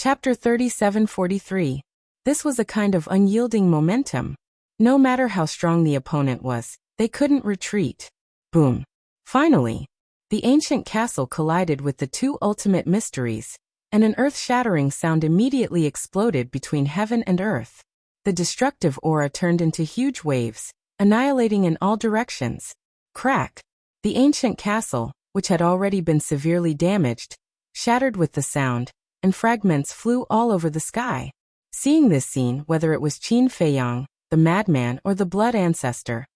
Chapter 3743. This was a kind of unyielding momentum. No matter how strong the opponent was, they couldn't retreat. Boom. Finally, the ancient castle collided with the two ultimate mysteries, and an earth-shattering sound immediately exploded between heaven and earth. The destructive aura turned into huge waves, annihilating in all directions. Crack. The ancient castle, which had already been severely damaged, shattered with the sound, and fragments flew all over the sky. Seeing this scene, whether it was Qin Feiyang, the madman, or the blood ancestor,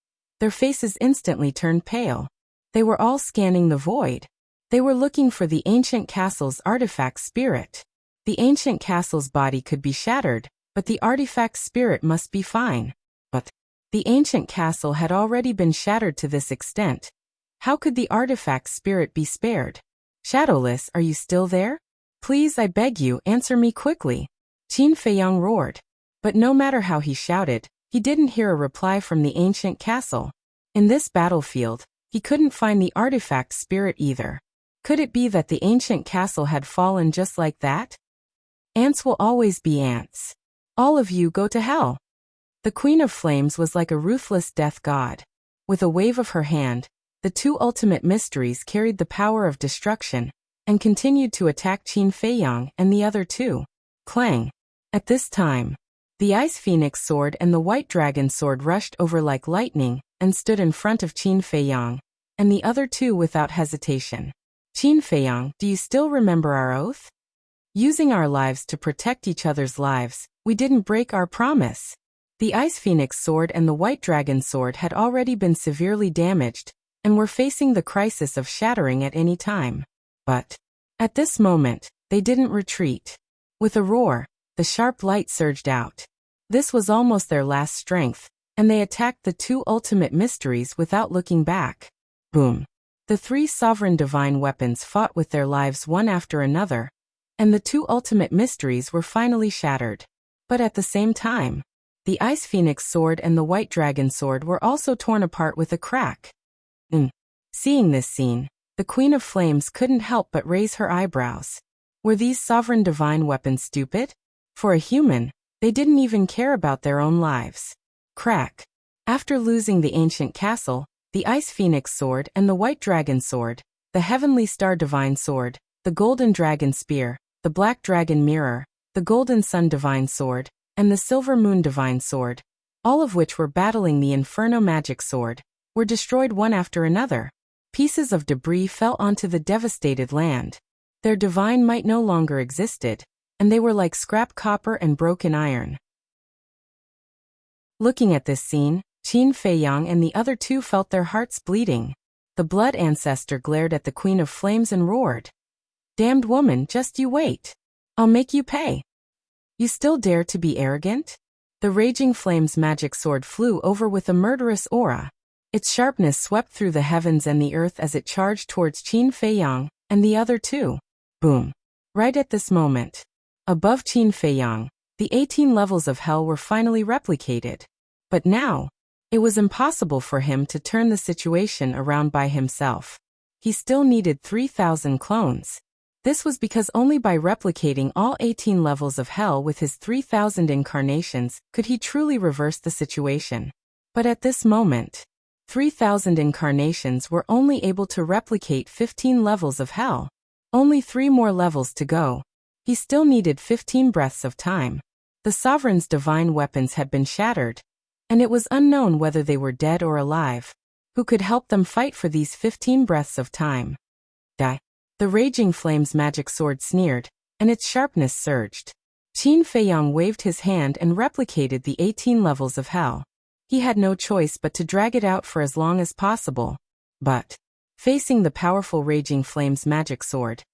their faces instantly turned pale. They were all scanning the void. They were looking for the ancient castle's artifact spirit. The ancient castle's body could be shattered, but the artifact spirit must be fine. But the ancient castle had already been shattered to this extent. How could the artifact spirit be spared? Shadowless, are you still there? Please, I beg you, answer me quickly. Qin Feiyang roared. But no matter how he shouted, he didn't hear a reply from the ancient castle. In this battlefield, he couldn't find the artifact spirit either. Could it be that the ancient castle had fallen just like that? Ants will always be ants. All of you go to hell. The Queen of Flames was like a ruthless death god. With a wave of her hand, the two ultimate mysteries carried the power of destruction, and continued to attack Qin Feiyang and the other two. Clang. At this time, the Ice Phoenix sword and the White Dragon sword rushed over like lightning, and stood in front of Qin Feiyang, and the other two without hesitation. Qin Feiyang, do you still remember our oath? Using our lives to protect each other's lives, we didn't break our promise. The Ice Phoenix sword and the White Dragon sword had already been severely damaged, and were facing the crisis of shattering at any time. But at this moment, they didn't retreat. With a roar, the sharp light surged out. This was almost their last strength, and they attacked the two ultimate mysteries without looking back. Boom. The three sovereign divine weapons fought with their lives one after another, and the two ultimate mysteries were finally shattered. But at the same time, the Ice Phoenix sword and the White Dragon sword were also torn apart with a crack. Seeing this scene, the Queen of Flames couldn't help but raise her eyebrows. Were these sovereign divine weapons stupid? For a human, they didn't even care about their own lives. Crack. After losing the ancient castle, the Ice Phoenix sword and the White Dragon sword, the Heavenly Star Divine sword, the Golden Dragon spear, the Black Dragon mirror, the Golden Sun Divine sword, and the Silver Moon Divine sword, all of which were battling the Inferno Magic sword, were destroyed one after another. Pieces of debris fell onto the devastated land. Their divine might no longer existed, and they were like scrap copper and broken iron. Looking at this scene, Qin Feiyang and the other two felt their hearts bleeding. The blood ancestor glared at the Queen of Flames and roared. Damned woman, just you wait. I'll make you pay. You still dare to be arrogant? The Raging Flames magic sword flew over with a murderous aura. Its sharpness swept through the heavens and the earth as it charged towards Qin Feiyang and the other two. Boom. Right at this moment, above Qin Feiyang, the 18 levels of hell were finally replicated. But now, it was impossible for him to turn the situation around by himself. He still needed 3,000 clones. This was because only by replicating all 18 levels of hell with his 3,000 incarnations could he truly reverse the situation. But at this moment, 3,000 incarnations were only able to replicate 15 levels of hell. Only 3 more levels to go. He still needed 15 breaths of time. The Sovereign's divine weapons had been shattered, and it was unknown whether they were dead or alive. Who could help them fight for these 15 breaths of time? Die. The Raging Flames magic sword sneered, and its sharpness surged. Qin Feiyang waved his hand and replicated the 18 levels of hell. He had no choice but to drag it out for as long as possible. But, facing the powerful Raging Flames magic sword,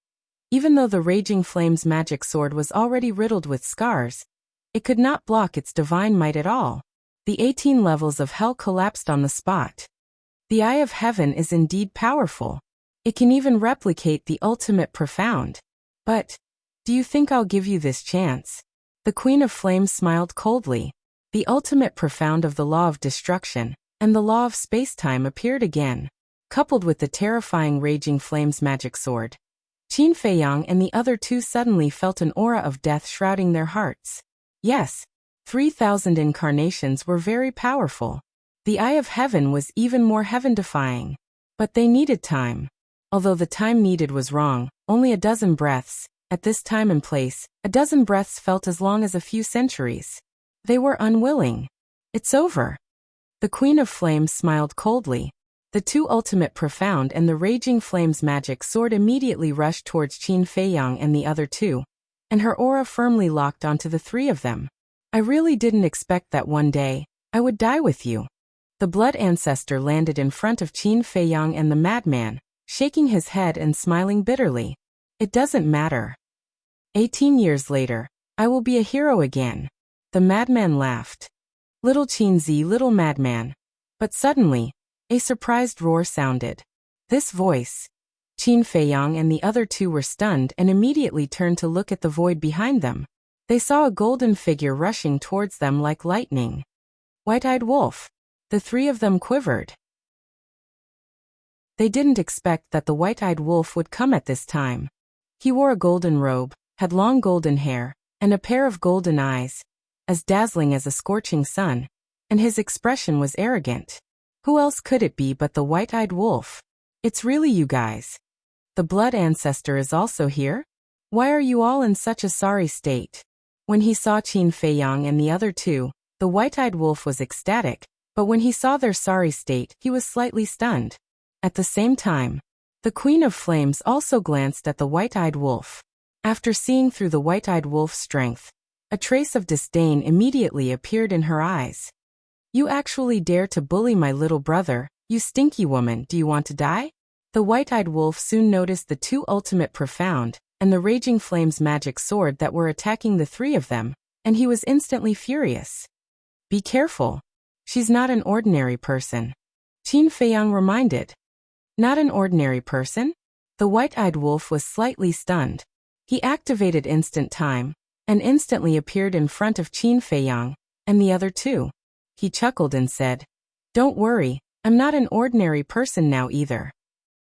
even though the Raging Flames magic sword was already riddled with scars, it could not block its divine might at all. The 18 levels of hell collapsed on the spot. The Eye of Heaven is indeed powerful. It can even replicate the ultimate profound. But, do you think I'll give you this chance? The Queen of Flames smiled coldly. The ultimate profound of the law of destruction, and the law of space-time appeared again, coupled with the terrifying Raging Flames magic sword. Qin Feiyang and the other two suddenly felt an aura of death shrouding their hearts. Yes, 3,000 incarnations were very powerful. The eye of heaven was even more heaven-defying. But they needed time. Although the time needed was wrong, only a dozen breaths. At this time and place, a dozen breaths felt as long as a few centuries. They were unwilling. It's over. The Queen of Flames smiled coldly. The two ultimate profound and the raging flames magic sword immediately rushed towards Qin Feiyang and the other two, and her aura firmly locked onto the three of them. I really didn't expect that one day I would die with you. The blood ancestor landed in front of Qin Feiyang and the madman, shaking his head and smiling bitterly. It doesn't matter. 18 years later, I will be a hero again. The madman laughed. Little Qin Zi, little madman. But suddenly, a surprised roar sounded. This voice. Qin Feiyang and the other two were stunned and immediately turned to look at the void behind them. They saw a golden figure rushing towards them like lightning. White-eyed wolf. The three of them quivered. They didn't expect that the white-eyed wolf would come at this time. He wore a golden robe, had long golden hair, and a pair of golden eyes, as dazzling as a scorching sun, and his expression was arrogant. Who else could it be but the white-eyed wolf? It's really you guys. The blood ancestor is also here? Why are you all in such a sorry state? When he saw Qin Feiyang and the other two, the white-eyed wolf was ecstatic, but when he saw their sorry state, he was slightly stunned. At the same time, the Queen of Flames also glanced at the white-eyed wolf. After seeing through the white-eyed wolf's strength, a trace of disdain immediately appeared in her eyes. You actually dare to bully my little brother, you stinky woman, do you want to die? The white-eyed wolf soon noticed the two ultimate profound and the raging flames magic sword that were attacking the three of them, and he was instantly furious. Be careful. She's not an ordinary person. Qin Feiyang reminded. Not an ordinary person? The white-eyed wolf was slightly stunned. He activated instant time, and instantly appeared in front of Qin Feiyang and the other two. He chuckled and said, Don't worry, I'm not an ordinary person now either.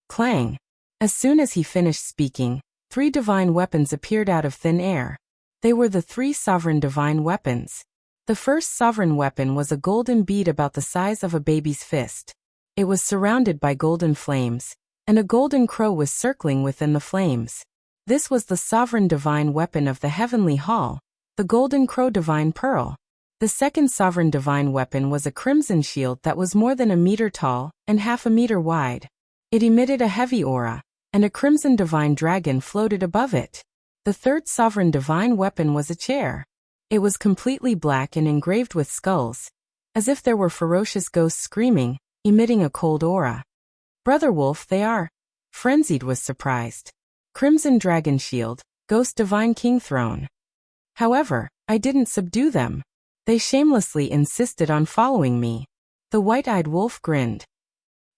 Clang. As soon as he finished speaking, 3 divine weapons appeared out of thin air. They were the 3 sovereign divine weapons. The first sovereign weapon was a golden bead about the size of a baby's fist. It was surrounded by golden flames, and a golden crow was circling within the flames. This was the sovereign divine weapon of the heavenly hall, the golden crow divine pearl. The second sovereign divine weapon was a crimson shield that was more than a meter tall and half a meter wide. It emitted a heavy aura, and a crimson divine dragon floated above it. The third sovereign divine weapon was a chair. It was completely black and engraved with skulls, as if there were ferocious ghosts screaming, emitting a cold aura. Brother Wolf, they are. Frenzied was surprised. Crimson dragon shield, ghost divine king throne. However, I didn't subdue them. They shamelessly insisted on following me. The white-eyed wolf grinned.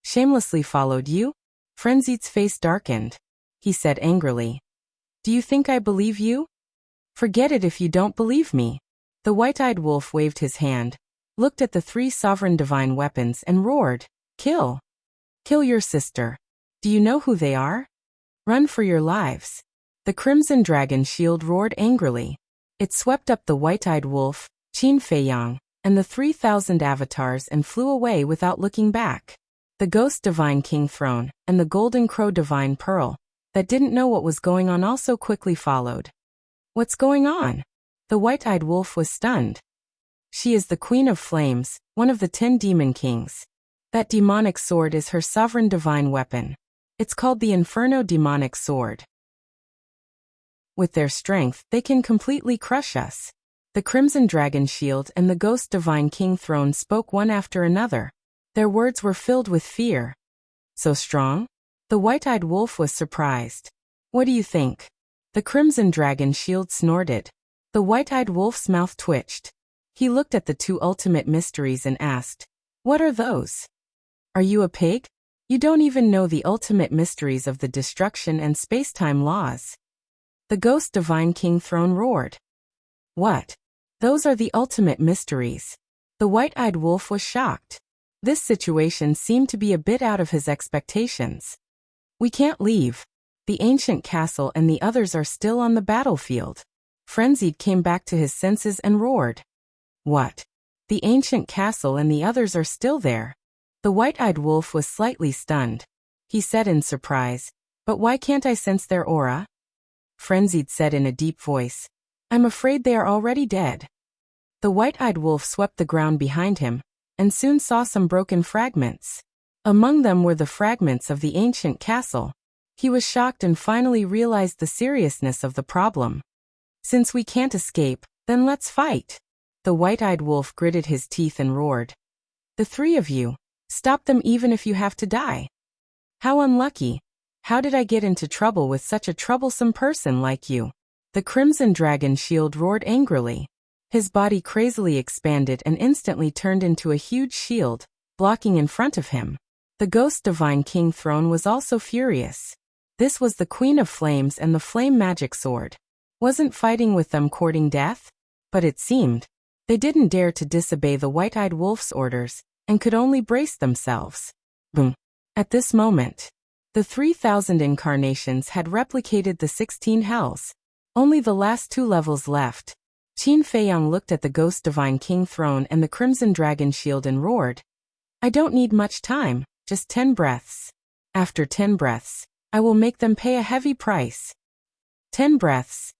Shamelessly followed you? Frenzied's face darkened. He said angrily. Do you think I believe you? Forget it if you don't believe me. The white-eyed wolf waved his hand, looked at the 3 sovereign divine weapons and roared, Kill! Kill your sister. Do you know who they are? Run for your lives. The crimson dragon shield roared angrily. It swept up the white-eyed wolf, Qin Feiyang, and the 3,000 avatars and flew away without looking back. The ghost divine king throne and the golden crow divine pearl, that didn't know what was going on, also quickly followed. What's going on? The white-eyed wolf was stunned. She is the Queen of Flames, one of the 10 demon kings. That demonic sword is her sovereign divine weapon. It's called the Inferno demonic sword. With their strength, they can completely crush us. The crimson dragon shield and the ghost divine king throne spoke one after another. Their words were filled with fear. So strong? The white-eyed wolf was surprised. What do you think? The crimson dragon shield snorted. The white-eyed wolf's mouth twitched. He looked at the 2 ultimate mysteries and asked, What are those? Are you a pig? You don't even know the ultimate mysteries of the destruction and space-time laws. The ghost divine king throne roared. What? Those are the ultimate mysteries. The white-eyed wolf was shocked. This situation seemed to be a bit out of his expectations. We can't leave. The ancient castle and the others are still on the battlefield. Frenzied came back to his senses and roared. What? The ancient castle and the others are still there. The white-eyed wolf was slightly stunned. He said in surprise, "But why can't I sense their aura?" Frenzied said in a deep voice, "I'm afraid they are already dead." The white-eyed wolf swept the ground behind him, and soon saw some broken fragments. Among them were the fragments of the ancient castle. He was shocked and finally realized the seriousness of the problem. "Since we can't escape, then let's fight." The white-eyed wolf gritted his teeth and roared. "The three of you, stop them even if you have to die." "How unlucky. How did I get into trouble with such a troublesome person like you?" The crimson dragon shield roared angrily. His body crazily expanded and instantly turned into a huge shield, blocking in front of him. The ghost divine king throne was also furious. This was the Queen of Flames and the flame magic sword. Wasn't fighting with them courting death? But it seemed they didn't dare to disobey the white-eyed wolf's orders, and could only brace themselves. Boom. At this moment, the 3,000 incarnations had replicated the 16 hells. Only the last 2 levels left. Qin Feiyang looked at the ghost divine king throne and the crimson dragon shield and roared. "I don't need much time, just 10 breaths. After 10 breaths, I will make them pay a heavy price." 10 breaths.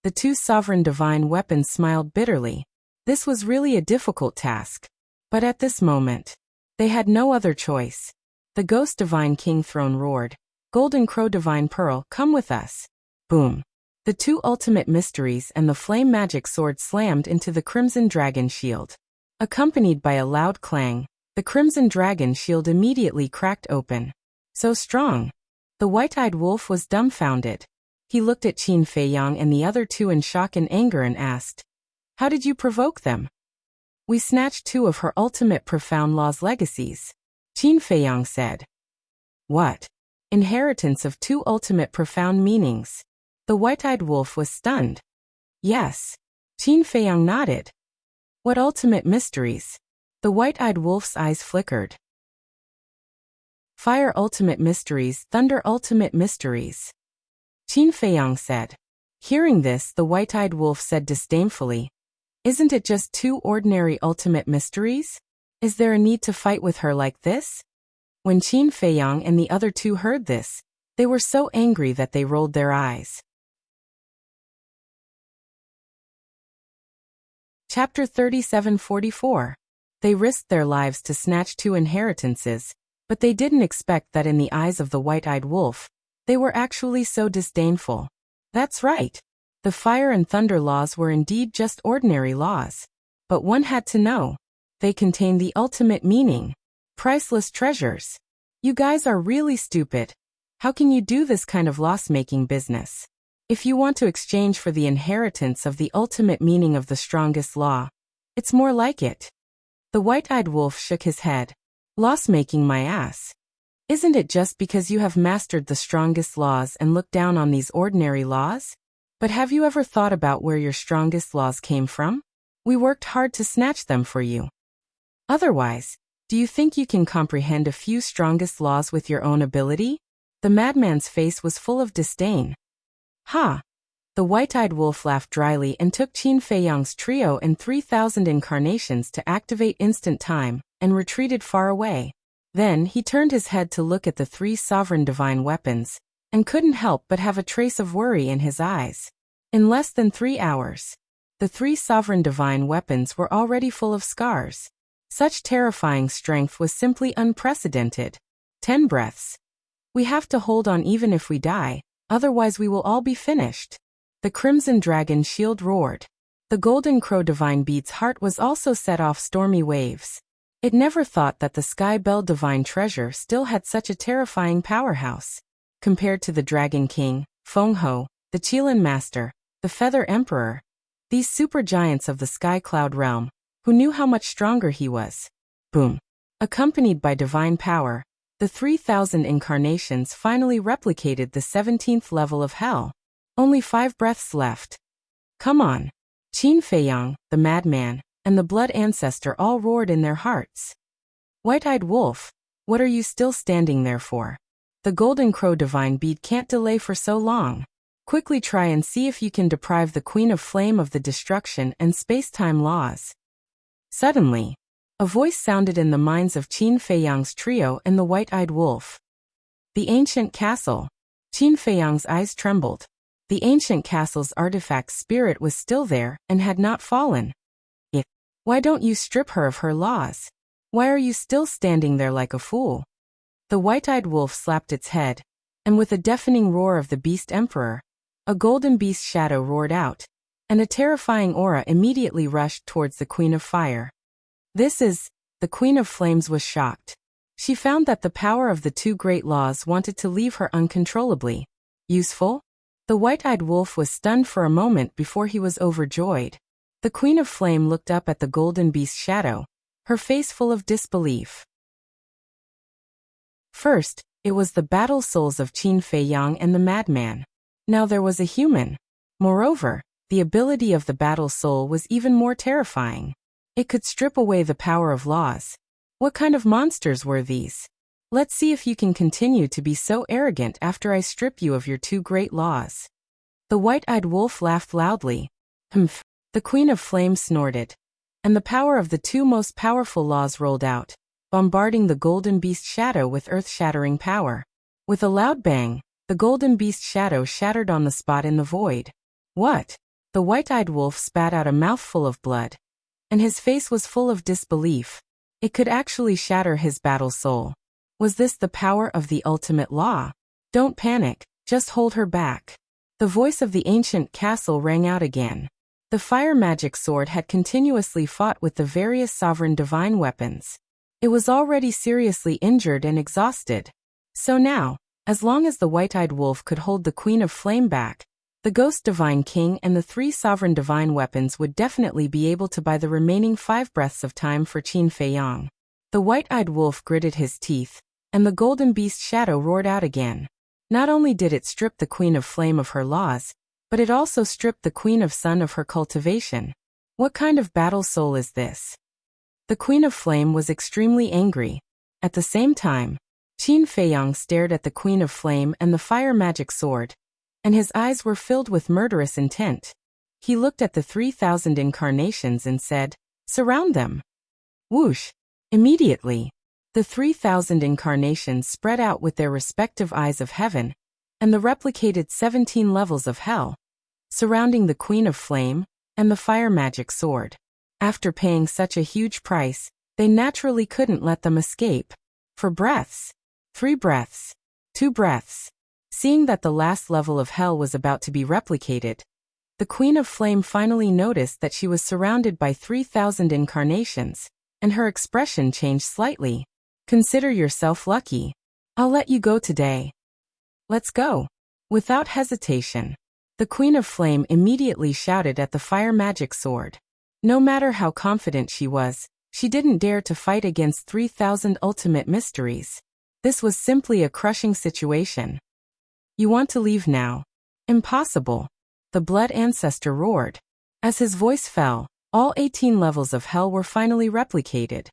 The 2 sovereign divine weapons smiled bitterly. This was really a difficult task. But at this moment, they had no other choice. The ghost divine king throne roared, "Golden crow divine pearl, come with us." Boom. The 2 ultimate mysteries and the flame magic sword slammed into the crimson dragon shield. Accompanied by a loud clang, the crimson dragon shield immediately cracked open. So strong. The white-eyed wolf was dumbfounded. He looked at Qin Feiyang and the other 2 in shock and anger and asked, "How did you provoke them?" "We snatched 2 of her ultimate profound law's legacies," Qin Feiyang said. "What? Inheritance of 2 ultimate profound meanings?" The white-eyed wolf was stunned. "Yes." Qin Feiyang nodded. "What ultimate mysteries?" The white-eyed wolf's eyes flickered. "Fire ultimate mysteries, thunder ultimate mysteries," Qin Feiyang said. Hearing this, the white-eyed wolf said disdainfully, "Isn't it just 2 ordinary ultimate mysteries? Is there a need to fight with her like this?" When Qin Feiyang and the other 2 heard this, they were so angry that they rolled their eyes. Chapter 3744. They risked their lives to snatch 2 inheritances, but they didn't expect that in the eyes of the white-eyed wolf, they were actually so disdainful. That's right. The fire and thunder laws were indeed just ordinary laws. But one had to know. They contained the ultimate meaning. Priceless treasures. You guys are really stupid. How can you do this kind of loss-making business? If you want to exchange for the inheritance of the ultimate meaning of the strongest law, it's more like it. The white-eyed wolf shook his head. Loss-making my ass. Isn't it just because you have mastered the strongest laws and looked down on these ordinary laws? But have you ever thought about where your strongest laws came from? We worked hard to snatch them for you. Otherwise, do you think you can comprehend a few strongest laws with your own ability? The madman's face was full of disdain. Ha! The white-eyed wolf laughed dryly and took Qin Feiyang's trio and 3,000 incarnations to activate instant time, and retreated far away. Then he turned his head to look at the 3 sovereign divine weapons, and couldn't help but have a trace of worry in his eyes. In less than 3 hours, the 3 sovereign divine weapons were already full of scars. Such terrifying strength was simply unprecedented. 10 breaths. We have to hold on even if we die, otherwise we will all be finished. The crimson dragon shield roared. The golden crow divine beat's heart was also set off stormy waves. It never thought that the sky bell divine treasure still had such a terrifying powerhouse. Compared to the dragon king, Feng Ho, the Qilin master, the feather emperor, these supergiants of the sky cloud realm, who knew how much stronger he was. Boom. Accompanied by divine power, the 3,000 incarnations finally replicated the 17th level of hell. Only 5 breaths left. Come on. Qin Feiyang, the madman, and the blood ancestor all roared in their hearts. White-eyed wolf, what are you still standing there for? The Golden Crow Divine Bead can't delay for so long. Quickly try and see if you can deprive the Queen of Flame of the destruction and space-time laws. Suddenly, a voice sounded in the minds of Qin Feiyang's trio and the White-Eyed Wolf. The ancient castle. Qin Feiyang's eyes trembled. The ancient castle's artifact spirit was still there and had not fallen. Why don't you strip her of her laws? Why are you still standing there like a fool? The White-Eyed Wolf slapped its head, and with a deafening roar of the Beast Emperor, a golden beast shadow roared out, and a terrifying aura immediately rushed towards the Queen of Fire. The Queen of Flames was shocked. She found that the power of the two great laws wanted to leave her uncontrollably. Useful? The White-Eyed Wolf was stunned for a moment before he was overjoyed. The Queen of Flame looked up at the golden beast shadow, her face full of disbelief. First, it was the battle souls of Qin Feiyang and the madman. Now there was a human. Moreover, the ability of the battle soul was even more terrifying. It could strip away the power of laws. What kind of monsters were these? Let's see if you can continue to be so arrogant after I strip you of your two great laws. The White-Eyed Wolf laughed loudly. Humph. The Queen of Flame snorted, and the power of the two most powerful laws rolled out, bombarding the golden beast shadow with earth-shattering power. With a loud bang, the golden beast shadow shattered on the spot in the void. What? The White-Eyed Wolf spat out a mouthful of blood, and his face was full of disbelief. It could actually shatter his battle soul. Was this the power of the ultimate law? Don't panic, just hold her back. The voice of the ancient castle rang out again. The fire magic sword had continuously fought with the various sovereign divine weapons. It was already seriously injured and exhausted. So now, as long as the White-Eyed Wolf could hold the Queen of Flame back, the Ghost Divine King and the three sovereign divine weapons would definitely be able to buy the remaining 5 breaths of time for Qin Feiyang. The White-Eyed Wolf gritted his teeth, and the golden beast shadow roared out again. Not only did it strip the Queen of Flame of her laws, but it also stripped the Queen of Sun of her cultivation. What kind of battle soul is this? The Queen of Flame was extremely angry. At the same time, Qin Feiyang stared at the Queen of Flame and the fire magic sword, and his eyes were filled with murderous intent. He looked at the 3,000 incarnations and said, "Surround them." Whoosh! Immediately, the 3,000 incarnations spread out with their respective eyes of heaven, and the replicated 17 levels of hell, surrounding the Queen of Flame and the fire magic sword. After paying such a huge price, they naturally couldn't let them escape. For breaths. 3 breaths. 2 breaths. Seeing that the last level of hell was about to be replicated, the Queen of Flame finally noticed that she was surrounded by 3,000 incarnations, and her expression changed slightly. Consider yourself lucky. I'll let you go today. Let's go. Without hesitation, the Queen of Flame immediately shouted at the fire magic sword. No matter how confident she was, she didn't dare to fight against 3,000 ultimate mysteries. This was simply a crushing situation. You want to leave now? Impossible. The Blood Ancestor roared. As his voice fell, all 18 levels of hell were finally replicated.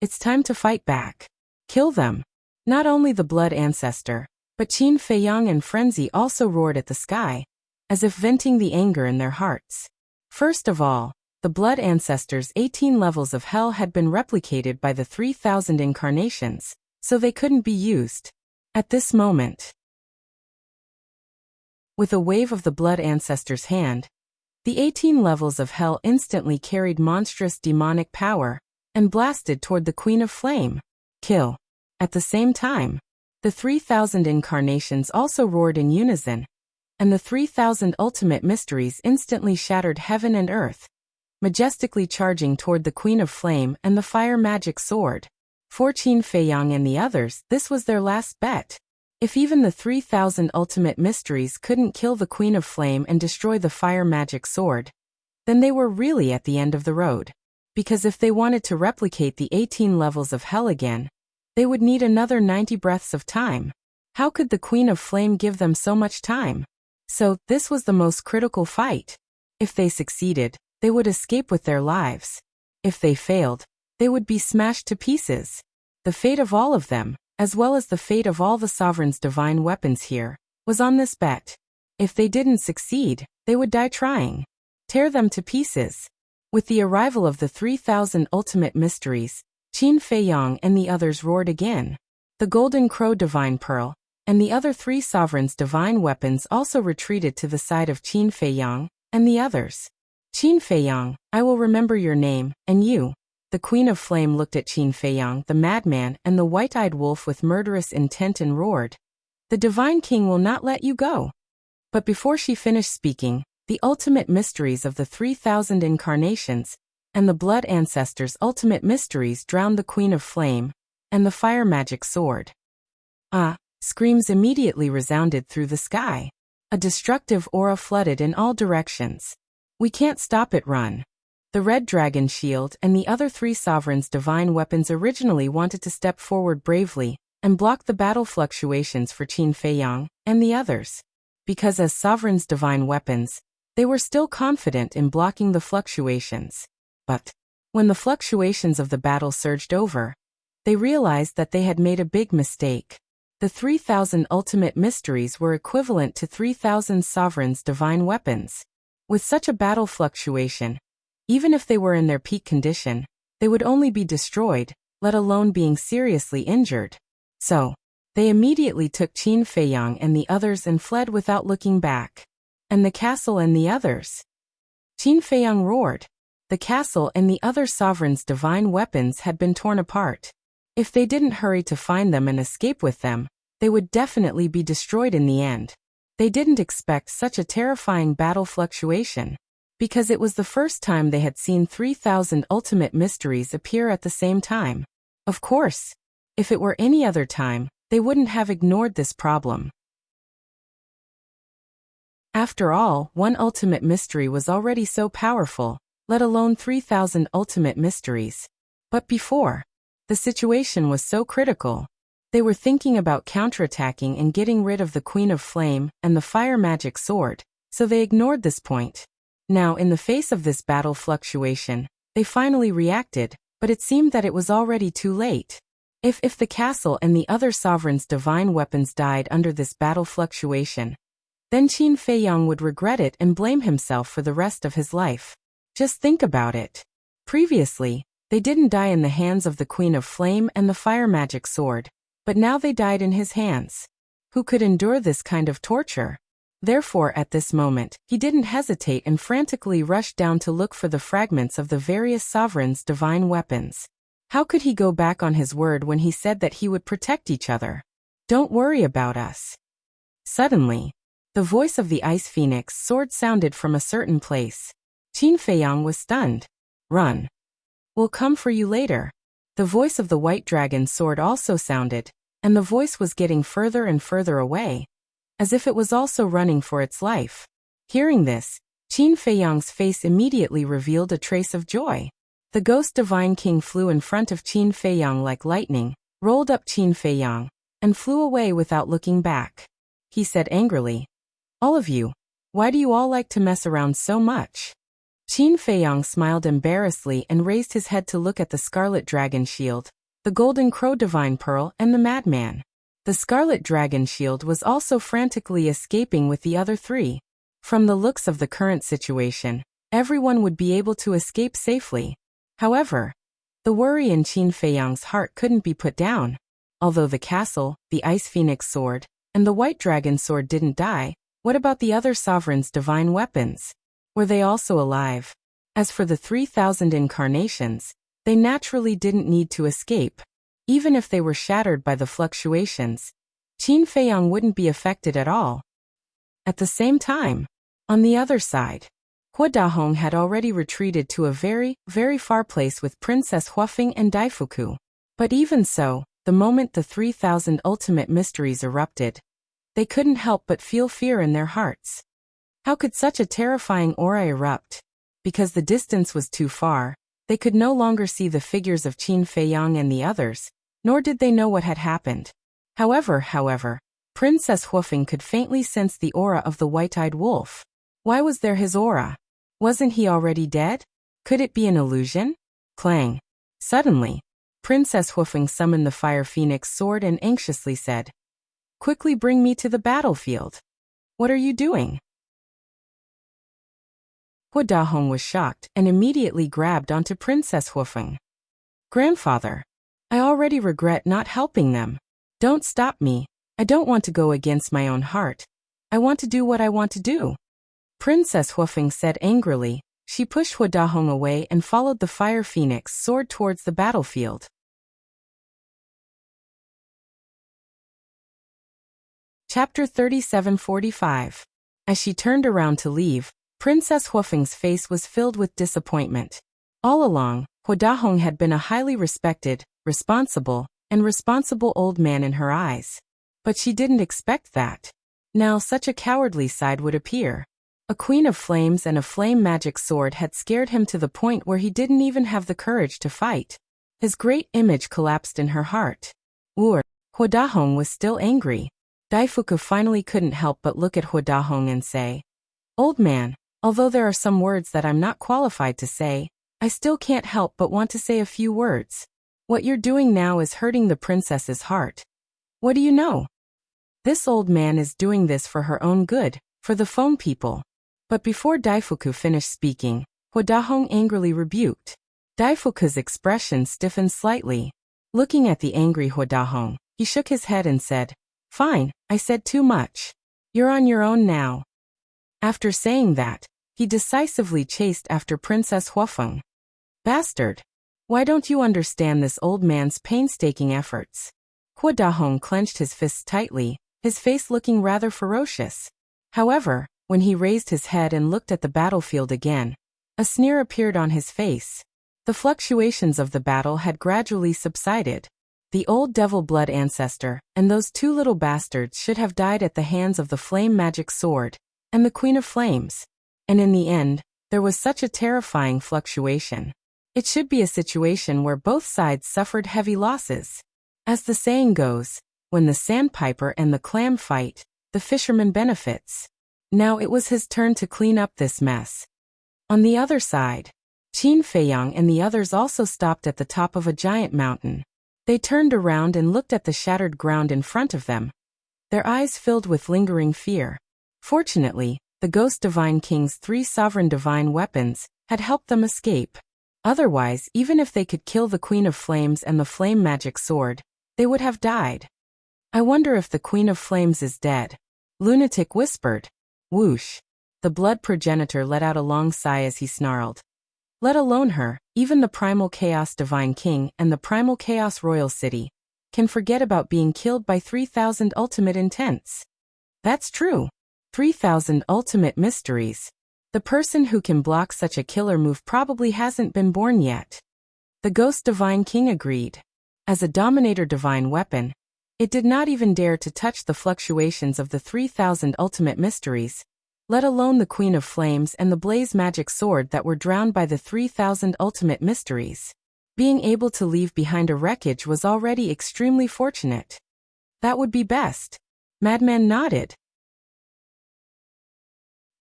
It's time to fight back. Kill them. Not only the Blood Ancestor, but Qin Feiyang and Frenzy also roared at the sky, as if venting the anger in their hearts. First of all, the Blood Ancestors' 18 levels of hell had been replicated by the 3,000 incarnations, so they couldn't be used. At this moment, with a wave of the Blood Ancestor's hand, the 18 levels of hell instantly carried monstrous demonic power and blasted toward the Queen of Flame. Kill. At the same time, the 3,000 incarnations also roared in unison, and the 3,000 ultimate mysteries instantly shattered heaven and earth, majestically charging toward the Queen of Flame and the fire magic sword. For Qin Feiyang and the others, this was their last bet. If even the 3,000 ultimate mysteries couldn't kill the Queen of Flame and destroy the fire magic sword, then they were really at the end of the road. Because if they wanted to replicate the 18 levels of hell again, they would need another 90 breaths of time. How could the Queen of Flame give them so much time? So, this was the most critical fight. If they succeeded, they would escape with their lives. If they failed, they would be smashed to pieces. The fate of all of them, as well as the fate of all the sovereign's divine weapons here, was on this bet. If they didn't succeed, they would die trying. Tear them to pieces. With the arrival of the 3,000 ultimate mysteries, Qin Feiyang and the others roared again. The Golden Crow Divine Pearl, and the other 3 sovereigns' divine weapons also retreated to the side of Qin Feiyang and the others. Qin Feiyang, I will remember your name, and you. The Queen of Flame looked at Qin Feiyang, the madman, and the white-eyed wolf with murderous intent and roared. The Divine King will not let you go. But before she finished speaking, the ultimate mysteries of the 3,000 incarnations and the blood ancestors' ultimate mysteries drowned the Queen of Flame and the fire magic sword. Ah! Screams immediately resounded through the sky. A destructive aura flooded in all directions. We can't stop it, run. The Red Dragon Shield and the other 3 sovereigns' divine weapons originally wanted to step forward bravely and block the battle fluctuations for Qin Feiyang and the others. Because as sovereigns' divine weapons, they were still confident in blocking the fluctuations. But when the fluctuations of the battle surged over, they realized that they had made a big mistake. The 3,000 ultimate mysteries were equivalent to 3,000 sovereigns' divine weapons. With such a battle fluctuation, even if they were in their peak condition, they would only be destroyed, let alone being seriously injured. So, they immediately took Qin Feiyang and the others and fled without looking back. And the castle and the others? Qin Feiyang roared. The castle and the other sovereigns' divine weapons had been torn apart. If they didn't hurry to find them and escape with them, they would definitely be destroyed in the end. They didn't expect such a terrifying battle fluctuation, because it was the first time they had seen 3,000 ultimate mysteries appear at the same time. Of course, if it were any other time, they wouldn't have ignored this problem. After all, one ultimate mystery was already so powerful, let alone 3,000 ultimate mysteries. But before, the situation was so critical. They were thinking about counterattacking and getting rid of the Queen of Flame and the fire magic sword, so they ignored this point. Now, in the face of this battle fluctuation, they finally reacted, but it seemed that it was already too late. If the castle and the other sovereigns' divine weapons died under this battle fluctuation, then Qin Feiyang would regret it and blame himself for the rest of his life. Just think about it. Previously, they didn't die in the hands of the Queen of Flame and the fire magic sword, but now they died in his hands. Who could endure this kind of torture? Therefore, at this moment, he didn't hesitate and frantically rushed down to look for the fragments of the various sovereigns' divine weapons. How could he go back on his word when he said that he would protect each other? Don't worry about us. Suddenly, the voice of the Ice Phoenix sword sounded from a certain place. Qin Feiyang was stunned. Run. We'll come for you later. The voice of the White Dragon sword also sounded, and the voice was getting further and further away, as if it was also running for its life. Hearing this, Qin Feiyang's face immediately revealed a trace of joy. The Ghost Divine King flew in front of Qin Feiyang like lightning, rolled up Qin Feiyang, and flew away without looking back. He said angrily, "All of you, why do you all like to mess around so much?" Qin Feiyang smiled embarrassedly and raised his head to look at the Scarlet Dragon Shield, the Golden Crow Divine Pearl, and the Madman. The Scarlet Dragon Shield was also frantically escaping with the other 3. From the looks of the current situation, everyone would be able to escape safely. However, the worry in Qin Feiyang's heart couldn't be put down. Although the castle, the Ice Phoenix sword, and the White Dragon sword didn't die, what about the other sovereigns' divine weapons? Were they also alive? As for the 3,000 incarnations, they naturally didn't need to escape. Even if they were shattered by the fluctuations, Qin Feiyang wouldn't be affected at all. At the same time, on the other side, Hua Dahong had already retreated to a very, very far place with Princess Huafeng and Daifuku. But even so, the moment the 3,000 ultimate mysteries erupted, they couldn't help but feel fear in their hearts. How could such a terrifying aura erupt? Because the distance was too far, they could no longer see the figures of Qin Feiyang and the others, nor did they know what had happened. However, Princess Huafeng could faintly sense the aura of the white-eyed wolf. Why was there his aura? Wasn't he already dead? Could it be an illusion? Clang. Suddenly, Princess Huifeng summoned the Fire Phoenix sword and anxiously said, "Quickly bring me to the battlefield." "What are you doing?" Hua Dahong was shocked and immediately grabbed onto Princess Huifeng. "Grandfather, I already regret not helping them. Don't stop me. I don't want to go against my own heart. I want to do what I want to do." Princess Huifeng said angrily. She pushed Hua Dahong away and followed the Fire Phoenix sword towards the battlefield. Chapter 37:45. As she turned around to leave, Princess Huifeng's face was filled with disappointment. All along, Hua Dahong had been a highly respected, responsible old man in her eyes. But she didn't expect that. Now such a cowardly side would appear. A queen of flames and a flame magic sword had scared him to the point where he didn't even have the courage to fight. His great image collapsed in her heart. Hua Dahong was still angry. Daifuku finally couldn't help but look at Hua Dahong and say, "Old man, although there are some words that I'm not qualified to say, I still can't help but want to say a few words. What you're doing now is hurting the princess's heart. What do you know? This old man is doing this for her own good, for the phone people." But before Daifuku finished speaking, Hua Dahong angrily rebuked. Daifuku's expression stiffened slightly. Looking at the angry Hua Dahong, he shook his head and said, "Fine, I said too much. You're on your own now." After saying that, he decisively chased after Princess Huifeng. "Bastard! Why don't you understand this old man's painstaking efforts?" Hua Dahong clenched his fists tightly, his face looking rather ferocious. However, when he raised his head and looked at the battlefield again, a sneer appeared on his face. The fluctuations of the battle had gradually subsided. The old devil blood ancestor and those two little bastards should have died at the hands of the flame magic sword and the Queen of Flames. And in the end, there was such a terrifying fluctuation. It should be a situation where both sides suffered heavy losses. As the saying goes, when the sandpiper and the clam fight, the fisherman benefits. Now it was his turn to clean up this mess. On the other side, Qin Feiyang and the others also stopped at the top of a giant mountain. They turned around and looked at the shattered ground in front of them, their eyes filled with lingering fear. Fortunately, the Ghost Divine King's 3 sovereign divine weapons had helped them escape. Otherwise, even if they could kill the Queen of Flames and the flame magic sword, they would have died. "I wonder if the Queen of Flames is dead," Lunatic whispered. Whoosh! The blood progenitor let out a long sigh as he snarled. "Let alone her, even the Primal Chaos Divine King and the Primal Chaos Royal City can forget about being killed by 3,000 ultimate intents." That's true. 3,000 ultimate mysteries. The person who can block such a killer move probably hasn't been born yet. The Ghost Divine King agreed. As a Dominator Divine weapon, it did not even dare to touch the fluctuations of the 3,000 ultimate mysteries, let alone the Queen of Flames and the Blaze Magic Sword that were drowned by the 3,000 ultimate mysteries. Being able to leave behind a wreckage was already extremely fortunate. That would be best. Madman nodded.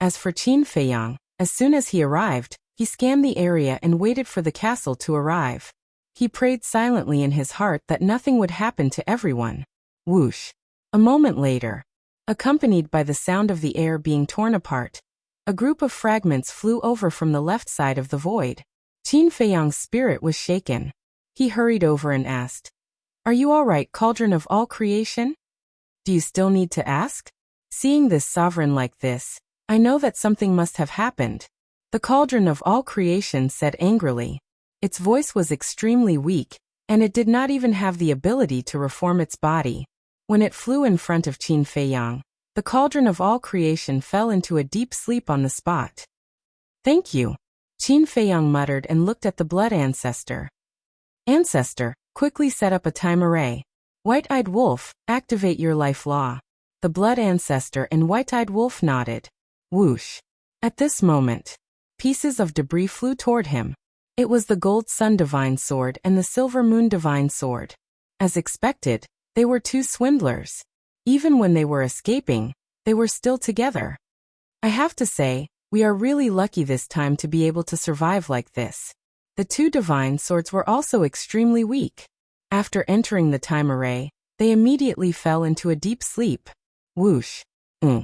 As for Qin Feiyang, as soon as he arrived, he scanned the area and waited for the castle to arrive. He prayed silently in his heart that nothing would happen to everyone. Whoosh! A moment later, accompanied by the sound of the air being torn apart, a group of fragments flew over from the left side of the void. Qin Feiyang's spirit was shaken. He hurried over and asked, "Are you all right, Cauldron of all creation? Do you still need to ask?" Seeing this sovereign like this, I know that something must have happened. The Cauldron of all creation said angrily. Its voice was extremely weak, and it did not even have the ability to reform its body. When it flew in front of Qin Feiyang, the Cauldron of all creation fell into a deep sleep on the spot. "Thank you," Qin Feiyang muttered and looked at the blood ancestor. "Ancestor, quickly set up a time array. White-eyed wolf, activate your life law." The blood ancestor and white-eyed wolf nodded. Whoosh! At this moment, pieces of debris flew toward him. It was the Gold Sun Divine Sword and the Silver Moon Divine Sword. As expected, they were two swindlers. Even when they were escaping, they were still together. I have to say, we are really lucky this time to be able to survive like this. The two divine swords were also extremely weak. After entering the time array, they immediately fell into a deep sleep. Whoosh. The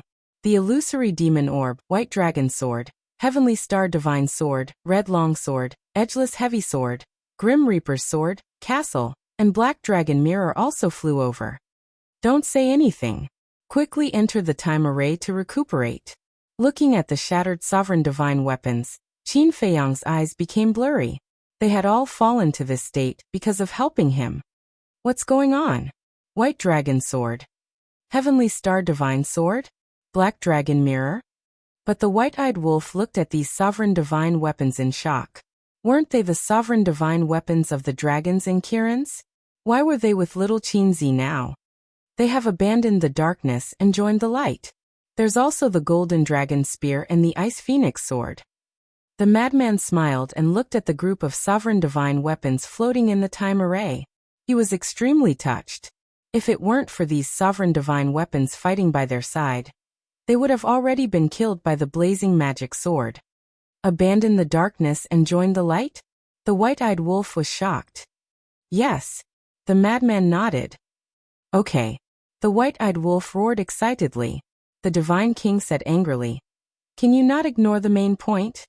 illusory demon orb, white dragon sword, heavenly star divine sword, red long sword, edgeless heavy sword, grim reaper's sword, castle, and black dragon mirror also flew over. Don't say anything. Quickly enter the time array to recuperate. Looking at the shattered sovereign divine weapons, Qin Feiyang's eyes became blurry. They had all fallen to this state because of helping him. What's going on? White dragon sword. Heavenly star divine sword? Black dragon mirror? But the white-eyed wolf looked at these sovereign divine weapons in shock. Weren't they the sovereign divine weapons of the dragons and Kirins? Why were they with little Qinzi now? They have abandoned the darkness and joined the light. There's also the golden dragon spear and the ice phoenix sword. The madman smiled and looked at the group of sovereign divine weapons floating in the time array. He was extremely touched. If it weren't for these sovereign divine weapons fighting by their side, they would have already been killed by the blazing magic sword. Abandon the darkness and join the light? The white-eyed wolf was shocked. Yes. The madman nodded. Okay. The white-eyed wolf roared excitedly. The divine king said angrily, "Can you not ignore the main point?"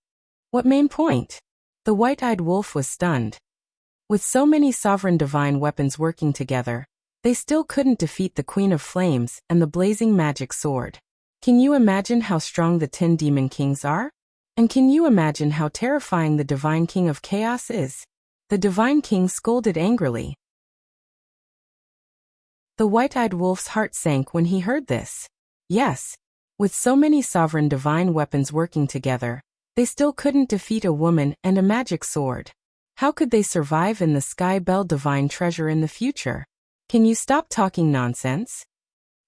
What main point? The white-eyed wolf was stunned. With so many sovereign divine weapons working together, they still couldn't defeat the Queen of Flames and the blazing magic sword. Can you imagine how strong the 10 demon kings are? And can you imagine how terrifying the divine king of chaos is? The divine king scolded angrily. The white-eyed wolf's heart sank when he heard this. Yes. With so many sovereign divine weapons working together, they still couldn't defeat a woman and a magic sword. How could they survive in the Sky Bell divine treasure in the future? Can you stop talking nonsense?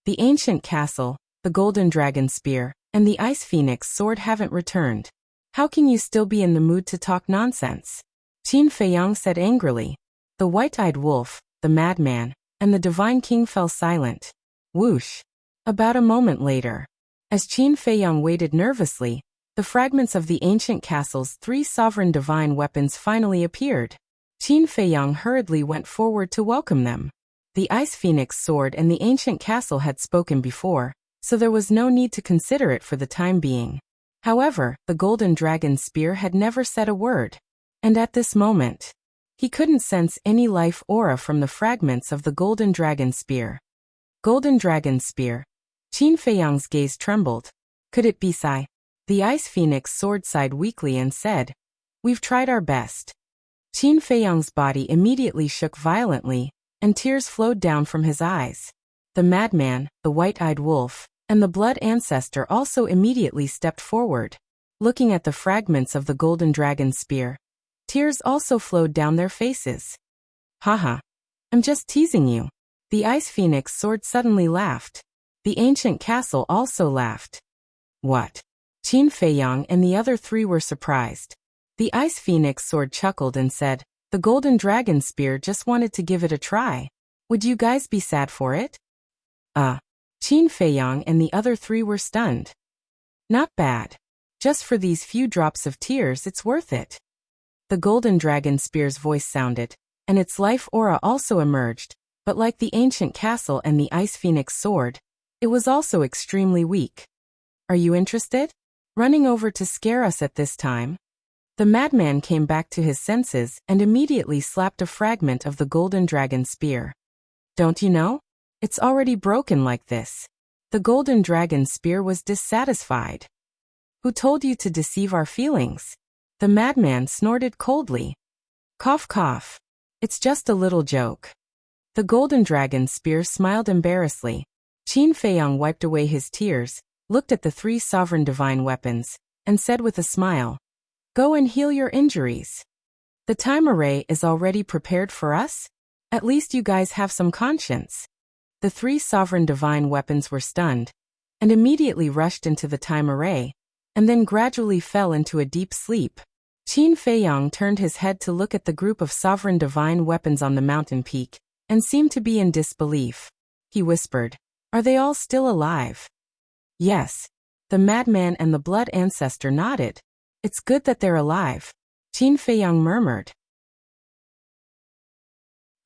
The ancient castle, the golden dragon spear, and the ice phoenix sword haven't returned. How can you still be in the mood to talk nonsense? Qin Feiyang said angrily. The white-eyed wolf, the madman, and the divine king fell silent. Whoosh. About a moment later, as Qin Feiyang waited nervously, the fragments of the ancient castle's 3 sovereign divine weapons finally appeared. Qin Feiyang hurriedly went forward to welcome them. The ice phoenix sword and the ancient castle had spoken before, so there was no need to consider it for the time being. However, the golden dragon spear had never said a word. And at this moment, he couldn't sense any life aura from the fragments of the golden dragon spear. Golden dragon spear. Qin Feiyang's gaze trembled. Could it be Sai? The ice phoenix sword sighed weakly and said, "We've tried our best." Qin Feiyang's body immediately shook violently, and tears flowed down from his eyes. The madman, the white-eyed wolf, and the blood ancestor also immediately stepped forward. Looking at the fragments of the golden dragon spear, tears also flowed down their faces. Haha. I'm just teasing you. The ice phoenix sword suddenly laughed. The ancient castle also laughed. What? Qin Feiyang and the other 3 were surprised. The ice phoenix sword chuckled and said, "The golden dragon spear just wanted to give it a try. Would you guys be sad for it?" Qin Feiyang and the other 3 were stunned. Not bad. Just for these few drops of tears it's worth it. The golden dragon spear's voice sounded, and its life aura also emerged, but like the ancient castle and the ice phoenix sword, it was also extremely weak. Are you interested? Running over to scare us at this time? The madman came back to his senses and immediately slapped a fragment of the golden dragon spear. Don't you know? It's already broken like this. The golden dragon spear was dissatisfied. Who told you to deceive our feelings? The madman snorted coldly. Cough cough. It's just a little joke. The golden dragon spear smiled embarrassedly. Qin Feiyang wiped away his tears, looked at the 3 sovereign divine weapons, and said with a smile, "Go and heal your injuries. The time array is already prepared for us? At least you guys have some conscience." The 3 sovereign divine weapons were stunned, and immediately rushed into the time array, and then gradually fell into a deep sleep. Qin Feiyang turned his head to look at the group of sovereign divine weapons on the mountain peak, and seemed to be in disbelief. He whispered, "Are they all still alive?" Yes. The madman and the blood ancestor nodded. It's good that they're alive. Qin Feiyang murmured.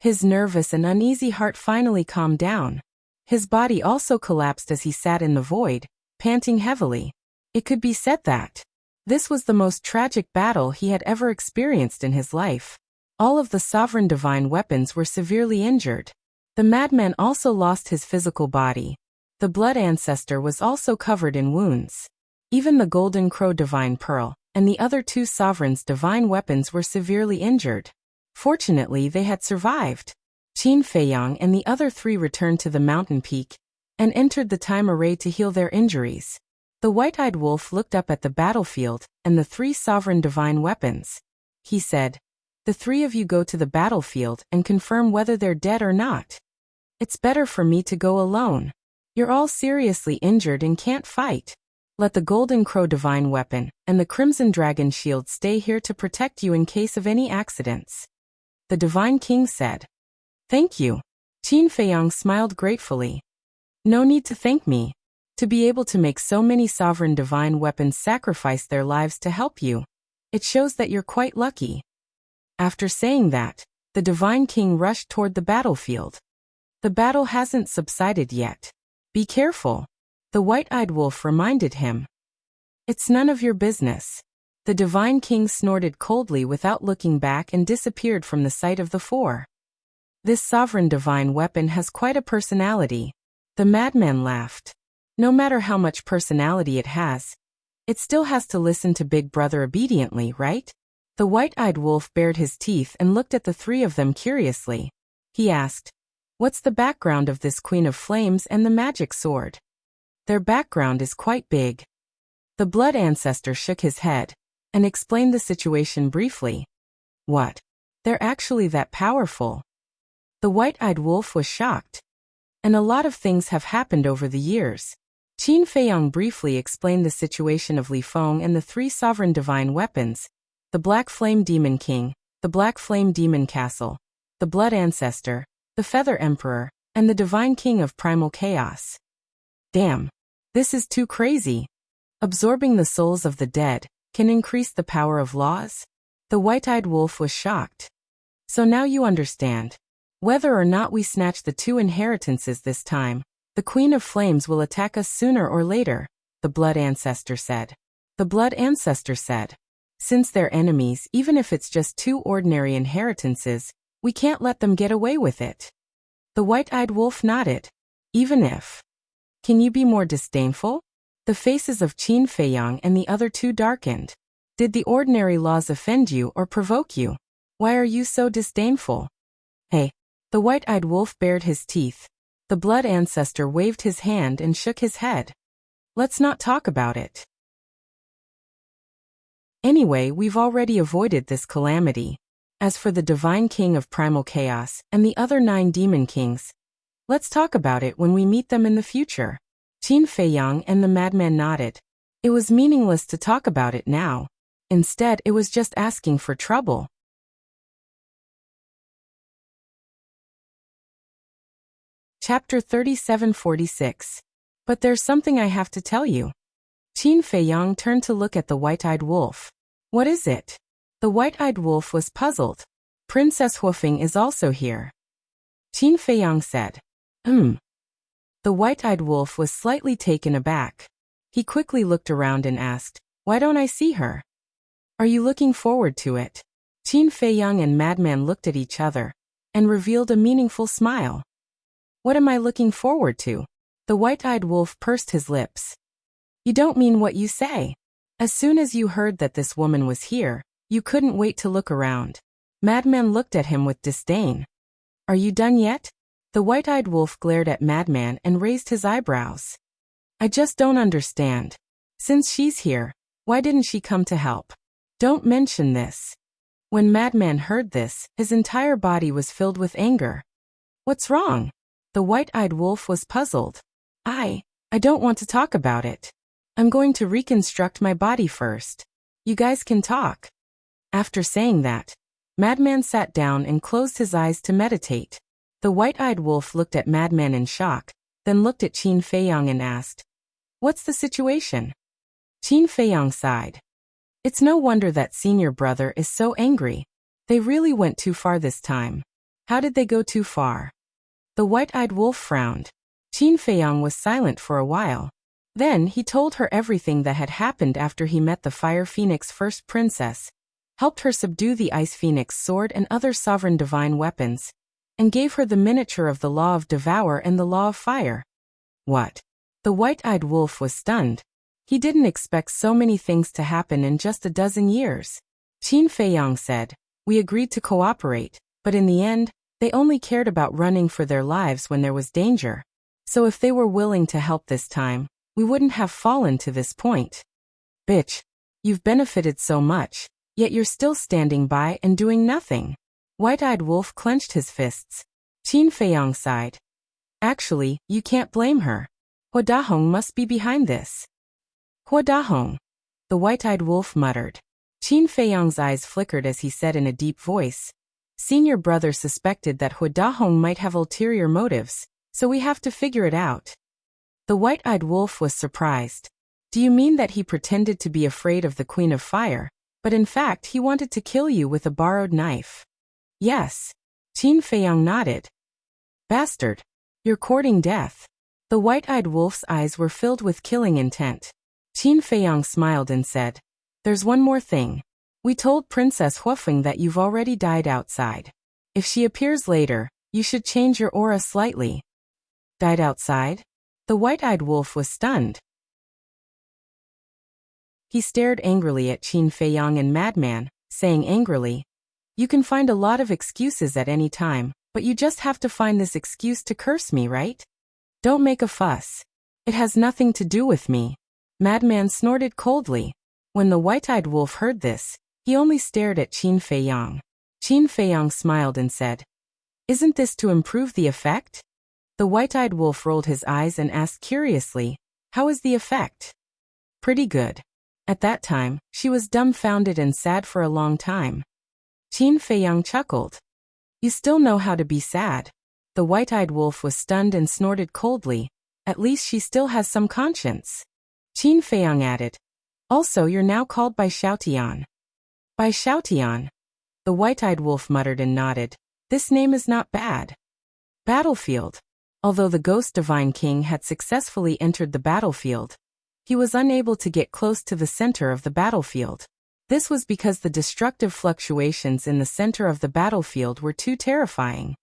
His nervous and uneasy heart finally calmed down. His body also collapsed as he sat in the void, panting heavily. It could be said that this was the most tragic battle he had ever experienced in his life. All of the sovereign divine weapons were severely injured. The madman also lost his physical body. The blood ancestor was also covered in wounds. Even the golden crow divine pearl and the other two sovereigns' divine weapons were severely injured. Fortunately, they had survived. Qin Feiyang and the other three returned to the mountain peak and entered the time array to heal their injuries. The white-eyed wolf looked up at the battlefield and the three sovereign divine weapons. He said, "The three of you go to the battlefield and confirm whether they're dead or not. It's better for me to go alone. You're all seriously injured and can't fight. Let the golden crow divine weapon and the crimson dragon shield stay here to protect you in case of any accidents." The divine king said. "Thank you." Qin Feiyang smiled gratefully. "No need to thank me. To be able to make so many sovereign divine weapons sacrifice their lives to help you, it shows that you're quite lucky." After saying that, the divine king rushed toward the battlefield. "The battle hasn't subsided yet. Be careful," the white-eyed wolf reminded him. "It's none of your business." The divine king snorted coldly without looking back and disappeared from the sight of the four. "This sovereign divine weapon has quite a personality." The madman laughed. "No matter how much personality it still has to listen to Big Brother obediently, right?" The white-eyed wolf bared his teeth and looked at the three of them curiously. He asked, "What's the background of this Queen of Flames and the magic sword?" "Their background is quite big." The blood ancestor shook his head and explained the situation briefly. "What? They're actually that powerful?" The white-eyed wolf was shocked. "And a lot of things have happened over the years." Qin Feiyang briefly explained the situation of Li Feng and the three sovereign divine weapons, the Black Flame Demon King, the Black Flame Demon Castle, the Blood Ancestor, the Feather Emperor, and the Divine King of Primal Chaos. "Damn. This is too crazy. Absorbing the souls of the dead can increase the power of laws?" The white-eyed wolf was shocked. "So now you understand. Whether or not we snatch the two inheritances this time, the Queen of Flames will attack us sooner or later," the Blood Ancestor said. The Blood Ancestor said, "Since they're enemies, even if it's just two ordinary inheritances, we can't let them get away with it." The white-eyed wolf nodded. "Even if. Can you be more disdainful?" The faces of Qin Feiyang and the other two darkened. "Did the ordinary laws offend you or provoke you? Why are you so disdainful?" "Hey." The white-eyed wolf bared his teeth. The blood ancestor waved his hand and shook his head. "Let's not talk about it. Anyway, we've already avoided this calamity. As for the Divine King of Primal Chaos and the other 9 Demon Kings, let's talk about it when we meet them in the future." Qin Feiyang and the madman nodded. It was meaningless to talk about it now. Instead, it was just asking for trouble. Chapter 3746. "But there's something I have to tell you." Qin Feiyang turned to look at the white-eyed wolf. "What is it?" The white-eyed wolf was puzzled. "Princess Huofeng is also here," Qin Feiyang said. The white-eyed wolf was slightly taken aback. He quickly looked around and asked, "Why don't I see her?" "Are you looking forward to it?" Qin Feiyang and madman looked at each other and revealed a meaningful smile. "What am I looking forward to?" The white-eyed wolf pursed his lips. "You don't mean what you say. As soon as you heard that this woman was here, you couldn't wait to look around." Madman looked at him with disdain. "Are you done yet?" The white-eyed wolf glared at Madman and raised his eyebrows. "I just don't understand. Since she's here, why didn't she come to help?" "Don't mention this." When Madman heard this, his entire body was filled with anger. "What's wrong?" The white-eyed wolf was puzzled. I don't want to talk about it. I'm going to reconstruct my body first. You guys can talk." After saying that, Madman sat down and closed his eyes to meditate. The white-eyed wolf looked at Madman in shock, then looked at Qin Feiyang and asked, "What's the situation?" Qin Feiyang sighed. It's no wonder that senior brother is so angry. They really went too far this time. How did they go too far? The white-eyed wolf frowned. Qin Feiyang was silent for a while. Then he told her everything that had happened after he met the Fire Phoenix first princess, helped her subdue the Ice Phoenix sword and other sovereign divine weapons, and gave her the miniature of the Law of Devour and the Law of Fire. What? The white-eyed wolf was stunned. He didn't expect so many things to happen in just a dozen years. Qin Feiyang said, "We agreed to cooperate, but in the end, they only cared about running for their lives when there was danger. So if they were willing to help this time, we wouldn't have fallen to this point. Bitch, you've benefited so much, yet you're still standing by and doing nothing." White-eyed wolf clenched his fists. Qin Feiyang sighed. "Actually, you can't blame her. Hua Dahong must be behind this." "Hua Dahong," the white-eyed wolf muttered. Qin Feiyang's eyes flickered as he said in a deep voice, "Senior brother suspected that Hua Dahong might have ulterior motives, so we have to figure it out." The white-eyed wolf was surprised. "Do you mean that he pretended to be afraid of the Queen of Fire, but in fact he wanted to kill you with a borrowed knife?" "Yes." Qin Feiyang nodded. "Bastard. You're courting death." The white-eyed wolf's eyes were filled with killing intent. Qin Feiyang smiled and said, "There's one more thing. We told Princess Huafeng that you've already died outside. If she appears later, you should change your aura slightly." "Died outside?" The white-eyed wolf was stunned. He stared angrily at Qin Feiyang and Madman, saying angrily, "You can find a lot of excuses at any time, but you just have to find this excuse to curse me, right? Don't make a fuss. It has nothing to do with me." Madman snorted coldly. When the white-eyed wolf heard this, he only stared at Qin Feiyang. Qin Feiyang smiled and said, "Isn't this to improve the effect?" The white-eyed wolf rolled his eyes and asked curiously, "How is the effect?" "Pretty good." At that time, she was dumbfounded and sad for a long time. Qin Feiyang chuckled. "You still know how to be sad." The white-eyed wolf was stunned and snorted coldly. "At least she still has some conscience." Qin Feiyang added, "Also you're now called by Xiaotian." "By Xiaotian?" The white-eyed wolf muttered and nodded. "This name is not bad." Battlefield. Although the Ghost Divine King had successfully entered the battlefield, he was unable to get close to the center of the battlefield. This was because the destructive fluctuations in the center of the battlefield were too terrifying.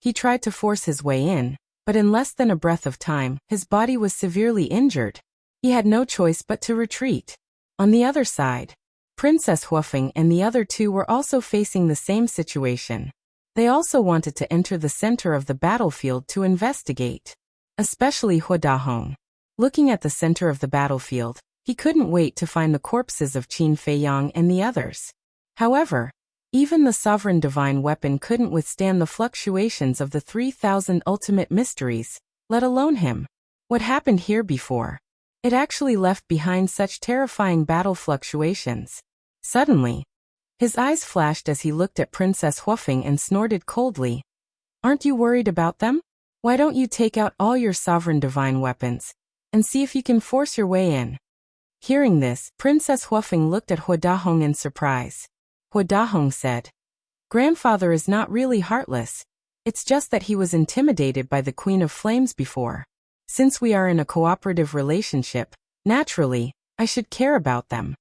He tried to force his way in, but in less than a breath of time, his body was severely injured. He had no choice but to retreat. On the other side, Princess Huafeng and the other two were also facing the same situation. They also wanted to enter the center of the battlefield to investigate. Especially Hua Dahong. Looking at the center of the battlefield, he couldn't wait to find the corpses of Qin Feiyang and the others. However, even the sovereign divine weapon couldn't withstand the fluctuations of the 3,000 ultimate mysteries, let alone him. What happened here before? It actually left behind such terrifying battle fluctuations. Suddenly, his eyes flashed as he looked at Princess Huafeng and snorted coldly. "Aren't you worried about them? Why don't you take out all your sovereign divine weapons and see if you can force your way in?" Hearing this, Princess Huafeng looked at Hua Dahong in surprise. Hua Dahong said, "Grandfather is not really heartless. It's just that he was intimidated by the Queen of Flames before. Since we are in a cooperative relationship, naturally, I should care about them."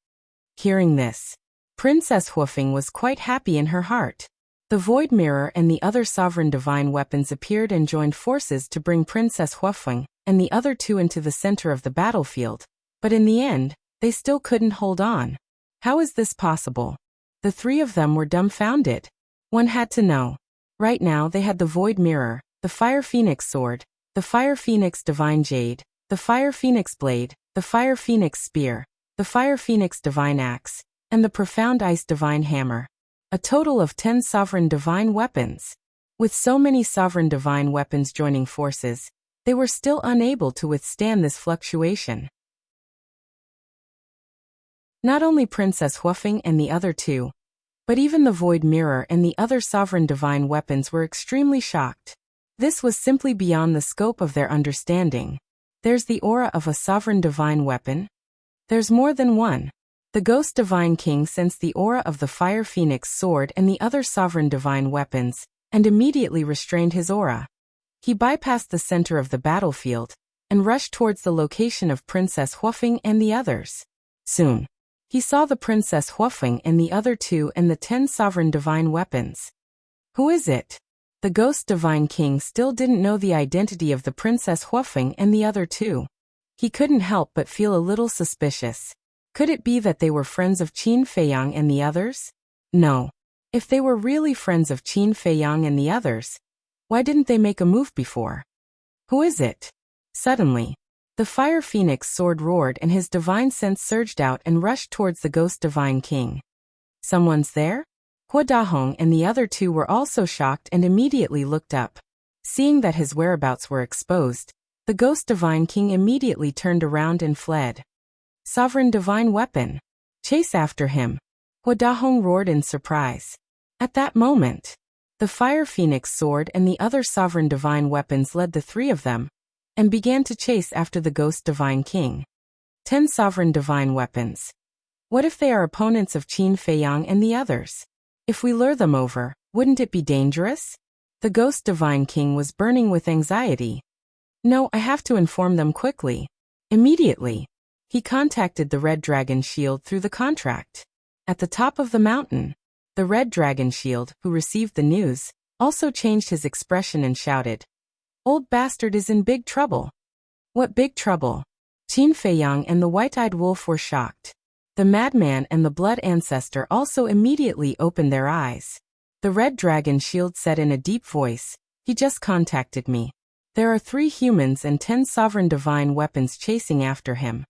Hearing this, Princess Huafeng was quite happy in her heart. The Void Mirror and the other sovereign divine weapons appeared and joined forces to bring Princess Huafeng and the other two into the center of the battlefield. But in the end, they still couldn't hold on. How is this possible? The three of them were dumbfounded. One had to know. Right now they had the Void Mirror, the Fire Phoenix Sword, the Fire Phoenix Divine Jade, the Fire Phoenix Blade, the Fire Phoenix Spear, the Fire Phoenix Divine Axe, and the Profound Ice Divine Hammer. A total of 10 sovereign divine weapons. With so many sovereign divine weapons joining forces, they were still unable to withstand this fluctuation. Not only Princess Huafeng and the other two, but even the Void Mirror and the other sovereign divine weapons were extremely shocked. This was simply beyond the scope of their understanding. There's the aura of a sovereign divine weapon? There's more than one. The Ghost Divine King sensed the aura of the Fire Phoenix sword and the other sovereign divine weapons, and immediately restrained his aura. He bypassed the center of the battlefield and rushed towards the location of Princess Huofeng and the others. Soon, he saw the Princess Huofeng and the other two and the 10 sovereign divine weapons. Who is it? The Ghost Divine King still didn't know the identity of the Princess Huofeng and the other two. He couldn't help but feel a little suspicious. Could it be that they were friends of Qin Feiyang and the others? No. If they were really friends of Qin Feiyang and the others, why didn't they make a move before? Who is it? Suddenly, the Fire Phoenix sword roared and his divine sense surged out and rushed towards the Ghost Divine King. Someone's there? Hua Dahong and the other two were also shocked and immediately looked up. Seeing that his whereabouts were exposed, the Ghost Divine King immediately turned around and fled. Sovereign Divine Weapon! Chase after him! Hua Dahong roared in surprise. At that moment, the Fire Phoenix sword and the other sovereign divine weapons led the three of them, and began to chase after the Ghost Divine King. 10 sovereign divine weapons. What if they are opponents of Qin Feiyang and the others? If we lure them over, wouldn't it be dangerous? The Ghost Divine King was burning with anxiety. No, I have to inform them quickly. Immediately, he contacted the Red Dragon Shield through the contract. At the top of the mountain, the Red Dragon Shield, who received the news, also changed his expression and shouted, "Old bastard is in big trouble." What big trouble? Qin Feiyang and the White-Eyed Wolf were shocked. The Madman and the Blood Ancestor also immediately opened their eyes. The Red Dragon Shield said in a deep voice, "He just contacted me. There are 3 humans and 10 sovereign divine weapons chasing after him."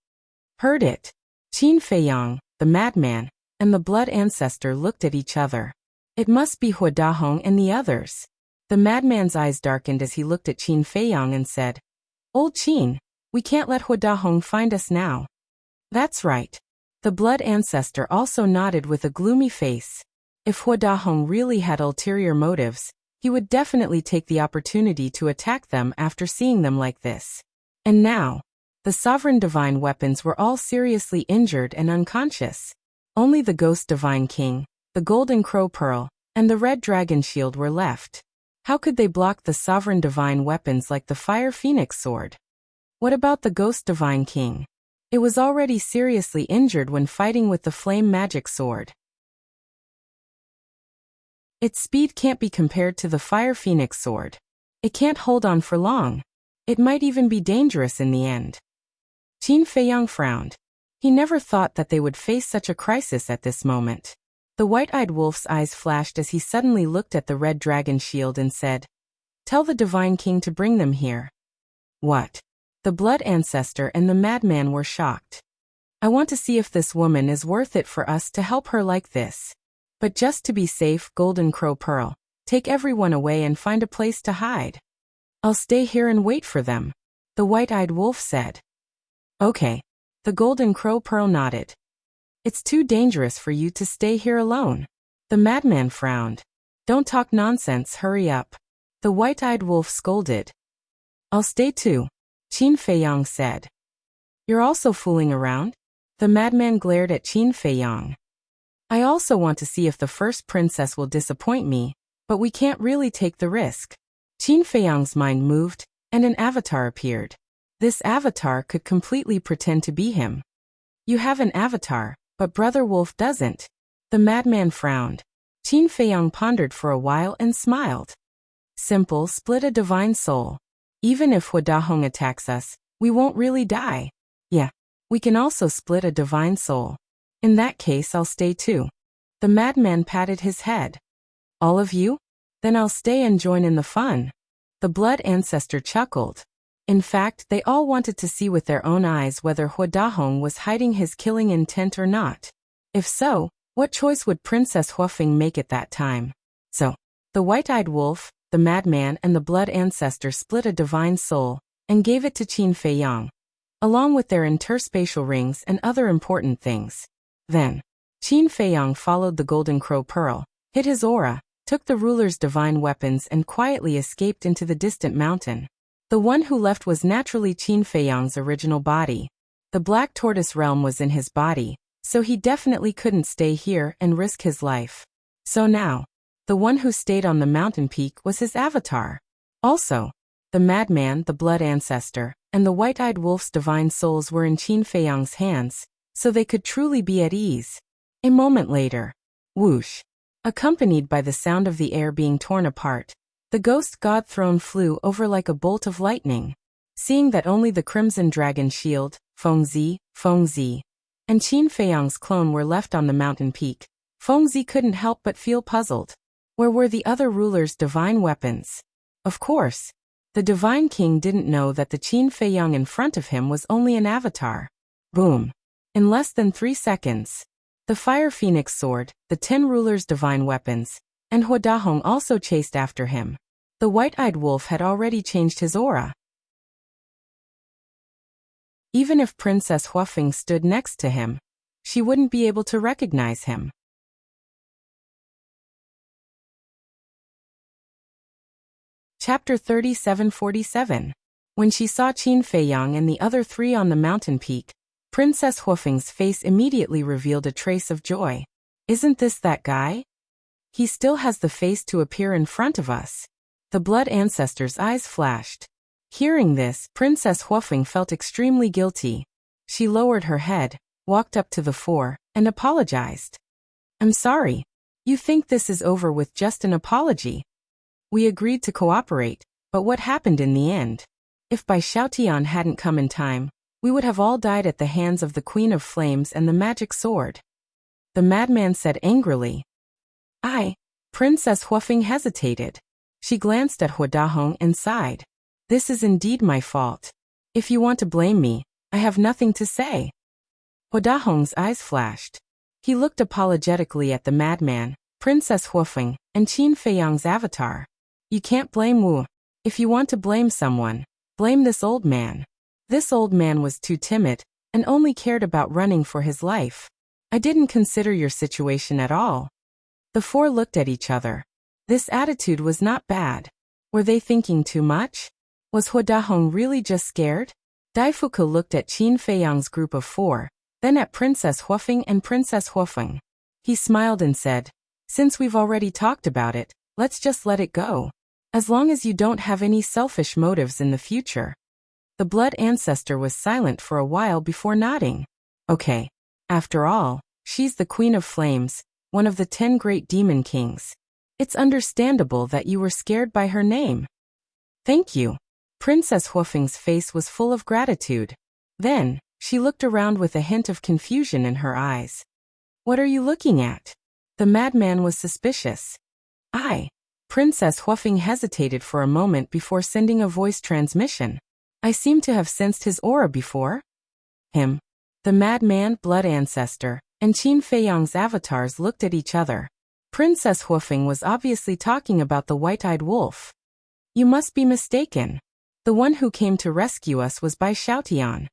Heard it. Qin Feiyang, the Madman, and the Blood Ancestor looked at each other. It must be Hua Dahong and the others. The Madman's eyes darkened as he looked at Qin Feiyang and said, "Old Qin, we can't let Hua Dahong find us now." That's right. The Blood Ancestor also nodded with a gloomy face. If Hua Dahong really had ulterior motives, he would definitely take the opportunity to attack them after seeing them like this. And now, the sovereign divine weapons were all seriously injured and unconscious. Only the Ghost Divine King, the Golden Crow Pearl, and the Red Dragon Shield were left. How could they block the sovereign divine weapons like the Fire Phoenix sword? What about the Ghost Divine King? It was already seriously injured when fighting with the Flame Magic Sword. Its speed can't be compared to the Fire Phoenix sword. It can't hold on for long. It might even be dangerous in the end. Qin Feiyang frowned. He never thought that they would face such a crisis at this moment. The White-Eyed Wolf's eyes flashed as he suddenly looked at the Red Dragon Shield and said, "Tell the Divine King to bring them here." What? The Blood Ancestor and the Madman were shocked. "I want to see if this woman is worth it for us to help her like this. But just to be safe, Golden Crow Pearl, take everyone away and find a place to hide." "I'll stay here and wait for them," the White-Eyed Wolf said. "Okay." The Golden Crow Pearl nodded. "It's too dangerous for you to stay here alone." The Madman frowned. "Don't talk nonsense, hurry up." The White-Eyed Wolf scolded. "I'll stay too," Qin Feiyang said. "You're also fooling around?" The Madman glared at Qin Feiyang. "I also want to see if the first princess will disappoint me, but we can't really take the risk." Qin Feiyang's mind moved, and an avatar appeared. This avatar could completely pretend to be him. "You have an avatar, but Brother Wolf doesn't." The Madman frowned. Qin Feiyang pondered for a while and smiled. "Simple, split a divine soul. Even if Hua Dahong attacks us, we won't really die. Yeah, we can also split a divine soul. In that case, I'll stay too." The Madman patted his head. "All of you? Then I'll stay and join in the fun." The Blood Ancestor chuckled. In fact, they all wanted to see with their own eyes whether Hua Dahong was hiding his killing intent or not. If so, what choice would Princess Huofeng make at that time? So, the White-Eyed Wolf, the Madman and the Blood Ancestor split a divine soul, and gave it to Qin Feiyang, along with their interspatial rings and other important things. Then, Qin Feiyang followed the Golden Crow Pearl, hid his aura, took the ruler's divine weapons and quietly escaped into the distant mountain. The one who left was naturally Qin Feiyang's original body. The Black Tortoise realm was in his body, So he definitely couldn't stay here and risk his life. So now, the one who stayed on the mountain peak was his avatar. Also, the madman, the blood ancestor, and the white-eyed wolf's divine souls were in Qin Feiyang's hands, so they could truly be at ease. A moment later, whoosh, accompanied by the sound of the air being torn apart, the ghost god throne flew over like a bolt of lightning. Seeing that only the crimson dragon shield, Fengzi, and Qin Feiyang's clone were left on the mountain peak, Fengzi couldn't help but feel puzzled. Where were the other rulers' divine weapons? Of course, the divine king didn't know that the Qin Feiyang in front of him was only an avatar. Boom. In less than 3 seconds, the Fire Phoenix sword, the 10 rulers' divine weapons, and Hua Dahong also chased after him. The white-eyed wolf had already changed his aura. Even if Princess Huafeng stood next to him, she wouldn't be able to recognize him. Chapter 3747. When she saw Qin Feiyang and the other 3 on the mountain peak, Princess Huafeng's face immediately revealed a trace of joy. Isn't this that guy? He still has the face to appear in front of us. The blood ancestor's eyes flashed. Hearing this, Princess Huafeng felt extremely guilty. She lowered her head, walked up to the 4, and apologized. I'm sorry. You think this is over with just an apology? We agreed to cooperate, but what happened in the end? If Bai Xiaotian hadn't come in time, we would have all died at the hands of the Queen of Flames and the magic sword. The madman said angrily. Princess Huafeng hesitated. She glanced at Hua Dahong and sighed. This is indeed my fault. If you want to blame me, I have nothing to say. Hua Dahong's eyes flashed. He looked apologetically at the madman, Princess Huafeng, and Qin Feiyang's avatar. You can't blame Wu. If you want to blame someone, blame this old man. This old man was too timid, and only cared about running for his life. I didn't consider your situation at all. The 4 looked at each other. This attitude was not bad. Were they thinking too much? Was Hua Dahong really just scared? Daifuku looked at Qin Feiyang's group of 4, then at Princess Huafeng and Princess Huafeng. He smiled and said, since we've already talked about it, let's just let it go. As long as you don't have any selfish motives in the future. The blood ancestor was silent for a while before nodding. Okay. After all, she's the Queen of Flames, one of the 10 great demon kings. It's understandable that you were scared by her name. Thank you. Princess Huafeng's face was full of gratitude. Then, she looked around with a hint of confusion in her eyes. What are you looking at? The madman was suspicious. Princess Huafeng hesitated for a moment before sending a voice transmission. I seem to have sensed his aura before. Him. The madman, blood ancestor, and Qin Feiyang's avatars looked at each other. Princess Huafeng was obviously talking about the white-eyed wolf. You must be mistaken. The one who came to rescue us was Bai Xiaotian.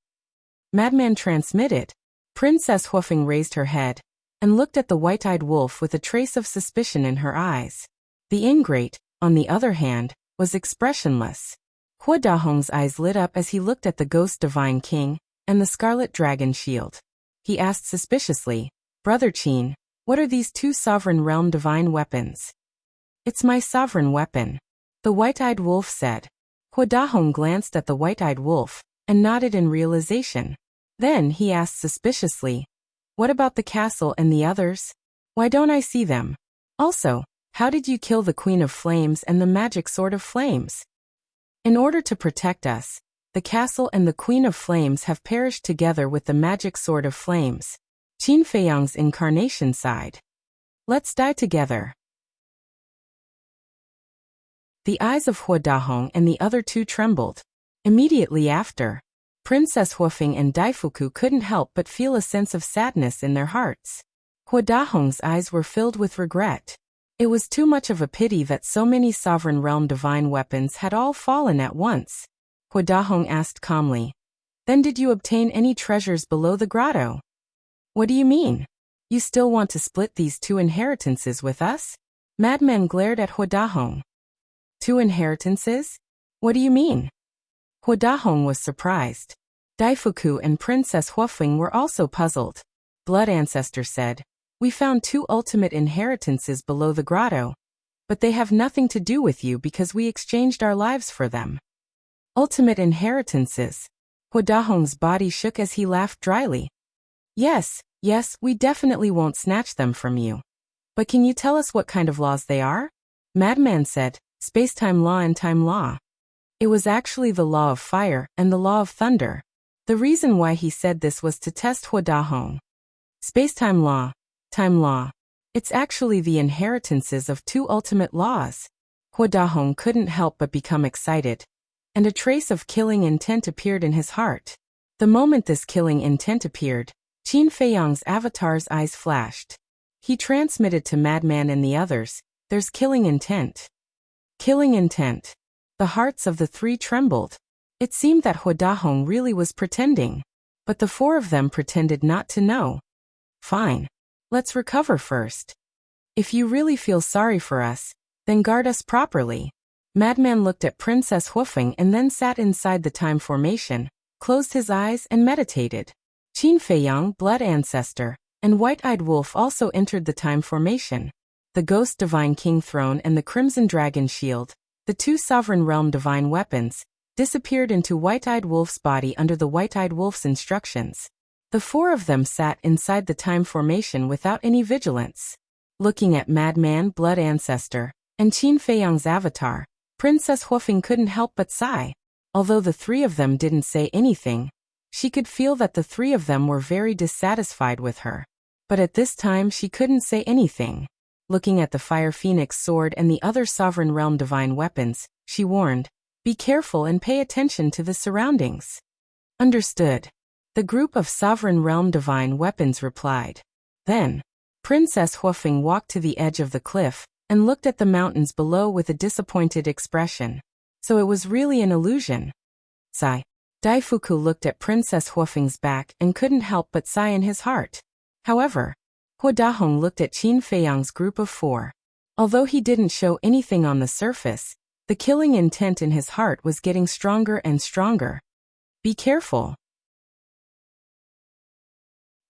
Madman transmitted. Princess Huafeng raised her head and looked at the white-eyed wolf with a trace of suspicion in her eyes. The ingrate, on the other hand, was expressionless. Hua Dahong's eyes lit up as he looked at the ghost divine king and the scarlet dragon shield. He asked suspiciously, Brother Qin, what are these 2 sovereign realm divine weapons? It's my sovereign weapon. The white-eyed wolf said. Hua Dahong glanced at the white-eyed wolf and nodded in realization. Then he asked suspiciously, what about the castle and the others? Why don't I see them? Also, how did you kill the Queen of Flames and the magic sword of flames? In order to protect us, the castle and the Queen of Flames have perished together with the magic sword of flames. Qin Feiyang's incarnation sighed. Let's die together. The eyes of Hua Dahong and the other 2 trembled. Immediately after, Princess Huafeng and Daifuku couldn't help but feel a sense of sadness in their hearts. Hua Dahong's eyes were filled with regret. It was too much of a pity that so many sovereign realm divine weapons had all fallen at once. Hua Dahong asked calmly. Then did you obtain any treasures below the grotto? What do you mean? You still want to split these 2 inheritances with us? Madman glared at Hua Dahong. 2 inheritances? What do you mean? Hua Dahong was surprised. Daifuku and Princess Huafeng were also puzzled. blood ancestor said, "We found 2 ultimate inheritances below the grotto, but they have nothing to do with you because we exchanged our lives for them." Ultimate inheritances. Hua Dahong's body shook as he laughed dryly. Yes, we definitely won't snatch them from you. But can you tell us what kind of laws they are? Madman said, space-time law and time law. It was actually the law of fire and the law of thunder. The reason why he said this was to test Hua Dahong. Space-time law, time law. It's actually the inheritances of 2 ultimate laws. Hua Dahong couldn't help but become excited, and a trace of killing intent appeared in his heart. The moment this killing intent appeared, Qin Feiyang's avatar's eyes flashed. He transmitted to Madman and the others, "There's killing intent." Killing intent. The hearts of the 3 trembled. It seemed that Hua Dahong really was pretending, but the 4 of them pretended not to know. Fine. Let's recover first. If you really feel sorry for us, then guard us properly. Madman looked at Princess Huofeng and then sat inside the time formation, closed his eyes and meditated. Qin Feiyang, blood ancestor, and White-Eyed Wolf also entered the time formation. The Ghost Divine King Throne and the Crimson Dragon Shield, the 2 Sovereign Realm Divine Weapons, disappeared into White-Eyed Wolf's body under the White-Eyed Wolf's instructions. The 4 of them sat inside the time formation without any vigilance. Looking at Madman, blood ancestor, and Qin Feiyang's avatar, Princess Huofeng couldn't help but sigh. Although the 3 of them didn't say anything, she could feel that the 3 of them were very dissatisfied with her. But at this time she couldn't say anything. Looking at the Fire Phoenix sword and the other Sovereign Realm Divine Weapons, she warned, "Be careful and pay attention to the surroundings." Understood. The group of Sovereign Realm Divine Weapons replied. Then, Princess Huofeng walked to the edge of the cliff and looked at the mountains below with a disappointed expression. So it was really an illusion. Sigh. Daifuku looked at Princess Huofeng's back and couldn't help but sigh in his heart. However, Hua Dahong looked at Qin Feiyang's group of 4. Although he didn't show anything on the surface, the killing intent in his heart was getting stronger and stronger. Be careful.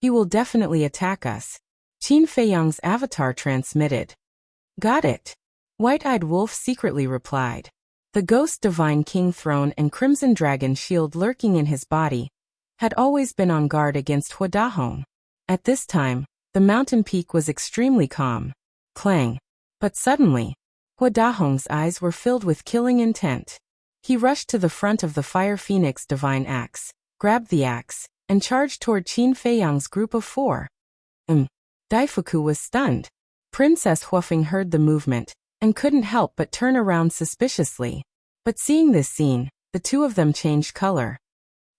He will definitely attack us. Qin Feiyang's avatar transmitted. Got it. White-Eyed Wolf secretly replied. The Ghost Divine King Throne and Crimson Dragon Shield lurking in his body had always been on guard against Hua Dahong. At this time, the mountain peak was extremely calm. Clang. But suddenly, Hua Dahong's eyes were filled with killing intent. He rushed to the front of the Fire Phoenix Divine Axe, grabbed the axe, and charged toward Qin Feiyang's group of 4. Daifuku was stunned. Princess Huofeng heard the movement and couldn't help but turn around suspiciously. But seeing this scene, the 2 of them changed color.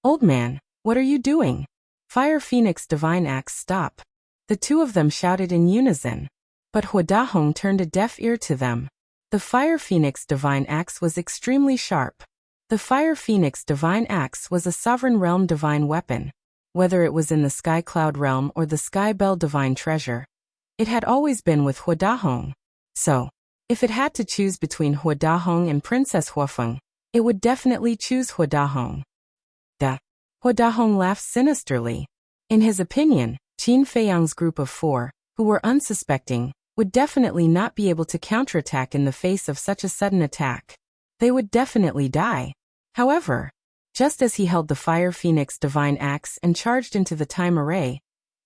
"Old man, what are you doing?" Fire Phoenix Divine Axe, stop. The 2 of them shouted in unison. But Hua Dahong turned a deaf ear to them. The Fire Phoenix Divine Axe was extremely sharp. The Fire Phoenix Divine Axe was a Sovereign Realm Divine Weapon. Whether it was in the Sky Cloud Realm or the Sky Bell Divine Treasure, it had always been with Hua Dahong. So, if it had to choose between Hua Dahong and Princess Huofeng, it would definitely choose Hua Dahong. Hua Dahong laughed sinisterly. In his opinion, Qin Feiyang's group of 4, who were unsuspecting, would definitely not be able to counterattack in the face of such a sudden attack. They would definitely die. However, just as he held the Fire Phoenix Divine Axe and charged into the time array,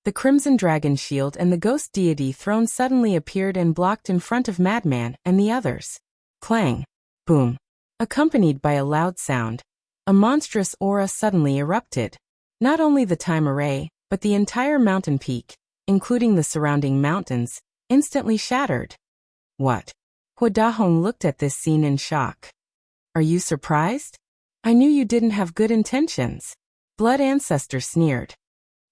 the Crimson Dragon Shield and the Ghost Deity Throne suddenly appeared and blocked in front of Madman and the others. Clang. Boom. Accompanied by a loud sound, a monstrous aura suddenly erupted. Not only the time array, but the entire mountain peak, including the surrounding mountains, instantly shattered. What? Hua Dahong looked at this scene in shock. Are you surprised? I knew you didn't have good intentions. Blood Ancestor sneered.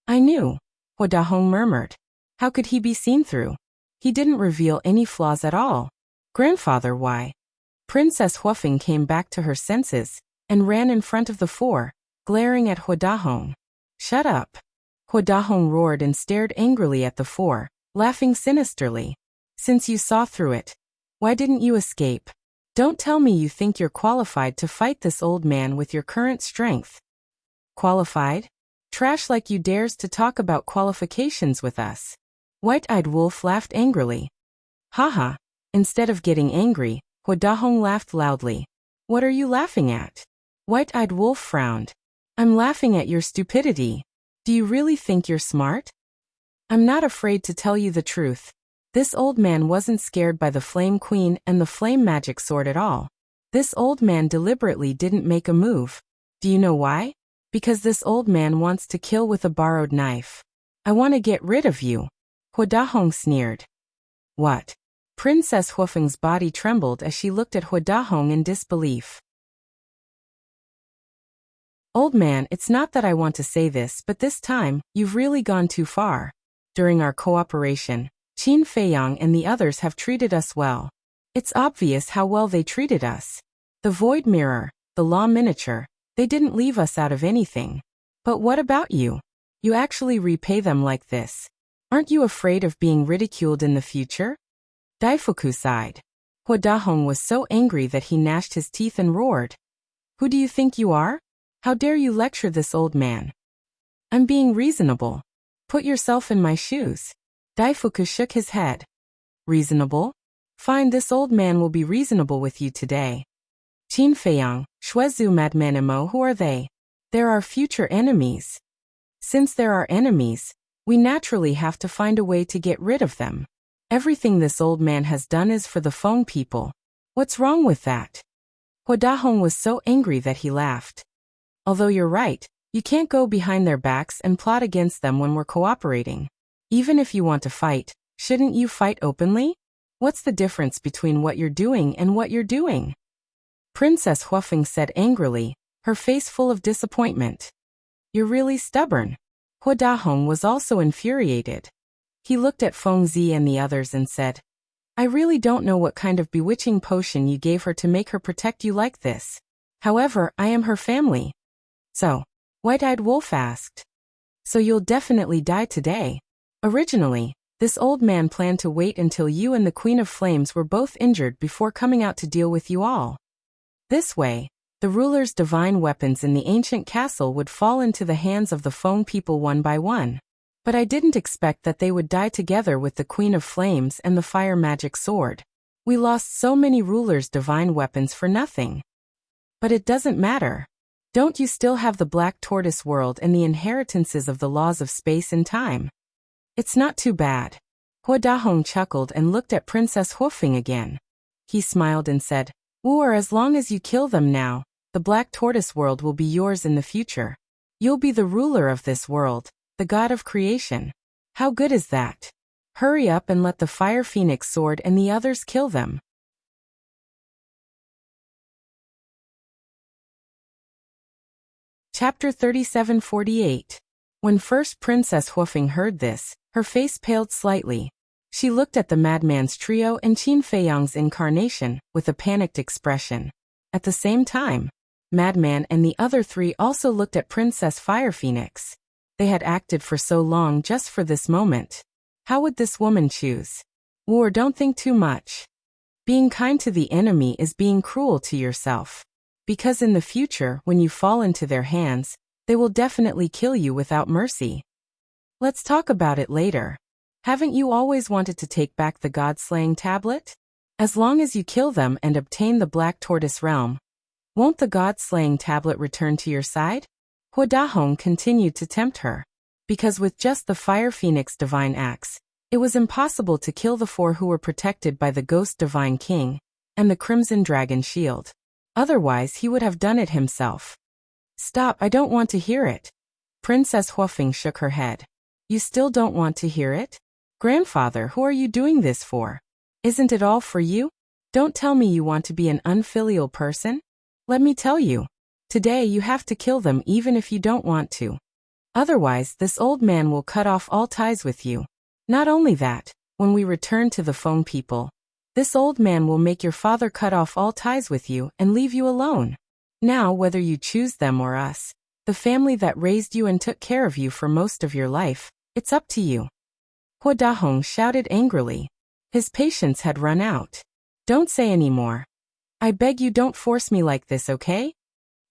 I knew, Hua Dahong murmured. How could he be seen through? He didn't reveal any flaws at all. Grandfather, why? Princess Huofeng came back to her senses and ran in front of the 4, glaring at Hua Dahong. Shut up. Hua Dahong roared and stared angrily at the 4, laughing sinisterly. Since you saw through it, why didn't you escape? Don't tell me you think you're qualified to fight this old man with your current strength. Qualified? Trash like you dares to talk about qualifications with us. White-eyed wolf laughed angrily. Haha. Instead of getting angry, Huadahong laughed loudly. What are you laughing at? White-eyed wolf frowned. I'm laughing at your stupidity. Do you really think you're smart? I'm not afraid to tell you the truth. This old man wasn't scared by the Flame Queen and the flame magic sword at all. This old man deliberately didn't make a move. Do you know why? Because this old man wants to kill with a borrowed knife. I want to get rid of you. Huadahong sneered. What? Princess Huofeng's body trembled as she looked at Huadahong in disbelief. Old man, it's not that I want to say this, but this time, you've really gone too far. During our cooperation, Qin Feiyang and the others have treated us well. It's obvious how well they treated us. The Void Mirror, the Law Miniature, they didn't leave us out of anything. But what about you? You actually repay them like this. Aren't you afraid of being ridiculed in the future? Daifuku sighed. Huadahong was so angry that he gnashed his teeth and roared. Who do you think you are? How dare you lecture this old man? I'm being reasonable. Put yourself in my shoes. Daifuku shook his head. Reasonable? Fine, this old man will be reasonable with you today. Qin Feiyang, Shuezu Madmanimo, who are they? They're our future enemies. Since they're our enemies, we naturally have to find a way to get rid of them. Everything this old man has done is for the Feng people. What's wrong with that? Huadahong was so angry that he laughed. Although you're right, you can't go behind their backs and plot against them when we're cooperating. Even if you want to fight, shouldn't you fight openly? What's the difference between what you're doing and what you're doing? Princess Huofeng said angrily, her face full of disappointment. You're really stubborn. Huadahong was also infuriated. He looked at Feng Zi and the others and said, I really don't know what kind of bewitching potion you gave her to make her protect you like this. However, I am her family. So, White-eyed Wolf asked. So you'll definitely die today. Originally, this old man planned to wait until you and the Queen of Flames were both injured before coming out to deal with you all. This way, the ruler's divine weapons in the ancient castle would fall into the hands of the Feng people one by one. But I didn't expect that they would die together with the Queen of Flames and the fire magic sword. We lost so many rulers' divine weapons for nothing. But it doesn't matter. Don't you still have the Black Tortoise world and the inheritances of the laws of space and time? It's not too bad. Huadahong chuckled and looked at Princess Huofeng again. He smiled and said, Or as long as you kill them now, the Black Tortoise world will be yours in the future. You'll be the ruler of this world, the god of creation. How good is that? Hurry up and let the Fire Phoenix sword and the others kill them. Chapter 3748. When first Princess Huofeng heard this, her face paled slightly. She looked at the madman's trio and Qin Feiyang's incarnation with a panicked expression. At the same time, Madman and the other three also looked at Princess Fire Phoenix. They had acted for so long just for this moment. How would this woman choose? War, don't think too much. Being kind to the enemy is being cruel to yourself. Because in the future, when you fall into their hands, they will definitely kill you without mercy. Let's talk about it later. Haven't you always wanted to take back the God-slaying tablet? As long as you kill them and obtain the Black Tortoise realm, won't the God-slaying tablet return to your side? Huadahong continued to tempt her. Because with just the Fire Phoenix divine axe, it was impossible to kill the four who were protected by the Ghost Divine King and the Crimson Dragon Shield. Otherwise, he would have done it himself. Stop, I don't want to hear it. Princess Huofeng shook her head. You still don't want to hear it? Grandfather, who are you doing this for? Isn't it all for you? Don't tell me you want to be an unfilial person. Let me tell you. Today you have to kill them even if you don't want to. Otherwise, this old man will cut off all ties with you. Not only that, when we return to the Feng people, this old man will make your father cut off all ties with you and leave you alone. Now, whether you choose them or us, the family that raised you and took care of you for most of your life, it's up to you. Huadahong shouted angrily. His patience had run out. Don't say any more. I beg you, don't force me like this, okay?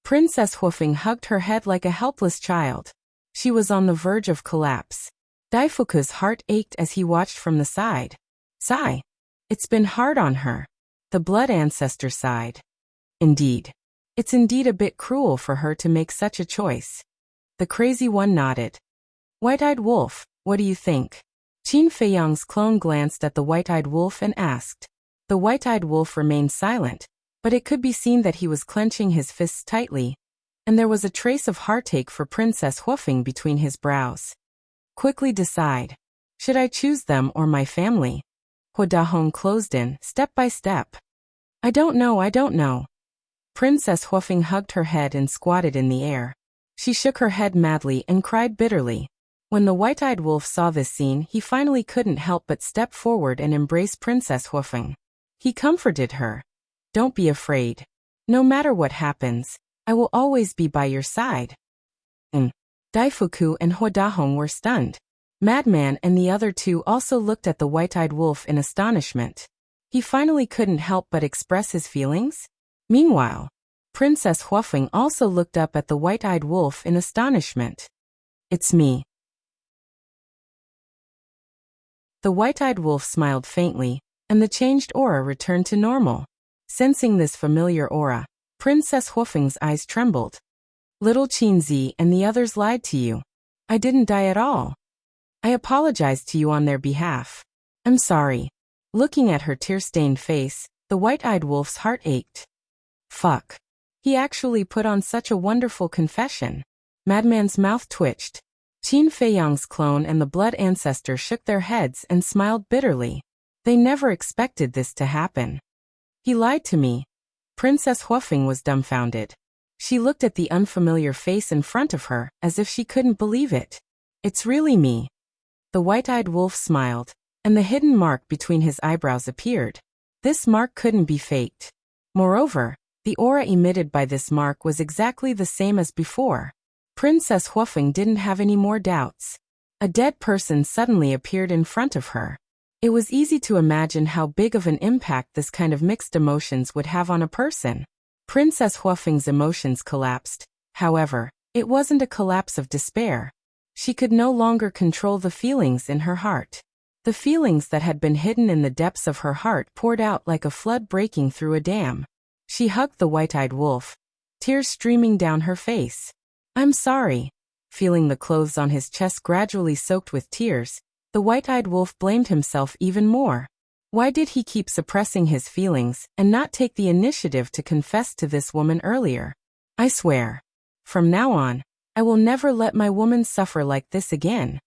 Princess Huofeng hugged her head like a helpless child. She was on the verge of collapse. Daifuku's heart ached as he watched from the side. Sigh. It's been hard on her. The blood ancestor sighed. Indeed. It's indeed a bit cruel for her to make such a choice. The crazy one nodded. White-eyed wolf, what do you think? Qin Feiyang's clone glanced at the white-eyed wolf and asked. The white-eyed wolf remained silent, but it could be seen that he was clenching his fists tightly, and there was a trace of heartache for Princess Huofeng between his brows. Quickly decide. Should I choose them or my family? Hua Dahong closed in, step by step. I don't know. Princess Huofeng hugged her head and squatted in the air. She shook her head madly and cried bitterly. When the white-eyed wolf saw this scene, he finally couldn't help but step forward and embrace Princess Huofeng. He comforted her. Don't be afraid. No matter what happens, I will always be by your side. Daifuku and Hua Dahong were stunned. Madman and the other two also looked at the white-eyed wolf in astonishment. He finally couldn't help but express his feelings. Meanwhile, Princess Huofeng also looked up at the white-eyed wolf in astonishment. It's me. The white-eyed wolf smiled faintly, and the changed aura returned to normal. Sensing this familiar aura, Princess Huofeng's eyes trembled. Little Qinzi and the others lied to you. I didn't die at all. I apologize to you on their behalf. I'm sorry. Looking at her tear-stained face, the white-eyed wolf's heart ached. Fuck. He actually put on such a wonderful confession. Madman's mouth twitched. Qin Feiyang's clone and the blood ancestor shook their heads and smiled bitterly. They never expected this to happen. He lied to me. Princess Huofeng was dumbfounded. She looked at the unfamiliar face in front of her, as if she couldn't believe it. It's really me. The white-eyed wolf smiled, and the hidden mark between his eyebrows appeared. This mark couldn't be faked. Moreover, the aura emitted by this mark was exactly the same as before. Princess Huofeng didn't have any more doubts. A dead person suddenly appeared in front of her. It was easy to imagine how big of an impact this kind of mixed emotions would have on a person. Princess Huofeng's emotions collapsed. However, it wasn't a collapse of despair. She could no longer control the feelings in her heart. The feelings that had been hidden in the depths of her heart poured out like a flood breaking through a dam. She hugged the white-eyed wolf, tears streaming down her face. I'm sorry. Feeling the clothes on his chest gradually soaked with tears, the white-eyed wolf blamed himself even more. Why did he keep suppressing his feelings and not take the initiative to confess to this woman earlier? I swear. From now on, I will never let my woman suffer like this again.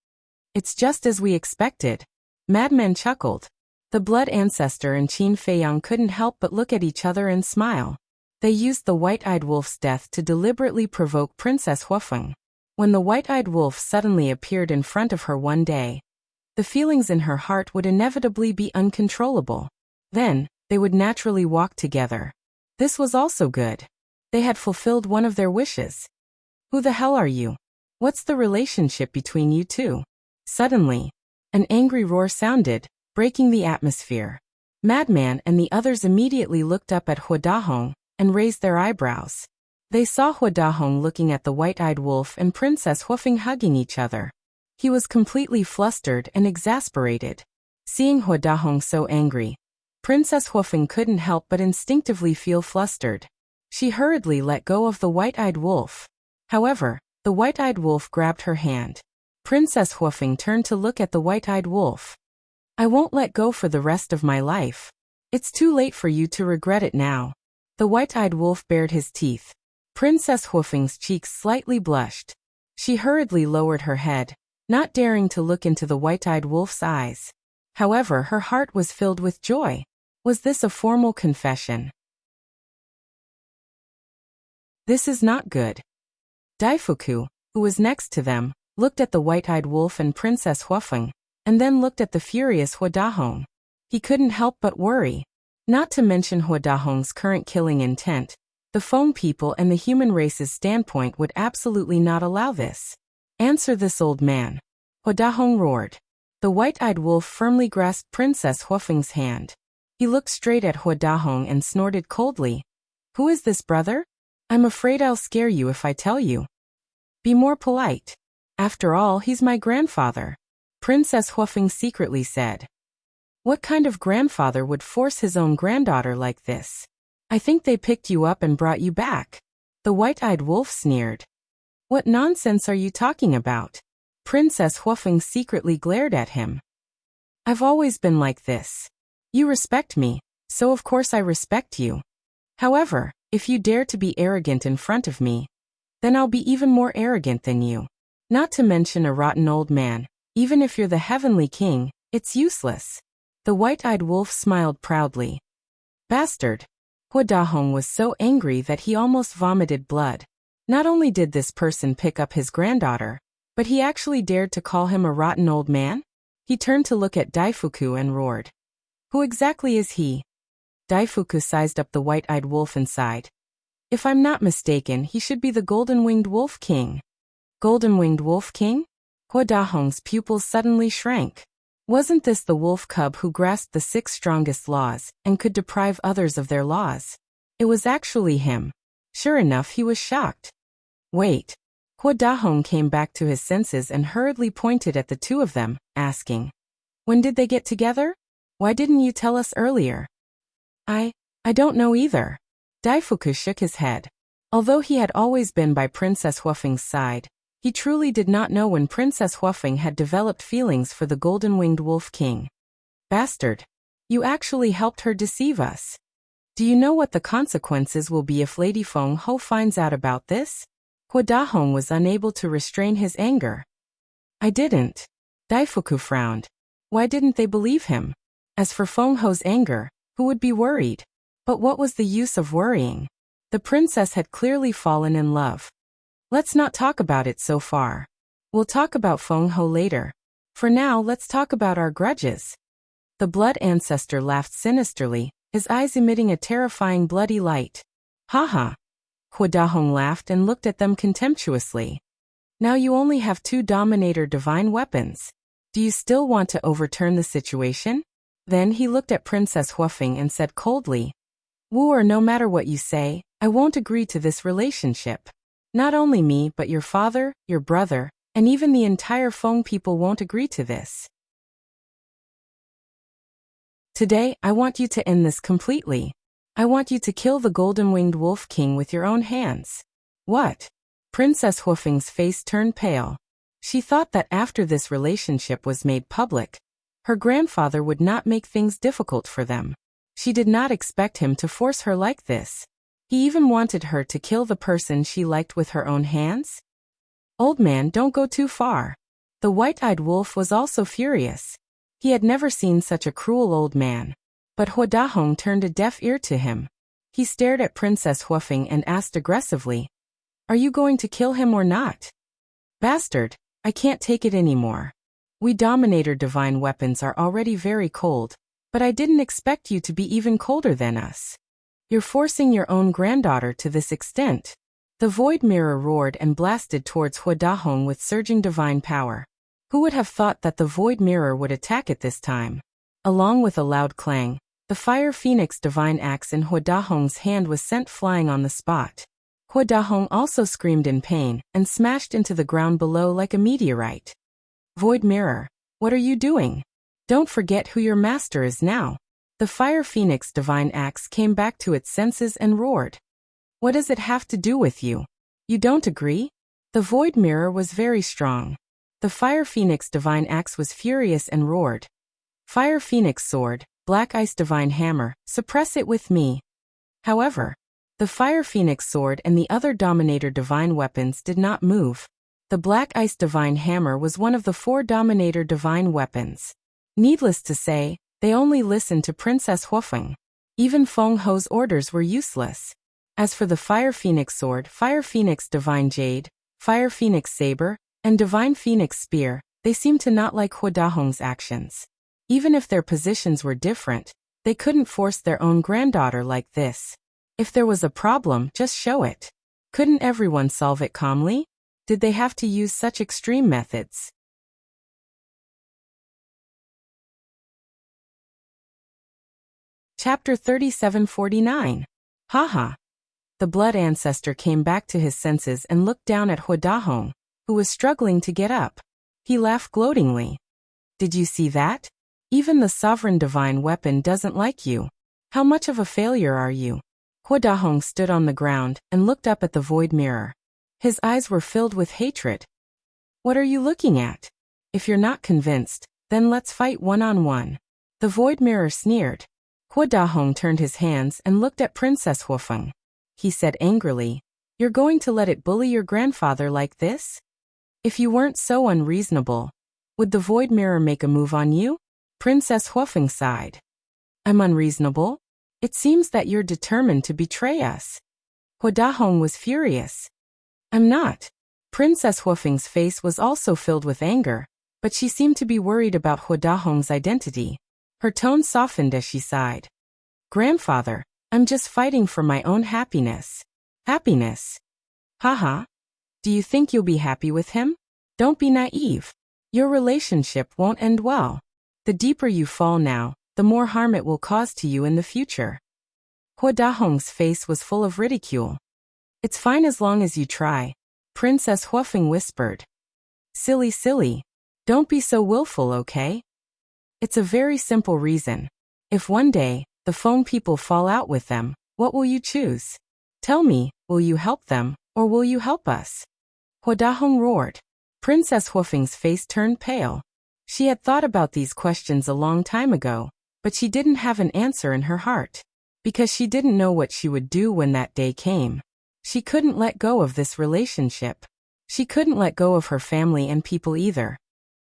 It's just as we expected. Madman chuckled. The blood ancestor and Qin Feiyang couldn't help but look at each other and smile. They used the white-eyed wolf's death to deliberately provoke Princess Huofeng. When the white-eyed wolf suddenly appeared in front of her one day, the feelings in her heart would inevitably be uncontrollable. Then, they would naturally walk together. This was also good. They had fulfilled one of their wishes. Who the hell are you? What's the relationship between you two? Suddenly, an angry roar sounded, breaking the atmosphere. Madman and the others immediately looked up at Hua Dahong and raised their eyebrows. They saw Hua Dahong looking at the white-eyed wolf and Princess Huofeng hugging each other. He was completely flustered and exasperated. Seeing Hua Dahong so angry, Princess Huofeng couldn't help but instinctively feel flustered. She hurriedly let go of the white-eyed wolf. However, the white-eyed wolf grabbed her hand. Princess Huofeng turned to look at the white-eyed wolf. I won't let go for the rest of my life. It's too late for you to regret it now. The white-eyed wolf bared his teeth. Princess Huofeng's cheeks slightly blushed. She hurriedly lowered her head, not daring to look into the white-eyed wolf's eyes. However, her heart was filled with joy. Was this a formal confession? This is not good. Daifuku, who was next to them, looked at the white-eyed wolf and Princess Huofeng, and then looked at the furious Hua Dahong. He couldn't help but worry. Not to mention Hua Dahong's current killing intent, the Feng people and the human race's standpoint would absolutely not allow this. Answer this old man. Hua Dahong roared. The white-eyed wolf firmly grasped Princess Huofeng's hand. He looked straight at Hua Dahong and snorted coldly. Who is this brother? I'm afraid I'll scare you if I tell you. Be more polite. After all, he's my grandfather. Princess Huofeng secretly said. What kind of grandfather would force his own granddaughter like this? I think they picked you up and brought you back. The white-eyed wolf sneered. What nonsense are you talking about? Princess Huofeng secretly glared at him. I've always been like this. You respect me, so of course I respect you. However, if you dare to be arrogant in front of me, then I'll be even more arrogant than you. Not to mention a rotten old man. Even if you're the heavenly king, it's useless. The white-eyed wolf smiled proudly. Bastard. Hua Dahong was so angry that he almost vomited blood. Not only did this person pick up his granddaughter, but he actually dared to call him a rotten old man? He turned to look at Daifuku and roared. Who exactly is he? Daifuku sized up the white-eyed wolf and sighed. If I'm not mistaken, he should be the golden-winged wolf king. Golden-winged wolf king? Hua Dahong's pupils suddenly shrank. Wasn't this the wolf cub who grasped the 6 strongest laws and could deprive others of their laws? It was actually him. Sure enough, he was shocked. Wait. Hua Dahong came back to his senses and hurriedly pointed at the two of them, asking. When did they get together? Why didn't you tell us earlier? I don't know either. Daifuku shook his head. Although he had always been by Princess Huofeng's side, he truly did not know when Princess Huofeng had developed feelings for the golden-winged wolf king. Bastard. You actually helped her deceive us. Do you know what the consequences will be if Lady Feng Ho finds out about this? Hua Dahong was unable to restrain his anger. I didn't. Daifuku frowned. Why didn't they believe him? As for Feng Ho's anger, who would be worried? But what was the use of worrying? The princess had clearly fallen in love. Let's not talk about it so far. We'll talk about Feng Ho later. For now, let's talk about our grudges. The blood ancestor laughed sinisterly, his eyes emitting a terrifying bloody light. Haha. Hua Dahong laughed and looked at them contemptuously. Now you only have 2 Dominator divine weapons. Do you still want to overturn the situation? Then he looked at Princess Huofeng and said coldly, Wu, or no matter what you say, I won't agree to this relationship. Not only me, but your father, your brother, and even the entire Feng people won't agree to this. Today, I want you to end this completely. I want you to kill the golden-winged wolf king with your own hands. What? Princess Huofeng's face turned pale. She thought that after this relationship was made public, her grandfather would not make things difficult for them. She did not expect him to force her like this. He even wanted her to kill the person she liked with her own hands? Old man, don't go too far. The white-eyed wolf was also furious. He had never seen such a cruel old man. But Hua Dahong turned a deaf ear to him. He stared at Princess Huofeng and asked aggressively, Are you going to kill him or not? Bastard, I can't take it anymore. We Dominator divine weapons are already very cold, but I didn't expect you to be even colder than us. You're forcing your own granddaughter to this extent. The void mirror roared and blasted towards Hua Dahong with surging divine power. Who would have thought that the void mirror would attack at this time? Along with a loud clang, the fire phoenix divine axe in Hua Dahong's hand was sent flying on the spot. Hua Dahong also screamed in pain and smashed into the ground below like a meteorite. Void mirror, what are you doing? Don't forget who your master is now. The fire phoenix divine axe came back to its senses and roared. What does it have to do with you? You don't agree? The void mirror was very strong. The fire phoenix divine axe was furious and roared. Fire phoenix sword, black ice divine hammer, suppress it with me. However, the fire phoenix sword and the other Dominator divine weapons did not move. The black ice divine hammer was one of the 4 Dominator divine weapons. Needless to say, they only listened to Princess Huofeng. Even Feng Ho's orders were useless. As for the fire phoenix sword, fire phoenix divine jade, fire phoenix saber, and divine phoenix spear, they seemed to not like Hua Dahong's actions. Even if their positions were different, they couldn't force their own granddaughter like this. If there was a problem, just show it. Couldn't everyone solve it calmly? Did they have to use such extreme methods? Chapter 3749. Haha. The blood ancestor came back to his senses and looked down at Hua Dahong, who was struggling to get up. He laughed gloatingly. Did you see that? Even the sovereign divine weapon doesn't like you. How much of a failure are you? Hua Dahong stood on the ground and looked up at the void mirror. His eyes were filled with hatred. What are you looking at? If you're not convinced, then let's fight one-on-one. The void mirror sneered. Hua Dahong turned his hands and looked at Princess Huafeng. He said angrily, "You're going to let it bully your grandfather like this? If you weren't so unreasonable, would the void mirror make a move on you?" Princess Huafeng sighed. "I'm unreasonable? It seems that you're determined to betray us." Hua Dahong was furious. "I'm not." Princess Huafeng's face was also filled with anger, but she seemed to be worried about Hua Dahong's identity. Her tone softened as she sighed. "Grandfather, I'm just fighting for my own happiness." "Happiness? Haha. Do you think you'll be happy with him? Don't be naive. Your relationship won't end well. The deeper you fall now, the more harm it will cause to you in the future." Hua Dahong's face was full of ridicule. "It's fine as long as you try," Princess Huafeng whispered. Silly. Don't be so willful, okay? It's a very simple reason. If one day, the phone people fall out with them, what will you choose? Tell me, will you help them, or will you help us?" Hua Dahong roared. Princess Huafeng's face turned pale. She had thought about these questions a long time ago, but she didn't have an answer in her heart. Because she didn't know what she would do when that day came. She couldn't let go of this relationship. She couldn't let go of her family and people either.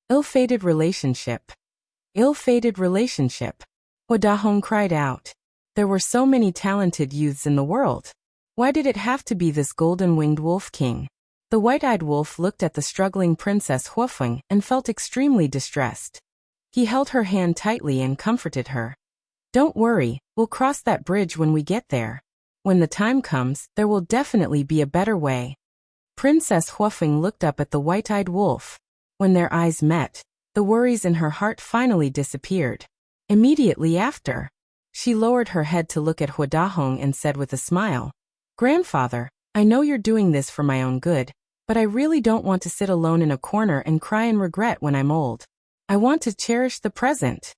Ill-fated relationship. Ill-fated relationship. Hua Dahong cried out. There were so many talented youths in the world. Why did it have to be this golden-winged wolf king? The white-eyed wolf looked at the struggling Princess Huafeng and felt extremely distressed. He held her hand tightly and comforted her. "Don't worry, we'll cross that bridge when we get there. When the time comes, there will definitely be a better way." Princess Huafeng looked up at the white-eyed wolf. When their eyes met, the worries in her heart finally disappeared. Immediately after, she lowered her head to look at Hua Dahong and said with a smile, "Grandfather, I know you're doing this for my own good, but I really don't want to sit alone in a corner and cry in regret when I'm old. I want to cherish the present."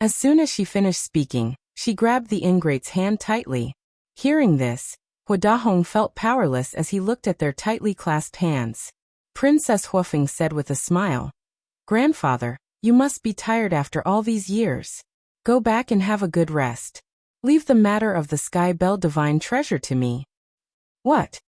As soon as she finished speaking, she grabbed the ingrate's hand tightly. Hearing this, Hua Dahong felt powerless as he looked at their tightly clasped hands. Princess Huafeng said with a smile, "Grandfather, you must be tired after all these years. Go back and have a good rest. Leave the matter of the Sky Bell Divine Treasure to me." "What?"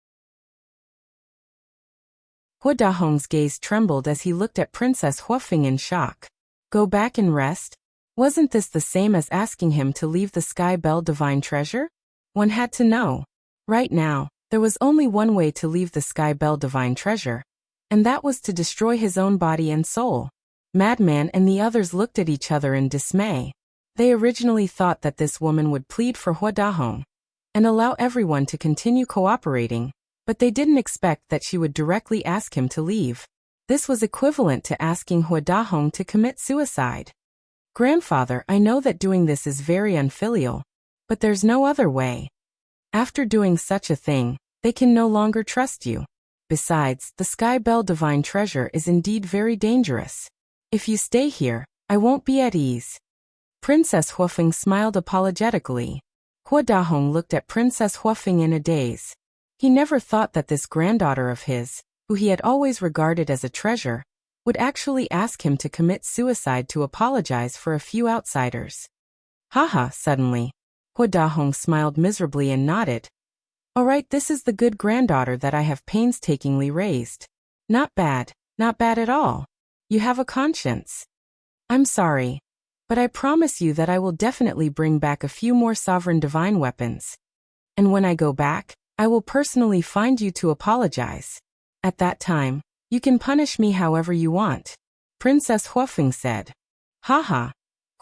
Hua Dahong's gaze trembled as he looked at Princess Huafeng in shock. Go back and rest? Wasn't this the same as asking him to leave the Sky Bell Divine Treasure? One had to know. Right now, there was only one way to leave the Sky Bell Divine Treasure, and that was to destroy his own body and soul. Madman and the others looked at each other in dismay. They originally thought that this woman would plead for Hua Dahong and allow everyone to continue cooperating, but they didn't expect that she would directly ask him to leave. This was equivalent to asking Hua Dahong to commit suicide. "Grandfather, I know that doing this is very unfilial, but there's no other way. After doing such a thing, they can no longer trust you. Besides, the Sky Bell Divine Treasure is indeed very dangerous. If you stay here, I won't be at ease." Princess Huafeng smiled apologetically. Hua Dahong looked at Princess Huafeng in a daze. He never thought that this granddaughter of his, who he had always regarded as a treasure, would actually ask him to commit suicide to apologize for a few outsiders. Haha, suddenly. Hua Dahong smiled miserably and nodded. "All right, this is the good granddaughter that I have painstakingly raised. Not bad at all. You have a conscience. I'm sorry, but I promise you that I will definitely bring back a few more sovereign divine weapons. And when I go back, I will personally find you to apologize. At that time, you can punish me however you want," Princess Huafeng said. Haha.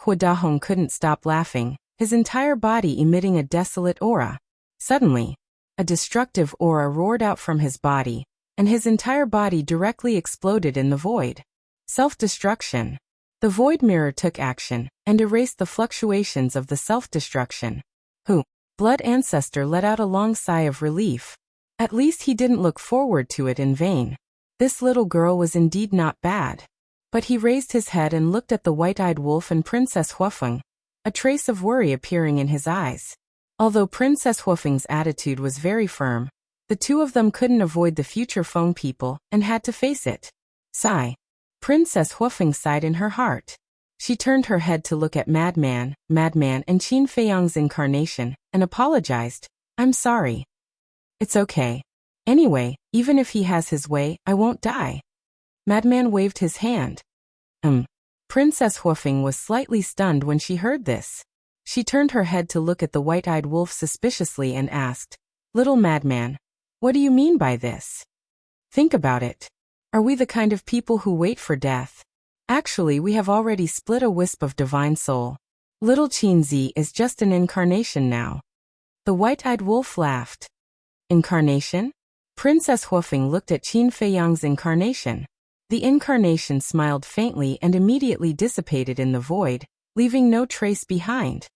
Hua Dahong couldn't stop laughing, his entire body emitting a desolate aura. Suddenly, a destructive aura roared out from his body, and his entire body directly exploded in the void. Self-destruction. The void mirror took action and erased the fluctuations of the self-destruction. Blood Ancestor let out a long sigh of relief. At least he didn't look forward to it in vain. This little girl was indeed not bad. But he raised his head and looked at the white-eyed wolf and Princess Huofeng, a trace of worry appearing in his eyes. Although Princess Huofeng's attitude was very firm, the two of them couldn't avoid the future Feng people and had to face it. Sigh. Princess Huofeng sighed in her heart. She turned her head to look at Madman and Qin Feiyang's incarnation, and apologized. I'm sorry. It's okay. Anyway, even if he has his way, I won't die. Madman waved his hand. Princess Huofeng was slightly stunned when she heard this. She turned her head to look at the white-eyed wolf suspiciously and asked, Little Madman, what do you mean by this? Think about it. Are we the kind of people who wait for death? Actually, we have already split a wisp of divine soul. Little Qinzi is just an incarnation now. The white-eyed wolf laughed. Incarnation? Princess Huofeng looked at Qin Feiyang's incarnation. The incarnation smiled faintly and immediately dissipated in the void, leaving no trace behind.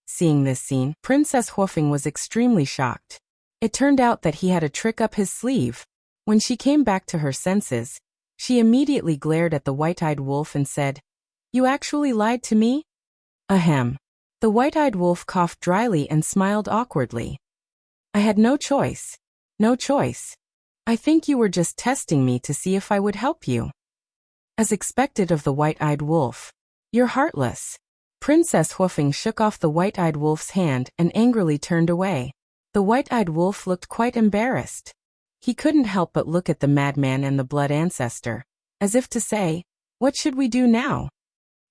Seeing this scene, Princess Huofeng was extremely shocked. It turned out that he had a trick up his sleeve. When she came back to her senses, she immediately glared at the white-eyed wolf and said, You actually lied to me? Ahem. The white-eyed wolf coughed dryly and smiled awkwardly. I had no choice. No choice. I think you were just testing me to see if I would help you. As expected of the white-eyed wolf. You're heartless. Princess Huofeng shook off the white-eyed wolf's hand and angrily turned away. The white-eyed wolf looked quite embarrassed. He couldn't help but look at the madman and the blood ancestor, as if to say, What should we do now?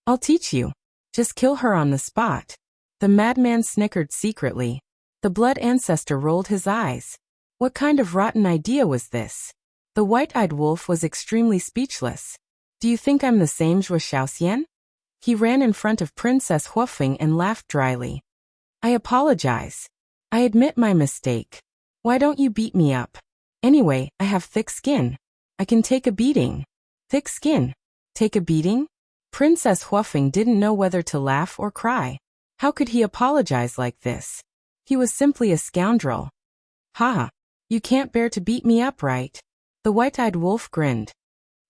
I'll teach you. Just kill her on the spot. The madman snickered secretly. The blood ancestor rolled his eyes. What kind of rotten idea was this? The white-eyed wolf was extremely speechless. Do you think I'm the same Zhuo Shaoxian? He ran in front of Princess Huofeng and laughed dryly. I apologize. I admit my mistake. Why don't you beat me up? Anyway, I have thick skin. I can take a beating. Thick skin. Take a beating? Princess Huofeng didn't know whether to laugh or cry. How could he apologize like this? He was simply a scoundrel. Ha! You can't bear to beat me up, right? The white-eyed wolf grinned.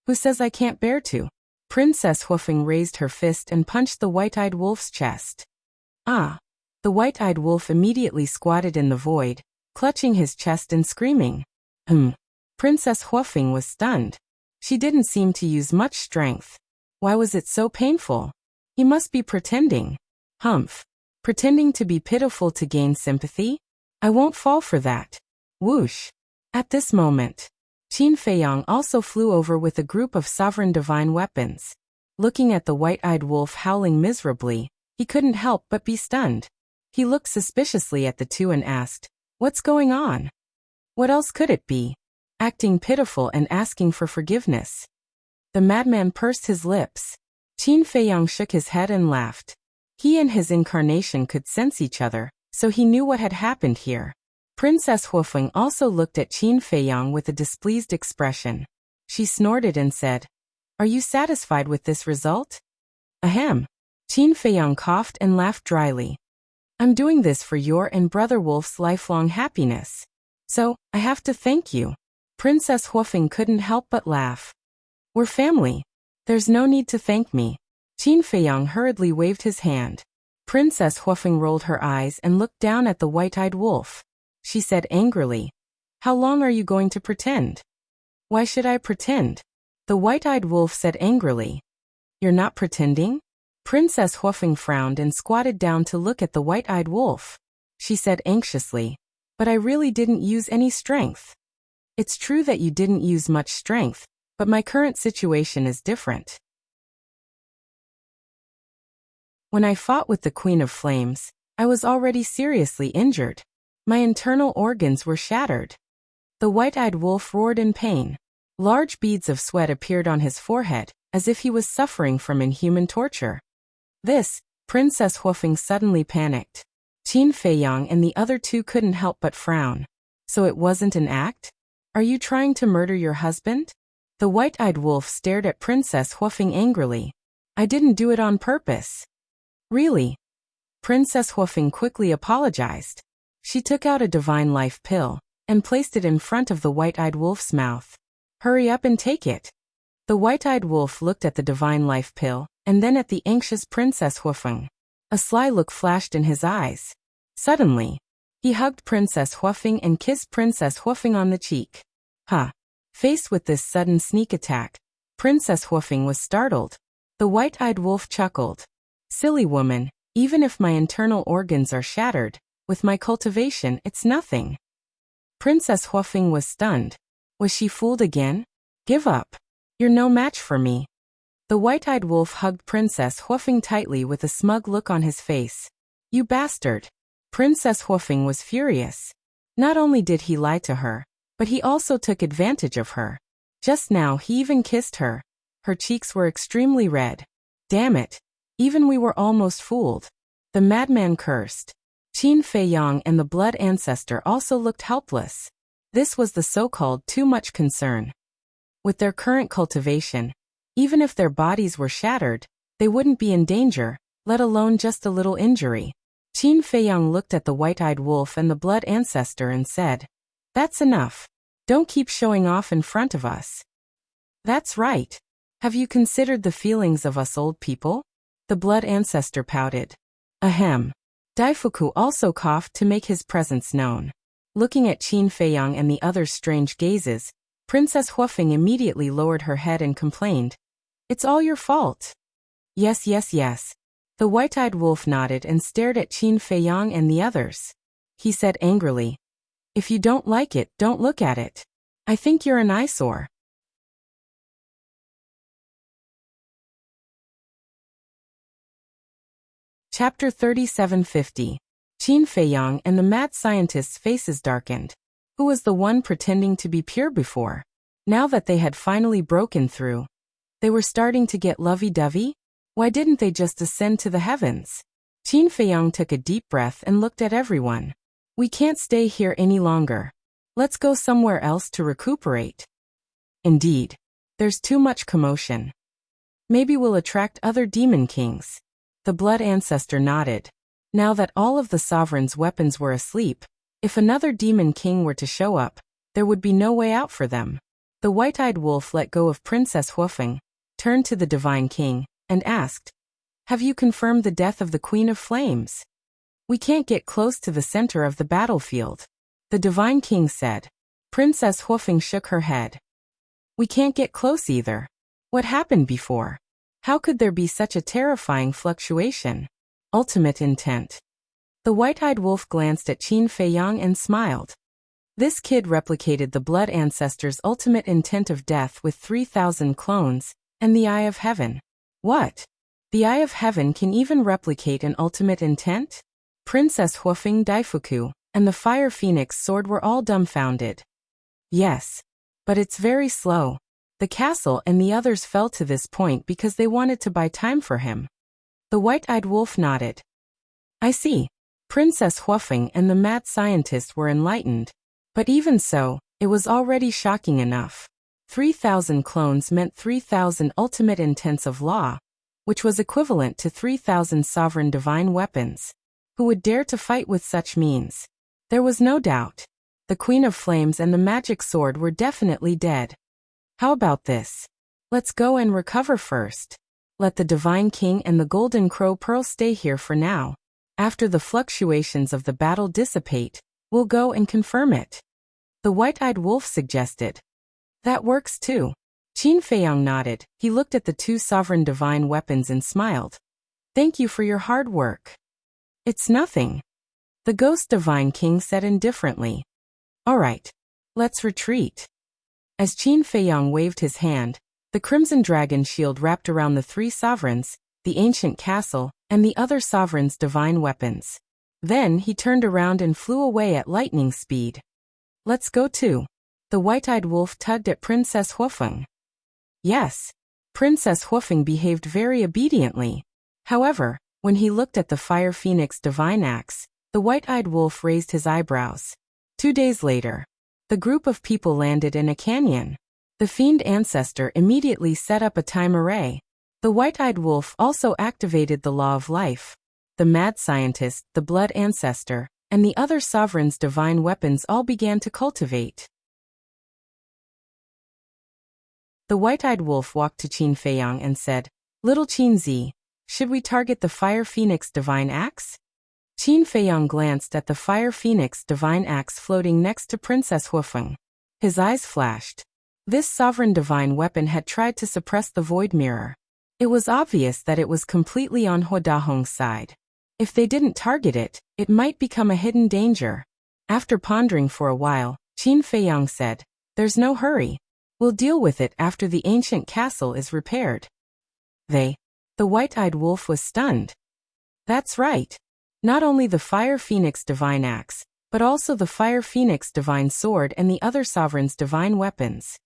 Who says I can't bear to? Princess Huofeng raised her fist and punched the white-eyed wolf's chest. Ah! The white-eyed wolf immediately squatted in the void, clutching his chest and screaming. Princess Huofeng was stunned. She didn't seem to use much strength. Why was it so painful? He must be pretending. Pretending to be pitiful to gain sympathy? I won't fall for that. Whoosh! At this moment, Qin Feiyang also flew over with a group of sovereign divine weapons. Looking at the white-eyed wolf howling miserably, he couldn't help but be stunned. He looked suspiciously at the two and asked, What's going on? What else could it be? Acting pitiful and asking for forgiveness. The madman pursed his lips. Qin Feiyang shook his head and laughed. He and his incarnation could sense each other, so he knew what had happened here. Princess Huofeng also looked at Qin Feiyang with a displeased expression. She snorted and said, Are you satisfied with this result? Ahem. Qin Feiyang coughed and laughed dryly. I'm doing this for your and Brother Wolf's lifelong happiness. So, I have to thank you. Princess Huofeng couldn't help but laugh. We're family. There's no need to thank me. Qin Feiyang hurriedly waved his hand. Princess Huofeng rolled her eyes and looked down at the white-eyed wolf. She said angrily, How long are you going to pretend? Why should I pretend? The white-eyed wolf said angrily. You're not pretending? Princess Huofeng frowned and squatted down to look at the white-eyed wolf. She said anxiously, But I really didn't use any strength. It's true that you didn't use much strength, but my current situation is different. When I fought with the Queen of Flames, I was already seriously injured. My internal organs were shattered. The white-eyed wolf roared in pain. Large beads of sweat appeared on his forehead, as if he was suffering from inhuman torture. Princess Huofeng suddenly panicked. Qin Feiyang and the other two couldn't help but frown. So it wasn't an act? Are you trying to murder your husband? The white-eyed wolf stared at Princess Huofeng angrily. I didn't do it on purpose. Really? Princess Huofeng quickly apologized. She took out a divine life pill. and placed it in front of the white-eyed wolf's mouth. "Hurry up and take it." The white-eyed wolf looked at the divine life pill, and then at the anxious Princess Huofeng. A sly look flashed in his eyes. Suddenly, he hugged Princess Huofeng and kissed Princess Huofeng on the cheek. Faced with this sudden sneak attack, Princess Huofeng was startled. The white-eyed wolf chuckled. "Silly woman, even if my internal organs are shattered, with my cultivation it's nothing." Princess Huofeng was stunned. Was she fooled again? "Give up. You're no match for me." The white-eyed wolf hugged Princess Huofeng tightly with a smug look on his face. "You bastard." Princess Huofeng was furious. Not only did he lie to her, but he also took advantage of her. Just now he even kissed her. Her cheeks were extremely red. "Damn it. Even we were almost fooled." The madman cursed. Qin Feiyang and the blood ancestor also looked helpless. This was the so-called too much concern. With their current cultivation, even if their bodies were shattered, they wouldn't be in danger, let alone just a little injury. Qin Feiyang looked at the white-eyed wolf and the blood ancestor and said, "That's enough. Don't keep showing off in front of us." "That's right. Have you considered the feelings of us old people?" The blood ancestor pouted. Ahem. Daifuku also coughed to make his presence known. Looking at Qin Feiyang and the others' strange gazes, Princess Huofeng immediately lowered her head and complained, "It's all your fault." Yes. The white-eyed wolf nodded and stared at Qin Feiyang and the others. He said angrily, "If you don't like it, don't look at it. I think you're an eyesore." Chapter 3750. Qin Feiyang and the mad scientist's faces darkened. Who was the one pretending to be pure before? Now that they had finally broken through, they were starting to get lovey-dovey? Why didn't they just ascend to the heavens? Qin Feiyang took a deep breath and looked at everyone. "We can't stay here any longer. Let's go somewhere else to recuperate." "Indeed. There's too much commotion. Maybe we'll attract other demon kings." The blood ancestor nodded. Now that all of the sovereign's weapons were asleep, if another demon king were to show up, there would be no way out for them. The white-eyed wolf let go of Princess Huofeng, turned to the divine king, and asked, "Have you confirmed the death of the Queen of Flames?" "We can't get close to the center of the battlefield," the divine king said. Princess Huofeng shook her head. "We can't get close either. What happened before? How could there be such a terrifying fluctuation?" Ultimate intent. The white-eyed wolf glanced at Qin Feiyang and smiled. This kid replicated the blood ancestor's ultimate intent of death with 3,000 clones, and the Eye of Heaven. What? The Eye of Heaven can even replicate an ultimate intent? Princess Huofeng, Daifuku, and the Fire Phoenix sword were all dumbfounded. Yes. But it's very slow. The castle and the others fell to this point because they wanted to buy time for him. The white-eyed wolf nodded. "I see." Princess Huofeng and the mad scientist were enlightened. But even so, it was already shocking enough. 3,000 clones meant 3,000 ultimate intents of law, which was equivalent to 3,000 sovereign divine weapons. Who would dare to fight with such means? There was no doubt. The Queen of Flames and the magic sword were definitely dead. How about this? Let's go and recover first. Let the Divine King and the Golden Crow Pearl stay here for now. After the fluctuations of the battle dissipate, we'll go and confirm it. The white-eyed wolf suggested. That works too. Qin Feiyang nodded. He looked at the two sovereign divine weapons and smiled. Thank you for your hard work. It's nothing. The Ghost Divine King said indifferently. All right. Let's retreat. As Qin Feiyang waved his hand, the Crimson Dragon shield wrapped around the three sovereigns, the ancient castle, and the other sovereigns' divine weapons. Then he turned around and flew away at lightning speed. Let's go too. The white-eyed wolf tugged at Princess Huofeng. Yes. Princess Huofeng behaved very obediently. However, when he looked at the Fire Phoenix divine axe, the white-eyed wolf raised his eyebrows. 2 days later, the group of people landed in a canyon. The fiend ancestor immediately set up a time array. The white-eyed wolf also activated the law of life. The mad scientist, the blood ancestor, and the other sovereign's divine weapons all began to cultivate. The white-eyed wolf walked to Qin Feiyang and said, "Little Qin Zi, should we target the Fire Phoenix Divine Axe?" Qin Feiyang glanced at the Fire Phoenix Divine Axe floating next to Princess Huofeng. His eyes flashed. This sovereign divine weapon had tried to suppress the void mirror. It was obvious that it was completely on He Dahong's side. If they didn't target it, it might become a hidden danger. After pondering for a while, Qin Feiyang said, "There's no hurry. We'll deal with it after the ancient castle is repaired." The white-eyed wolf was stunned. That's right. Not only the Fire Phoenix Divine Axe, but also the Fire Phoenix Divine Sword and the other sovereign's divine weapons.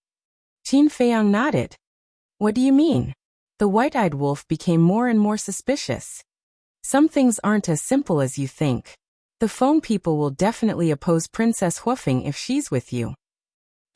Qin Feiyang nodded. What do you mean? The white-eyed wolf became more and more suspicious. Some things aren't as simple as you think. The Feng people will definitely oppose Princess Huofeng if she's with you.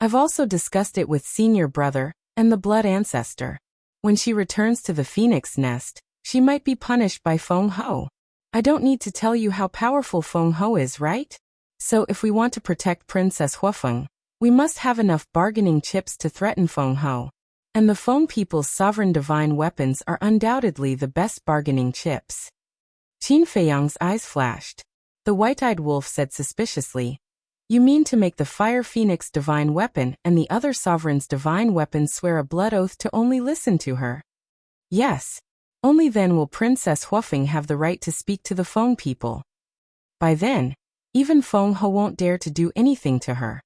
I've also discussed it with Senior Brother and the Blood Ancestor. When she returns to the Phoenix Nest, she might be punished by Feng Ho. I don't need to tell you how powerful Feng Ho is, right? So if we want to protect Princess Huofeng, we must have enough bargaining chips to threaten Feng Ho. And the Feng people's sovereign divine weapons are undoubtedly the best bargaining chips. Qin Feiyang's eyes flashed. The white-eyed wolf said suspiciously, "You mean to make the Fire Phoenix divine weapon and the other sovereign's divine weapons swear a blood oath to only listen to her?" "Yes. Only then will Princess Huofeng have the right to speak to the Feng people. By then, even Feng Ho won't dare to do anything to her."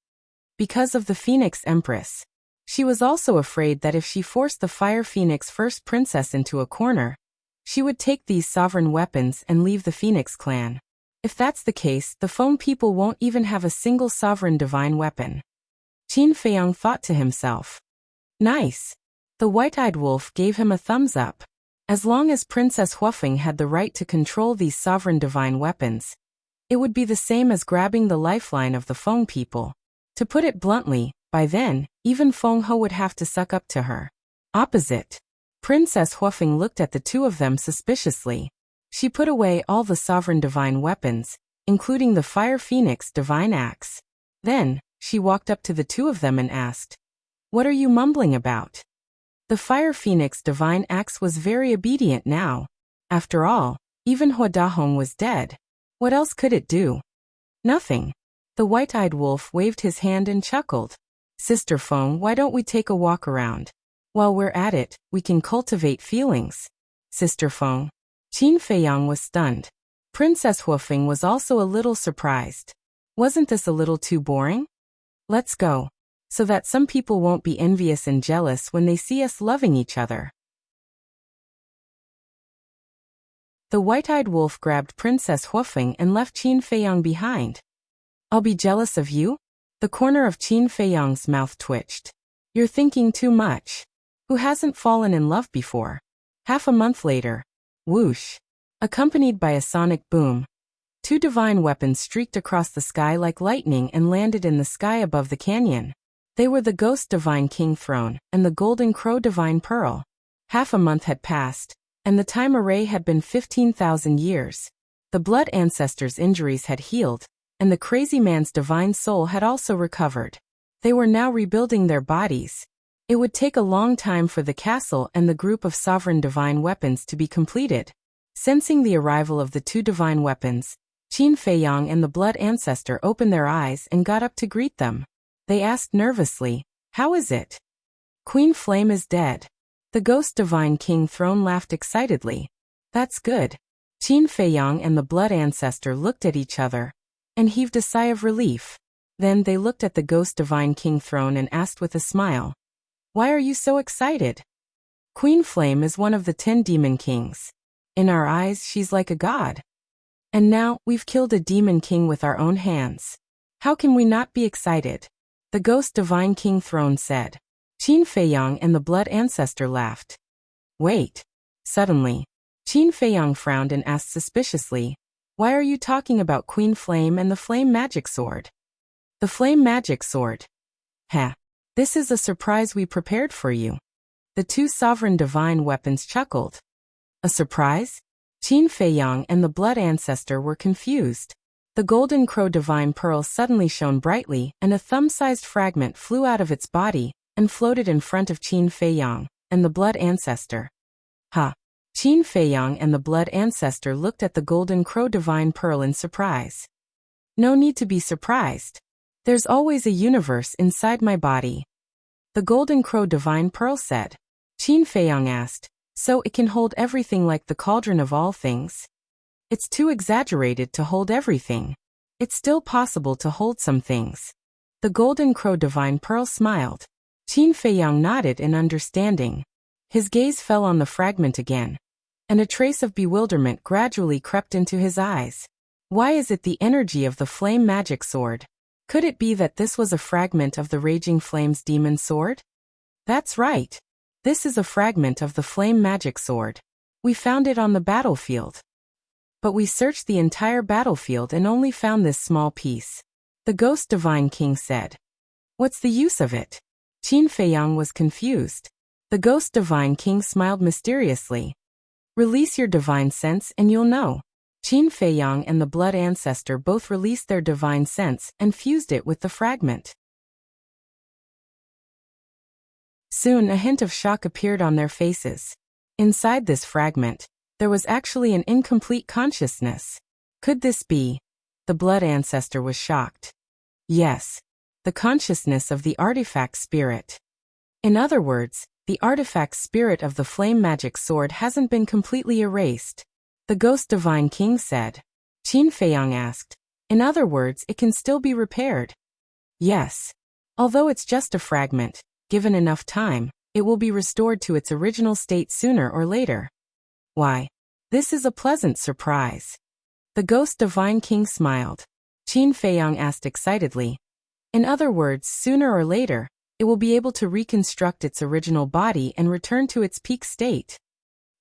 Because of the Phoenix Empress. She was also afraid that if she forced the Fire Phoenix First Princess into a corner, she would take these sovereign weapons and leave the Phoenix clan. If that's the case, the Feng people won't even have a single sovereign divine weapon. Qin Feiyang thought to himself. Nice. The white-eyed wolf gave him a thumbs up. As long as Princess Huofeng had the right to control these sovereign divine weapons, it would be the same as grabbing the lifeline of the Feng people. To put it bluntly, by then, even Feng Ho would have to suck up to her. Opposite. Princess Huofeng looked at the two of them suspiciously. She put away all the sovereign divine weapons, including the Fire Phoenix Divine Axe. Then, she walked up to the two of them and asked, "What are you mumbling about?" The Fire Phoenix Divine Axe was very obedient now. After all, even He Dahong was dead. What else could it do? Nothing. The white-eyed wolf waved his hand and chuckled. "Sister Feng, why don't we take a walk around? While we're at it, we can cultivate feelings." Sister Feng. Qin Feiyang was stunned. Princess Huofeng was also a little surprised. Wasn't this a little too boring? Let's go. So that some people won't be envious and jealous when they see us loving each other. The white-eyed wolf grabbed Princess Huofeng and left Qin Feiyang behind. "I'll be jealous of you?" The corner of Qin Feiyang's mouth twitched. "You're thinking too much. Who hasn't fallen in love before?" Half a month later. Whoosh. Accompanied by a sonic boom, two divine weapons streaked across the sky like lightning and landed in the sky above the canyon. They were the Ghost Divine King Throne and the Golden Crow Divine Pearl. Half a month had passed, and the time array had been 15,000 years. The Blood Ancestor's injuries had healed, and the crazy man's divine soul had also recovered. They were now rebuilding their bodies. It would take a long time for the castle and the group of sovereign divine weapons to be completed. Sensing the arrival of the two divine weapons, Qin Feiyang and the Blood Ancestor opened their eyes and got up to greet them. They asked nervously, "How is it?" "Queen Flame is dead." The Ghost Divine King Throne laughed excitedly. "That's good." Qin Feiyang and the Blood Ancestor looked at each other and heaved a sigh of relief. Then they looked at the Ghost Divine King Throne and asked with a smile, "Why are you so excited?" "Queen Flame is one of the 10 demon kings. In our eyes, she's like a god. And now, we've killed a demon king with our own hands. How can we not be excited?" The Ghost Divine King Throne said. Qin Feiyang and the Blood Ancestor laughed. "Wait." Suddenly, Qin Feiyang frowned and asked suspiciously, "Why are you talking about Queen Flame and the Flame Magic Sword?" "The Flame Magic Sword? Heh. This is a surprise we prepared for you." The two sovereign divine weapons chuckled. A surprise? Qin Feiyang and the Blood Ancestor were confused. The golden crow divine pearl suddenly shone brightly, and a thumb-sized fragment flew out of its body and floated in front of Qin Feiyang and the blood ancestor. Ha! Qin Feiyang and the blood ancestor looked at the golden crow divine pearl in surprise. No need to be surprised. There's always a universe inside my body. The golden crow divine pearl said. Qin Feiyang asked, so it can hold everything like the cauldron of all things? It's too exaggerated to hold everything. It's still possible to hold some things. The golden crow divine pearl smiled. Qin Feiyang nodded in understanding. His gaze fell on the fragment again, and a trace of bewilderment gradually crept into his eyes. Why is it the energy of the flame magic sword? Could it be that this was a fragment of the Raging Flames demon sword? That's right. This is a fragment of the flame magic sword. We found it on the battlefield. But we searched the entire battlefield and only found this small piece. The Ghost Divine King said. What's the use of it? Qin Feiyang was confused. The Ghost Divine King smiled mysteriously. Release your divine sense and you'll know. Qin Feiyang and the blood ancestor both released their divine sense and fused it with the fragment. Soon a hint of shock appeared on their faces. Inside this fragment, there was actually an incomplete consciousness. Could this be? The blood ancestor was shocked. Yes. The consciousness of the artifact spirit. In other words, the artifact spirit of the flame magic sword hasn't been completely erased. The Ghost Divine King said. Qin Feiyang asked. In other words, it can still be repaired. Yes. Although it's just a fragment, given enough time, it will be restored to its original state sooner or later. Why? This is a pleasant surprise. The Ghost Divine King smiled. Qin Feiyang asked excitedly. In other words, sooner or later, it will be able to reconstruct its original body and return to its peak state.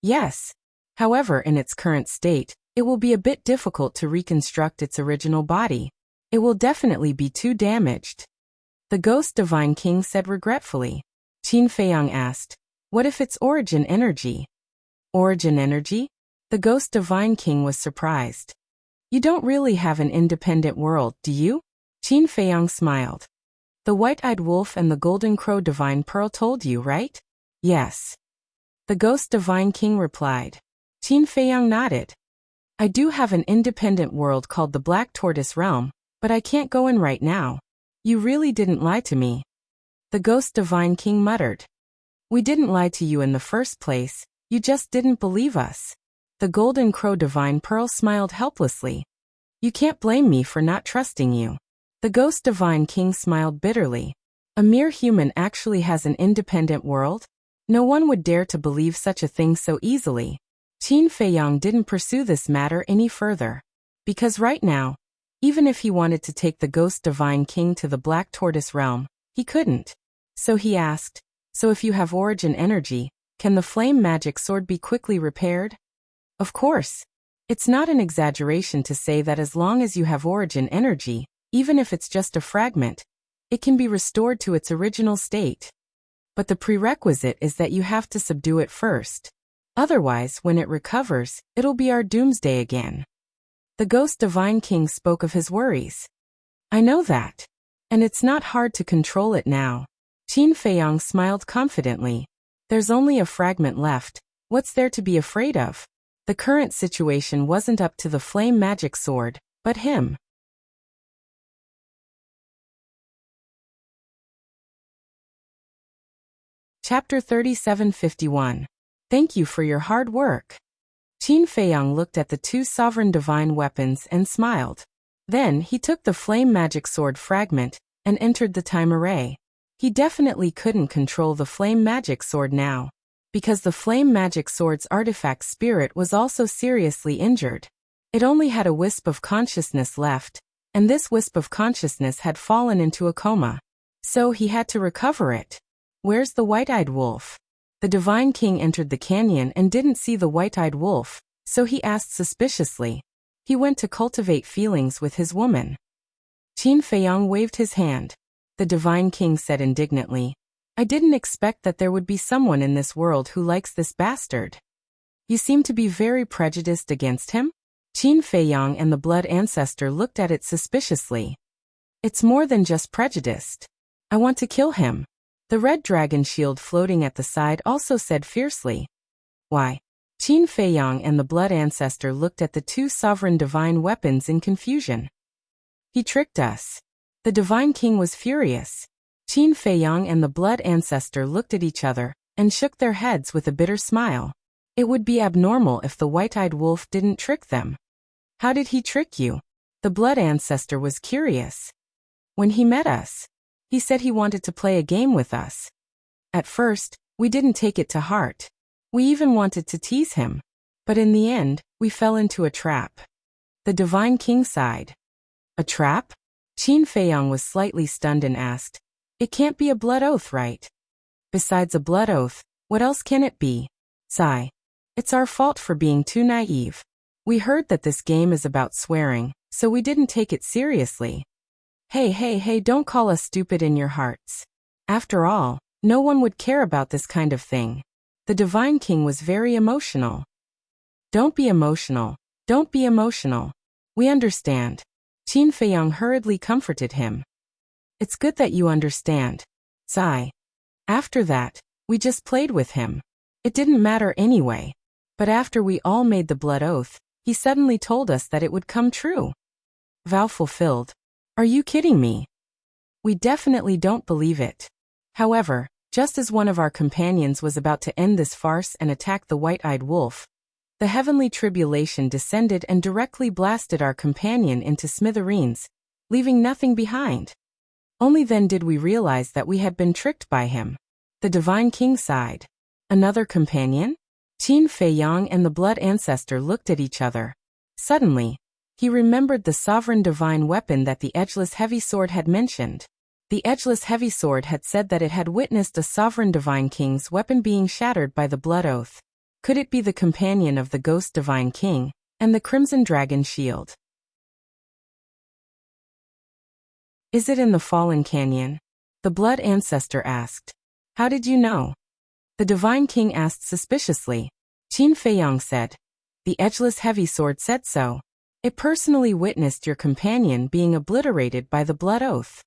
Yes. However, in its current state, it will be a bit difficult to reconstruct its original body. It will definitely be too damaged. The Ghost Divine King said regretfully. Qin Feiyang asked, what if it's origin energy? Origin energy? The Ghost Divine King was surprised. You don't really have an independent world, do you? Qin Feiyang smiled. The white-eyed wolf and the golden crow divine pearl told you, right? Yes. The Ghost Divine King replied. Qin Feiyang nodded. I do have an independent world called the Black Tortoise Realm, but I can't go in right now. You really didn't lie to me. The Ghost Divine King muttered. We didn't lie to you in the first place, you just didn't believe us. The golden crow divine pearl smiled helplessly. You can't blame me for not trusting you. The Ghost Divine King smiled bitterly. A mere human actually has an independent world? No one would dare to believe such a thing so easily. Qin Feiyang didn't pursue this matter any further. Because right now, even if he wanted to take the Ghost Divine King to the Black Tortoise Realm, he couldn't. So he asked, so if you have origin energy, can the flame magic sword be quickly repaired? Of course. It's not an exaggeration to say that as long as you have origin energy, even if it's just a fragment, it can be restored to its original state. But the prerequisite is that you have to subdue it first. Otherwise, when it recovers, it'll be our doomsday again. The Ghost Divine King spoke of his worries. I know that. And it's not hard to control it now. Qin Feiyang smiled confidently. There's only a fragment left. What's there to be afraid of? The current situation wasn't up to the flame magic sword, but him. Chapter 3751. Thank you for your hard work. Qin Feiyang looked at the two sovereign divine weapons and smiled. Then he took the flame magic sword fragment and entered the time array. He definitely couldn't control the flame magic sword now, because the flame magic sword's artifact spirit was also seriously injured. It only had a wisp of consciousness left, and this wisp of consciousness had fallen into a coma. So he had to recover it. Where's the white-eyed wolf? The Divine King entered the canyon and didn't see the white-eyed wolf, so he asked suspiciously. He went to cultivate feelings with his woman. Qin Feiyang waved his hand. The Divine King said indignantly, I didn't expect that there would be someone in this world who likes this bastard. You seem to be very prejudiced against him? Qin Feiyang and the blood ancestor looked at it suspiciously. It's more than just prejudiced. I want to kill him. The red dragon shield floating at the side also said fiercely. Why? Qin Feiyang and the blood ancestor looked at the two sovereign divine weapons in confusion. He tricked us. The divine king was furious. Qin Feiyang and the blood ancestor looked at each other and shook their heads with a bitter smile. It would be abnormal if the white-eyed wolf didn't trick them. How did he trick you? The blood ancestor was curious. When he met us, he said he wanted to play a game with us. At first, we didn't take it to heart. We even wanted to tease him. But in the end, we fell into a trap. The divine king sighed. A trap? Qin Feiyang was slightly stunned and asked, It can't be a blood oath, right? Besides a blood oath, what else can it be? Sigh. It's our fault for being too naive. We heard that this game is about swearing, so we didn't take it seriously. Hey, don't call us stupid in your hearts. After all, no one would care about this kind of thing. The divine king was very emotional. Don't be emotional. Don't be emotional. We understand. Qin Feiyang hurriedly comforted him. It's good that you understand. Sigh. After that, we just played with him. It didn't matter anyway. But after we all made the blood oath, he suddenly told us that it would come true. Vow fulfilled. Are you kidding me? We definitely don't believe it. However, just as one of our companions was about to end this farce and attack the white-eyed wolf, the heavenly tribulation descended and directly blasted our companion into smithereens, leaving nothing behind. Only then did we realize that we had been tricked by him. The divine king sighed. Another companion? Qin Feiyang and the blood ancestor looked at each other. Suddenly, he remembered the sovereign divine weapon that the edgeless heavy sword had mentioned. The edgeless heavy sword had said that it had witnessed a sovereign divine king's weapon being shattered by the blood oath. Could it be the companion of the ghost divine king and the crimson dragon shield? Is it in the fallen canyon? The blood ancestor asked. How did you know? The divine king asked suspiciously. Qin Feiyang said. The edgeless heavy sword said so. It personally witnessed your companion being obliterated by the blood oath.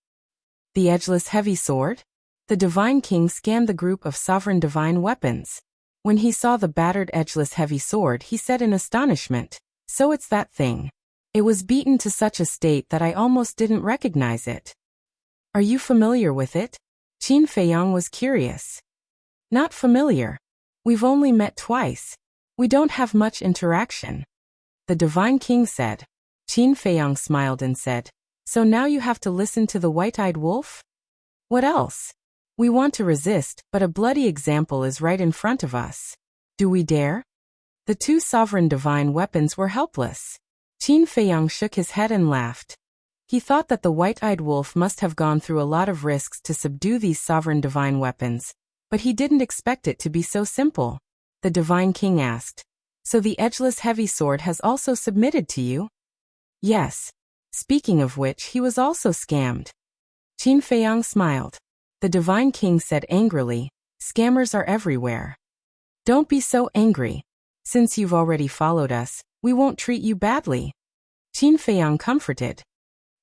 The edgeless heavy sword? The divine king scanned the group of sovereign divine weapons. When he saw the battered edgeless heavy sword, he said in astonishment, So it's that thing. It was beaten to such a state that I almost didn't recognize it. Are you familiar with it? Qin Feiyang was curious. Not familiar. We've only met twice. We don't have much interaction. The divine king said. Qin Feiyang smiled and said, So now you have to listen to the white-eyed wolf? What else? We want to resist, but a bloody example is right in front of us. Do we dare? The two sovereign divine weapons were helpless. Qin Feiyang shook his head and laughed. He thought that the white-eyed wolf must have gone through a lot of risks to subdue these sovereign divine weapons, but he didn't expect it to be so simple. The divine king asked. So the edgeless heavy sword has also submitted to you? Yes. Speaking of which, he was also scammed. Qin Feiyang smiled. The divine king said angrily, Scammers are everywhere. Don't be so angry. Since you've already followed us, we won't treat you badly. Qin Feiyang comforted.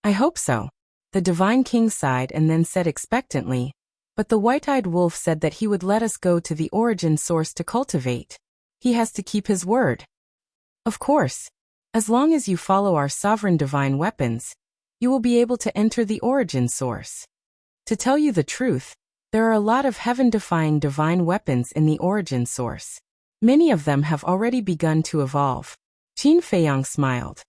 I hope so. The divine king sighed and then said expectantly, But the white-eyed wolf said that he would let us go to the origin source to cultivate. He has to keep his word. Of course. As long as you follow our sovereign divine weapons, you will be able to enter the origin source. To tell you the truth, there are a lot of heaven-defying divine weapons in the origin source. Many of them have already begun to evolve. Qin Feiyang smiled.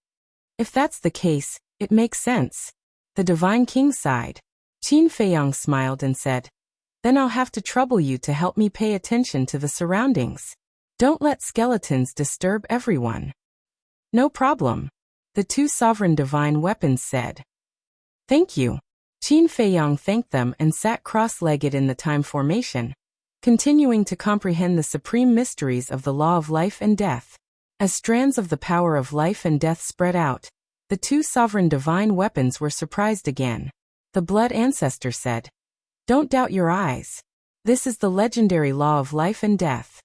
If that's the case, it makes sense. The divine king sighed. Qin Feiyang smiled and said, Then I'll have to trouble you to help me pay attention to the surroundings. Don't let skeletons disturb everyone. No problem. The two sovereign divine weapons said. Thank you. Qin Feiyang thanked them and sat cross-legged in the time formation, continuing to comprehend the supreme mysteries of the law of life and death. As strands of the power of life and death spread out, the two sovereign divine weapons were surprised again. The blood ancestor said, Don't doubt your eyes. This is the legendary law of life and death.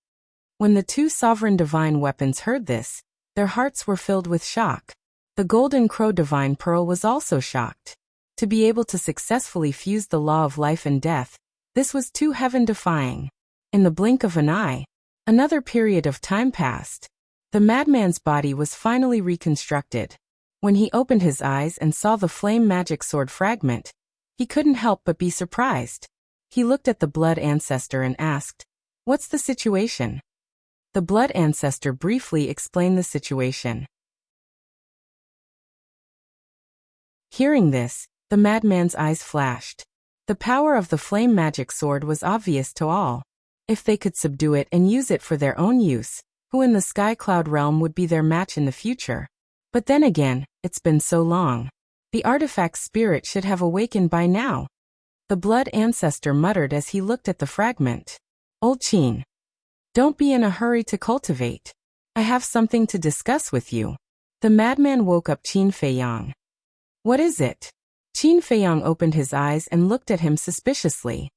When the two sovereign divine weapons heard this, Their hearts were filled with shock. The Golden Crow Divine Pearl was also shocked. To be able to successfully fuse the law of life and death, this was too heaven-defying. In the blink of an eye, another period of time passed. The madman's body was finally reconstructed. When he opened his eyes and saw the flame magic sword fragment, he couldn't help but be surprised. He looked at the Blood Ancestor and asked, "What's the situation?" The Blood Ancestor briefly explained the situation. Hearing this, the madman's eyes flashed. The power of the flame magic sword was obvious to all. If they could subdue it and use it for their own use, who in the Sky Cloud realm would be their match in the future? But then again, it's been so long. The artifact's spirit should have awakened by now. The Blood Ancestor muttered as he looked at the fragment. "Old Qin, don't be in a hurry to cultivate. I have something to discuss with you." The madman woke up Qin Feiyang. "What is it?" Qin Feiyang opened his eyes and looked at him suspiciously.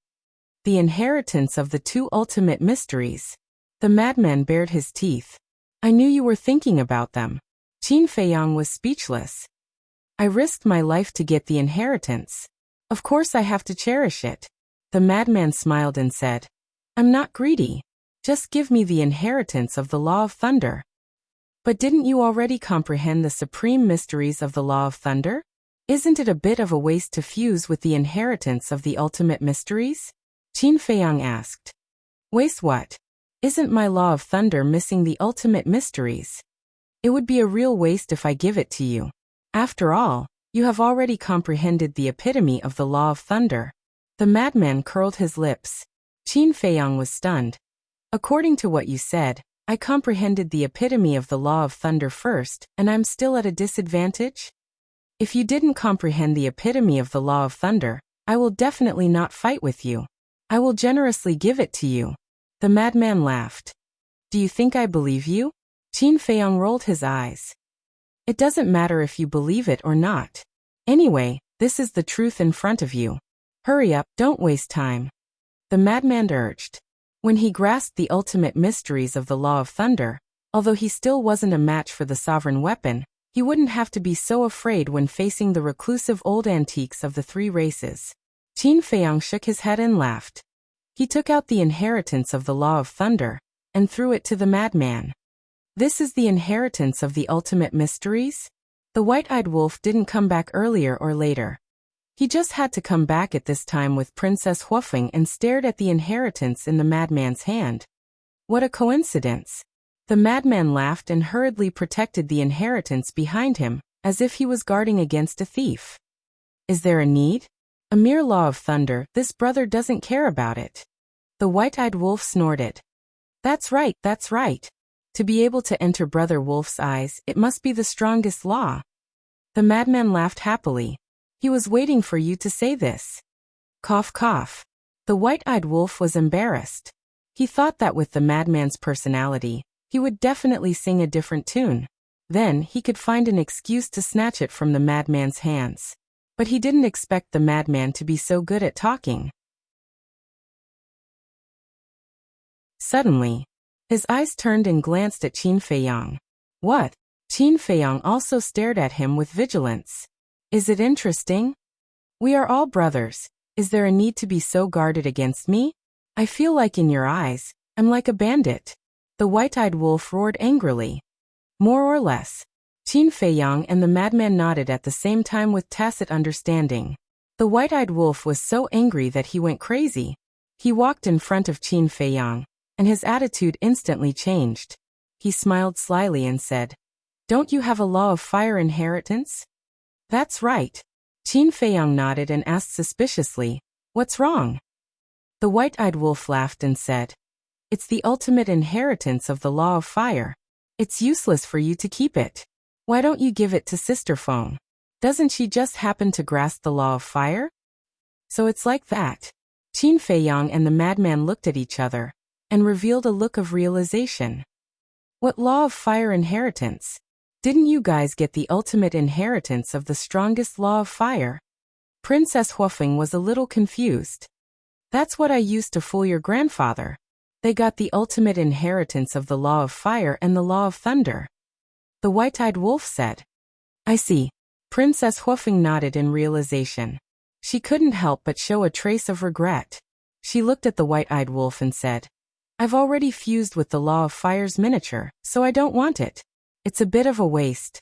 "The inheritance of the two ultimate mysteries." The madman bared his teeth. "I knew you were thinking about them." Qin Feiyang was speechless. "I risked my life to get the inheritance. Of course I have to cherish it." The madman smiled and said, "I'm not greedy. Just give me the inheritance of the Law of Thunder." "But didn't you already comprehend the supreme mysteries of the Law of Thunder? Isn't it a bit of a waste to fuse with the inheritance of the ultimate mysteries?" Qin Feiyang asked. "Waste what? Isn't my Law of Thunder missing the ultimate mysteries? It would be a real waste if I give it to you. After all, you have already comprehended the epitome of the Law of Thunder." The madman curled his lips. Qin Feiyang was stunned. "According to what you said, I comprehended the epitome of the Law of Thunder first, and I'm still at a disadvantage? If you didn't comprehend the epitome of the Law of Thunder, I will definitely not fight with you. I will generously give it to you." The madman laughed. "Do you think I believe you?" Qin Feiyang rolled his eyes. "It doesn't matter if you believe it or not. Anyway, this is the truth in front of you. Hurry up, don't waste time." The madman urged. When he grasped the ultimate mysteries of the Law of Thunder, although he still wasn't a match for the sovereign weapon, he wouldn't have to be so afraid when facing the reclusive old antiques of the three races. Qin Feiyang shook his head and laughed. He took out the inheritance of the Law of Thunder and threw it to the madman. "This is the inheritance of the ultimate mysteries?" The white-eyed wolf didn't come back earlier or later. He just had to come back at this time with Princess Huofeng and stared at the inheritance in the madman's hand. What a coincidence. The madman laughed and hurriedly protected the inheritance behind him, as if he was guarding against a thief. "Is there a need? A mere Law of Thunder, this brother doesn't care about it." The white-eyed wolf snorted. That's right. To be able to enter Brother Wolf's eyes, it must be the strongest law." The madman laughed happily. "He was waiting for you to say this." Cough, cough. The white-eyed wolf was embarrassed. He thought that with the madman's personality, he would definitely sing a different tune. Then he could find an excuse to snatch it from the madman's hands. But he didn't expect the madman to be so good at talking. Suddenly, his eyes turned and glanced at Qin Feiyang. "What?" Qin Feiyang also stared at him with vigilance. "Is it interesting? We are all brothers. Is there a need to be so guarded against me? I feel like in your eyes, I'm like a bandit." The white-eyed wolf roared angrily. "More or less." Qin Feiyang and the madman nodded at the same time with tacit understanding. The white-eyed wolf was so angry that he went crazy. He walked in front of Qin Feiyang, and his attitude instantly changed. He smiled slyly and said, "Don't you have a Law of Fire inheritance?" "That's right." Qin Feiyang nodded and asked suspiciously, "What's wrong?" The white-eyed wolf laughed and said, "It's the ultimate inheritance of the Law of Fire. It's useless for you to keep it. Why don't you give it to Sister Feng? Doesn't she just happen to grasp the Law of Fire?" "So it's like that." Qin Feiyang and the madman looked at each other and revealed a look of realization. "What Law of Fire inheritance? Didn't you guys get the ultimate inheritance of the strongest Law of Fire?" Princess Huofeng was a little confused. "That's what I used to fool your grandfather. They got the ultimate inheritance of the Law of Fire and the Law of Thunder." the white-eyed wolf said. I see. Princess Huofeng nodded in realization. She couldn't help but show a trace of regret. She looked at the white-eyed wolf and said, I've already fused with the Law of Fire's miniature, so I don't want it. It's a bit of a waste.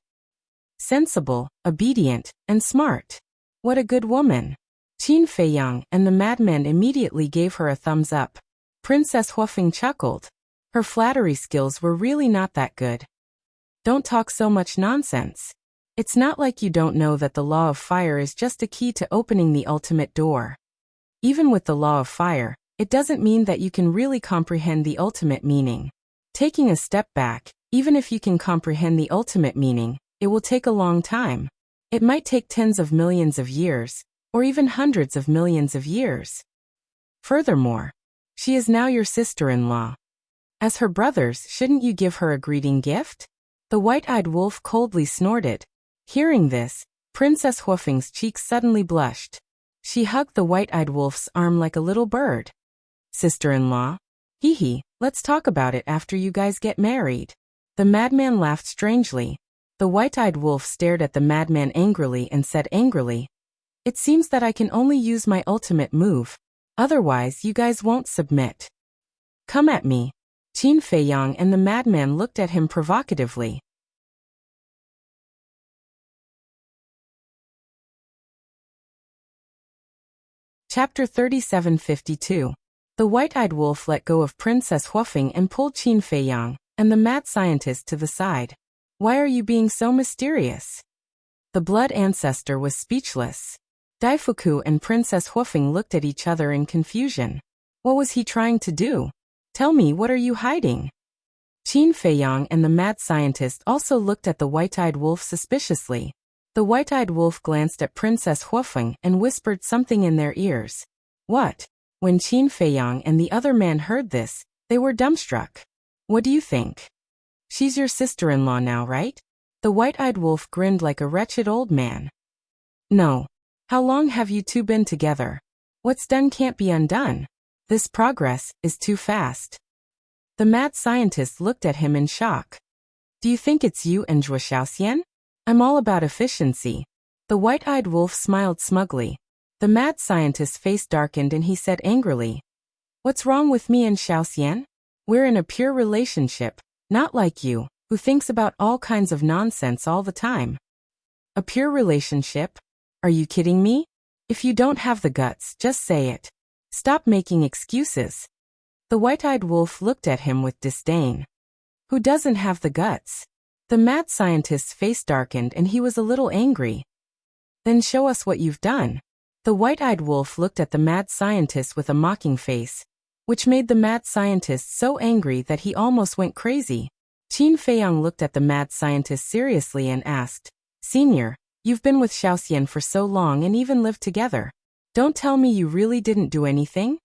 Sensible, obedient, and smart. What a good woman. Qin Feiyang and the madman immediately gave her a thumbs up. Princess Huofeng chuckled. Her flattery skills were really not that good. Don't talk so much nonsense. It's not like you don't know that the Law of Fire is just a key to opening the ultimate door. Even with the Law of Fire, it doesn't mean that you can really comprehend the ultimate meaning. Taking a step back, even if you can comprehend the ultimate meaning, it will take a long time. It might take tens of millions of years, or even hundreds of millions of years. Furthermore, she is now your sister-in-law. As her brothers, shouldn't you give her a greeting gift? The white-eyed wolf coldly snorted. Hearing this, Princess Huofeng's cheeks suddenly blushed. She hugged the white-eyed wolf's arm like a little bird. Sister-in-law? Hee hee, let's talk about it after you guys get married. The madman laughed strangely. The white-eyed wolf stared at the madman angrily and said angrily, It seems that I can only use my ultimate move. Otherwise, you guys won't submit. Come at me. Qin Feiyang and the madman looked at him provocatively. Chapter 3752. The white-eyed wolf let go of Princess Huofeng and pulled Qin Feiyang and the mad scientist to the side. Why are you being so mysterious? The blood ancestor was speechless. Daifuku and Princess Huofeng looked at each other in confusion. What was he trying to do? Tell me, what are you hiding? Qin Feiyang and the mad scientist also looked at the white-eyed wolf suspiciously. The white-eyed wolf glanced at Princess Huofeng and whispered something in their ears. What? When Qin Feiyang and the other man heard this, they were dumbstruck. What do you think? She's your sister-in-law now, right? The white-eyed wolf grinned like a wretched old man. No. How long have you two been together? What's done can't be undone. This progress is too fast. The mad scientist looked at him in shock. Do you think it's you and Zhuo Xiaoxian? I'm all about efficiency. The white-eyed wolf smiled smugly. The mad scientist's face darkened and he said angrily, What's wrong with me and Xiaoxian? We're in a pure relationship, not like you, who thinks about all kinds of nonsense all the time. A pure relationship? Are you kidding me? If you don't have the guts, just say it. Stop making excuses. The white-eyed wolf looked at him with disdain. Who doesn't have the guts? The mad scientist's face darkened and he was a little angry. Then show us what you've done. The white-eyed wolf looked at the mad scientist with a mocking face, which made the mad scientist so angry that he almost went crazy. Qin Feiyang looked at the mad scientist seriously and asked, Senior, you've been with Xiaoxian for so long and even lived together. Don't tell me you really didn't do anything?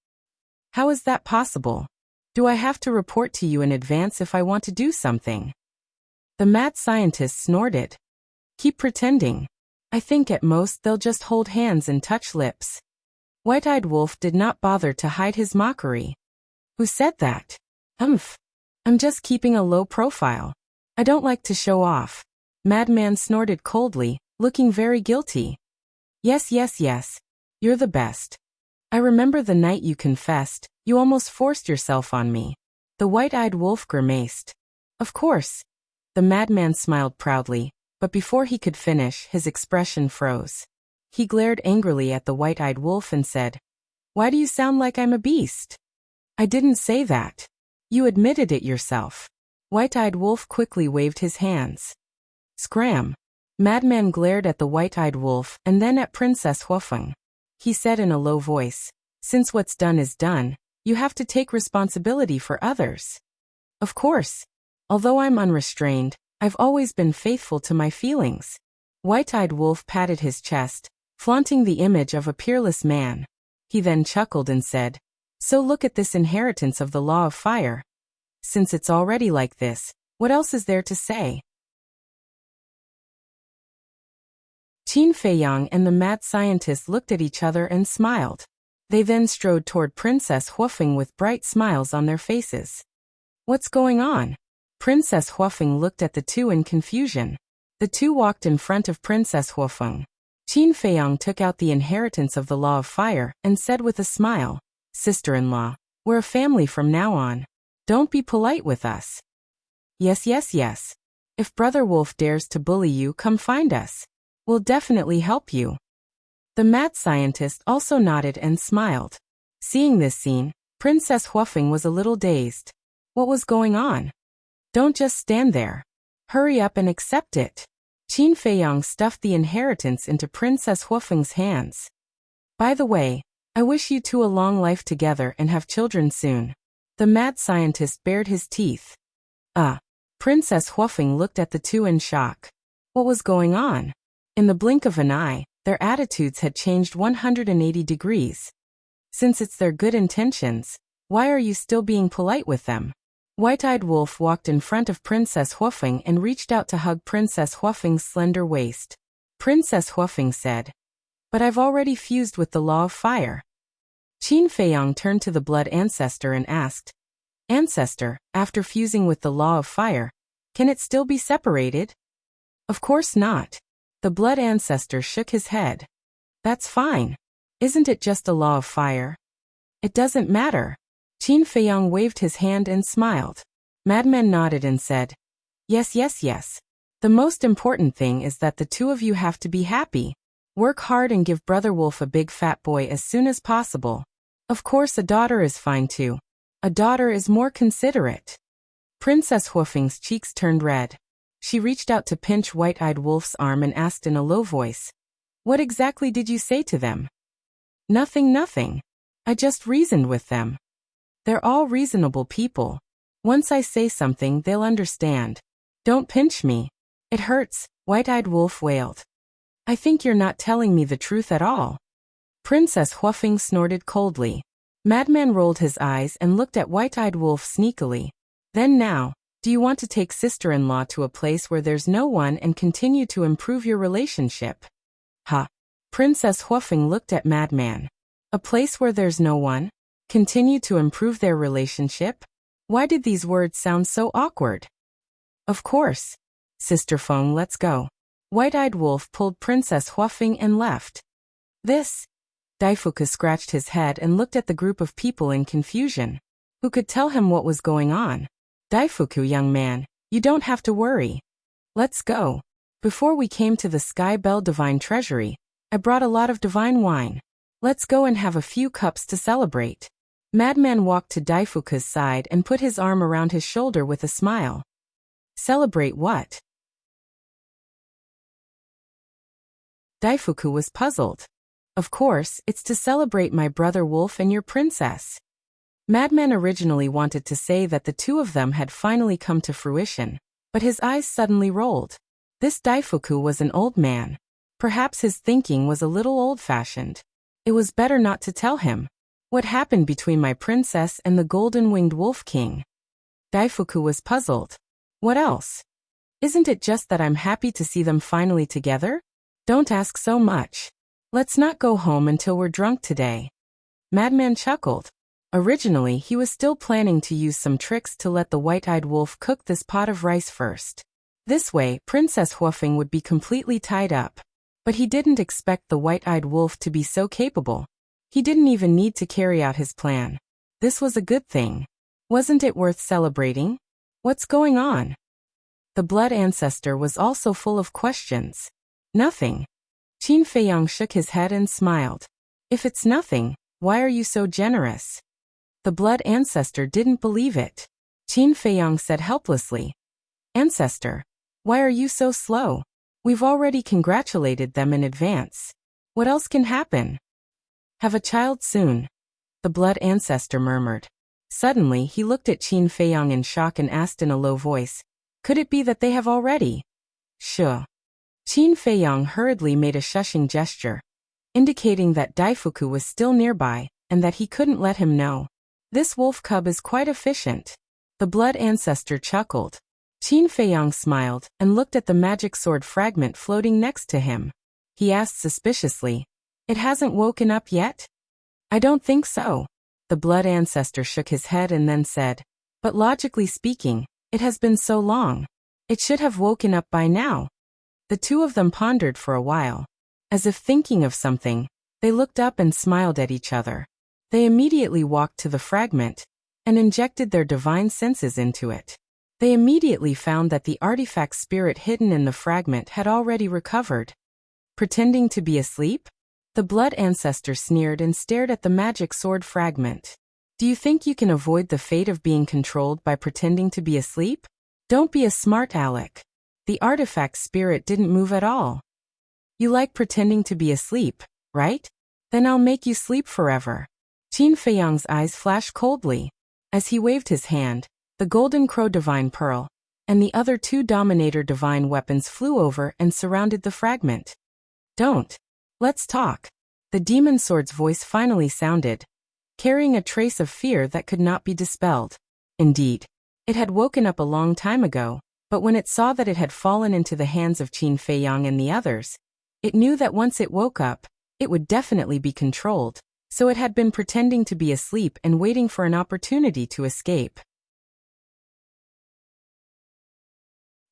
How is that possible? Do I have to report to you in advance if I want to do something? The mad scientist snorted. Keep pretending. I think at most they'll just hold hands and touch lips. White-eyed wolf did not bother to hide his mockery. Who said that? I'm just keeping a low profile. I don't like to show off. Madman snorted coldly, looking very guilty. Yes. You're the best. I remember the night you confessed, you almost forced yourself on me. The white-eyed wolf grimaced. Of course. The madman smiled proudly, but before he could finish, his expression froze. He glared angrily at the white-eyed wolf and said, Why do you sound like I'm a beast? I didn't say that. You admitted it yourself. White-eyed wolf quickly waved his hands. Scram. Madman glared at the white-eyed wolf and then at Princess Huofeng. He said in a low voice, Since what's done is done, you have to take responsibility for others. Of course. Although I'm unrestrained, I've always been faithful to my feelings. White-eyed wolf patted his chest, flaunting the image of a peerless man. He then chuckled and said, So look at this inheritance of the Law of Fire. Since it's already like this, what else is there to say? Qin Feiyang and the mad scientist looked at each other and smiled. They then strode toward Princess Huofeng with bright smiles on their faces. What's going on? Princess Huafeng looked at the two in confusion. The two walked in front of Princess Huafeng. Qin Feiyang took out the inheritance of the Law of Fire and said with a smile, "Sister-in-law, we're a family from now on. Don't be polite with us." Yes, yes, yes. If Brother Wolf dares to bully you, come find us. We'll definitely help you. The mad scientist also nodded and smiled. Seeing this scene, Princess Huafeng was a little dazed. What was going on? Don't just stand there. Hurry up and accept it. Qin Feiyang stuffed the inheritance into Princess Huafeng's hands. By the way, I wish you two a long life together and have children soon. The mad scientist bared his teeth. Princess Huafeng looked at the two in shock. What was going on? In the blink of an eye, their attitudes had changed 180 degrees. Since it's their good intentions, why are you still being polite with them? White-eyed Wolf walked in front of Princess Huafeng and reached out to hug Princess Huafeng's slender waist. Princess Huafeng said, "But I've already fused with the Law of Fire." Qin Feiyang turned to the Blood Ancestor and asked, "Ancestor, after fusing with the Law of Fire, can it still be separated?" "Of course not." The Blood Ancestor shook his head. "That's fine. Isn't it just a Law of Fire?" "It doesn't matter." Qin Feiyang waved his hand and smiled. Madman nodded and said, "Yes, yes, yes. The most important thing is that the two of you have to be happy. Work hard and give Brother Wolf a big fat boy as soon as possible. Of course a daughter is fine too. A daughter is more considerate." Princess Huafeng's cheeks turned red. She reached out to pinch White-eyed Wolf's arm and asked in a low voice, "What exactly did you say to them?" "Nothing, nothing. I just reasoned with them. They're all reasonable people. Once I say something, they'll understand. Don't pinch me. It hurts," White-eyed Wolf wailed. "I think you're not telling me the truth at all." Princess Huafeng snorted coldly. Madman rolled his eyes and looked at White-eyed Wolf sneakily. "Then now, do you want to take sister-in-law to a place where there's no one and continue to improve your relationship?" Princess Huafeng looked at Madman. "A place where there's no one? Continue to improve their relationship?" Why did these words sound so awkward? "Of course. Sister Feng, let's go." White-eyed Wolf pulled Princess Huafeng and left. "This?" Daifuku scratched his head and looked at the group of people in confusion. Who could tell him what was going on? "Daifuku, young man, you don't have to worry. Let's go. Before we came to the Sky Bell Divine Treasury, I brought a lot of divine wine. Let's go and have a few cups to celebrate." Madman walked to Daifuku's side and put his arm around his shoulder with a smile. "Celebrate what?" Daifuku was puzzled. "Of course, it's to celebrate my brother Wolf and your princess." Madman originally wanted to say that the two of them had finally come to fruition, but his eyes suddenly rolled. This Daifuku was an old man. Perhaps his thinking was a little old-fashioned. It was better not to tell him. What happened between my princess and the golden-winged wolf king? Daifuku was puzzled. What else? Isn't it just that I'm happy to see them finally together? Don't ask so much. Let's not go home until we're drunk today. Madman chuckled. Originally, he was still planning to use some tricks to let the white-eyed wolf cook this pot of rice first. This way, Princess Huafeng would be completely tied up. But he didn't expect the white-eyed wolf to be so capable. He didn't even need to carry out his plan. This was a good thing. Wasn't it worth celebrating? What's going on? The Blood Ancestor was also full of questions. Nothing. Qin Feiyang shook his head and smiled. If it's nothing, why are you so generous? The Blood Ancestor didn't believe it. Qin Feiyang said helplessly, "Ancestor, why are you so slow? We've already congratulated them in advance. What else can happen?" "Have a child soon," the Blood Ancestor murmured. Suddenly, he looked at Qin Feiyang in shock and asked in a low voice, "Could it be that they have already?" "Sure." Qin Feiyang hurriedly made a shushing gesture, indicating that Daifuku was still nearby and that he couldn't let him know. This wolf cub is quite efficient. The Blood Ancestor chuckled. Qin Feiyang smiled and looked at the magic sword fragment floating next to him. He asked suspiciously, "It hasn't woken up yet?" "I don't think so." The Blood Ancestor shook his head and then said, "But logically speaking, It has been so long. It should have woken up by now. The two of them pondered for a while. As if thinking of something, they looked up and smiled at each other. They immediately walked to the fragment and injected their divine senses into it. They immediately found that the artifact spirit hidden in the fragment had already recovered. Pretending to be asleep? The blood ancestor sneered and stared at the magic sword fragment. Do you think you can avoid the fate of being controlled by pretending to be asleep? Don't be a smart aleck. The artifact spirit didn't move at all. You like pretending to be asleep, right? Then I'll make you sleep forever. Qin Feiyang's eyes flashed coldly. As he waved his hand, the Golden Crow Divine Pearl and the other two Dominator Divine weapons flew over and surrounded the fragment. Don't. Let's talk. The demon sword's voice finally sounded, carrying a trace of fear that could not be dispelled. Indeed, it had woken up a long time ago, but when it saw that it had fallen into the hands of Qin Feiyang and the others, it knew that once it woke up, it would definitely be controlled, so it had been pretending to be asleep and waiting for an opportunity to escape.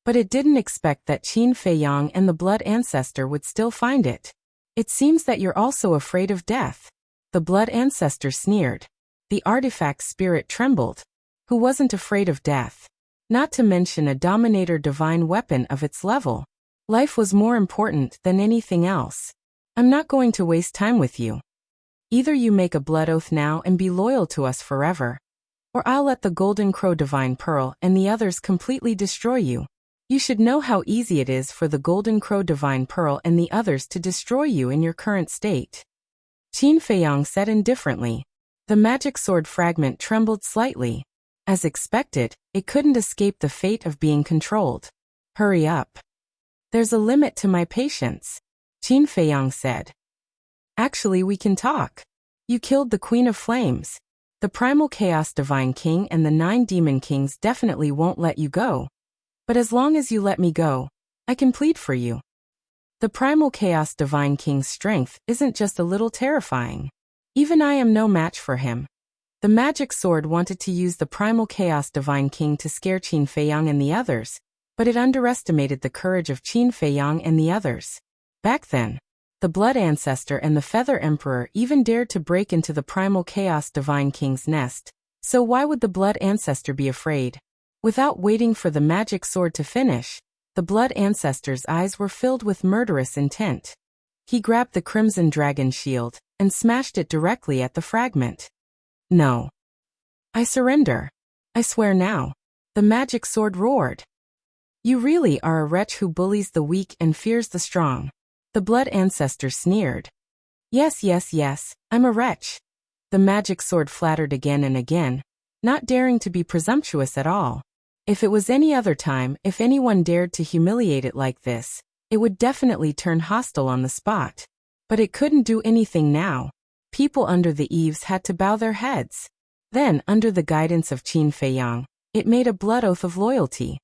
But it didn't expect that Qin Feiyang and the blood ancestor would still find it. It seems that you're also afraid of death. The blood ancestor sneered. The artifact spirit trembled. Who wasn't afraid of death? Not to mention a Dominator divine weapon of its level. Life was more important than anything else. I'm not going to waste time with you. Either you make a blood oath now and be loyal to us forever, or I'll let the Golden Crow Divine Pearl and the others completely destroy you. You should know how easy it is for the Golden Crow Divine Pearl and the others to destroy you in your current state. Qin Feiyang said indifferently. The magic sword fragment trembled slightly. As expected, it couldn't escape the fate of being controlled. Hurry up. There's a limit to my patience, Qin Feiyang said. Actually, we can talk. You killed the Queen of Flames. The Primal Chaos Divine King and the 9 Demon Kings definitely won't let you go. But as long as you let me go, I can plead for you. The Primal Chaos Divine King's strength isn't just a little terrifying. Even I am no match for him. The magic sword wanted to use the Primal Chaos Divine King to scare Qin Feiyang and the others, but it underestimated the courage of Qin Feiyang and the others. Back then, the Blood Ancestor and the Feather Emperor even dared to break into the Primal Chaos Divine King's nest, so why would the Blood Ancestor be afraid? Without waiting for the magic sword to finish, the Blood Ancestor's eyes were filled with murderous intent. He grabbed the Crimson Dragon shield and smashed it directly at the fragment. No. I surrender. I swear now. The magic sword roared. You really are a wretch who bullies the weak and fears the strong. The Blood Ancestor sneered. Yes, yes, yes, I'm a wretch. The magic sword flattered again and again, not daring to be presumptuous at all. If it was any other time, if anyone dared to humiliate it like this, it would definitely turn hostile on the spot. But it couldn't do anything now. People under the eaves had to bow their heads. Then, under the guidance of Qin Feiyang, it made a blood oath of loyalty.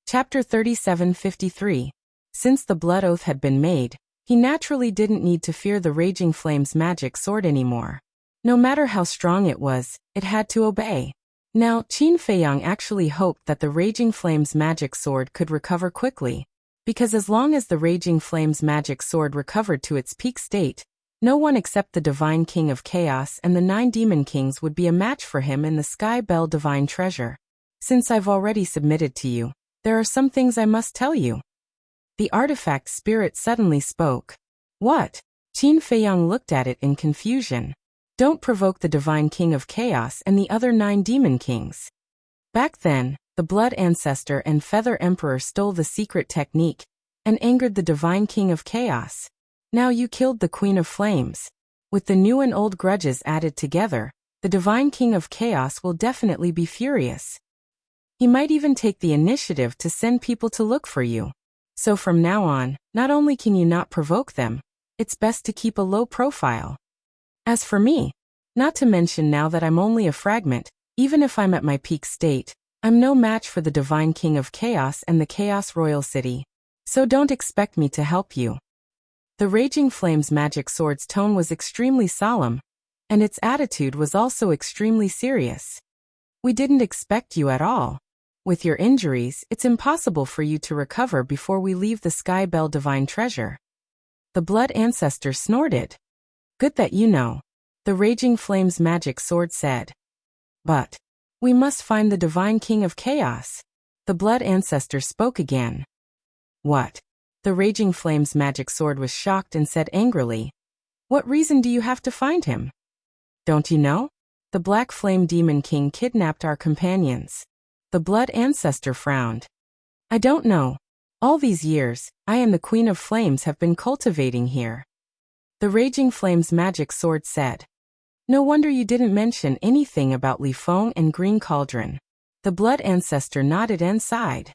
Chapter 3753. Since the blood oath had been made, he naturally didn't need to fear the Raging Flame's magic sword anymore. No matter how strong it was, it had to obey. Now, Qin Feiyang actually hoped that the Raging Flame's magic sword could recover quickly, because as long as the Raging Flame's magic sword recovered to its peak state, no one except the Divine King of Chaos and the 9 Demon Kings would be a match for him in the Sky Bell Divine Treasure. Since I've already submitted to you, there are some things I must tell you. The artifact spirit suddenly spoke. What? Qin Feiyang looked at it in confusion. Don't provoke the Divine King of Chaos and the other 9 Demon Kings. Back then, the Blood Ancestor and Feather Emperor stole the secret technique and angered the Divine King of Chaos. Now you killed the Queen of Flames. With the new and old grudges added together, the Divine King of Chaos will definitely be furious. He might even take the initiative to send people to look for you. So from now on, not only can you not provoke them, it's best to keep a low profile. As for me, not to mention now that I'm only a fragment, even if I'm at my peak state, I'm no match for the Divine King of Chaos and the Chaos Royal City. So don't expect me to help you. The Raging Flame's magic sword's tone was extremely solemn, and its attitude was also extremely serious. We didn't expect you at all. With your injuries, it's impossible for you to recover before we leave the Sky Bell Divine Treasure. The Blood Ancestor snorted. Good that you know, the Raging Flame's magic sword said. But we must find the Divine King of Chaos. The Blood Ancestor spoke again. What? The Raging Flame's magic sword was shocked and said angrily. What reason do you have to find him? Don't you know? The Black Flame Demon King kidnapped our companions. The Blood Ancestor frowned. I don't know. All these years, I and the Queen of Flames have been cultivating here. The Raging Flame's magic sword said. No wonder you didn't mention anything about Li Feng and Green Cauldron. The Blood Ancestor nodded and sighed.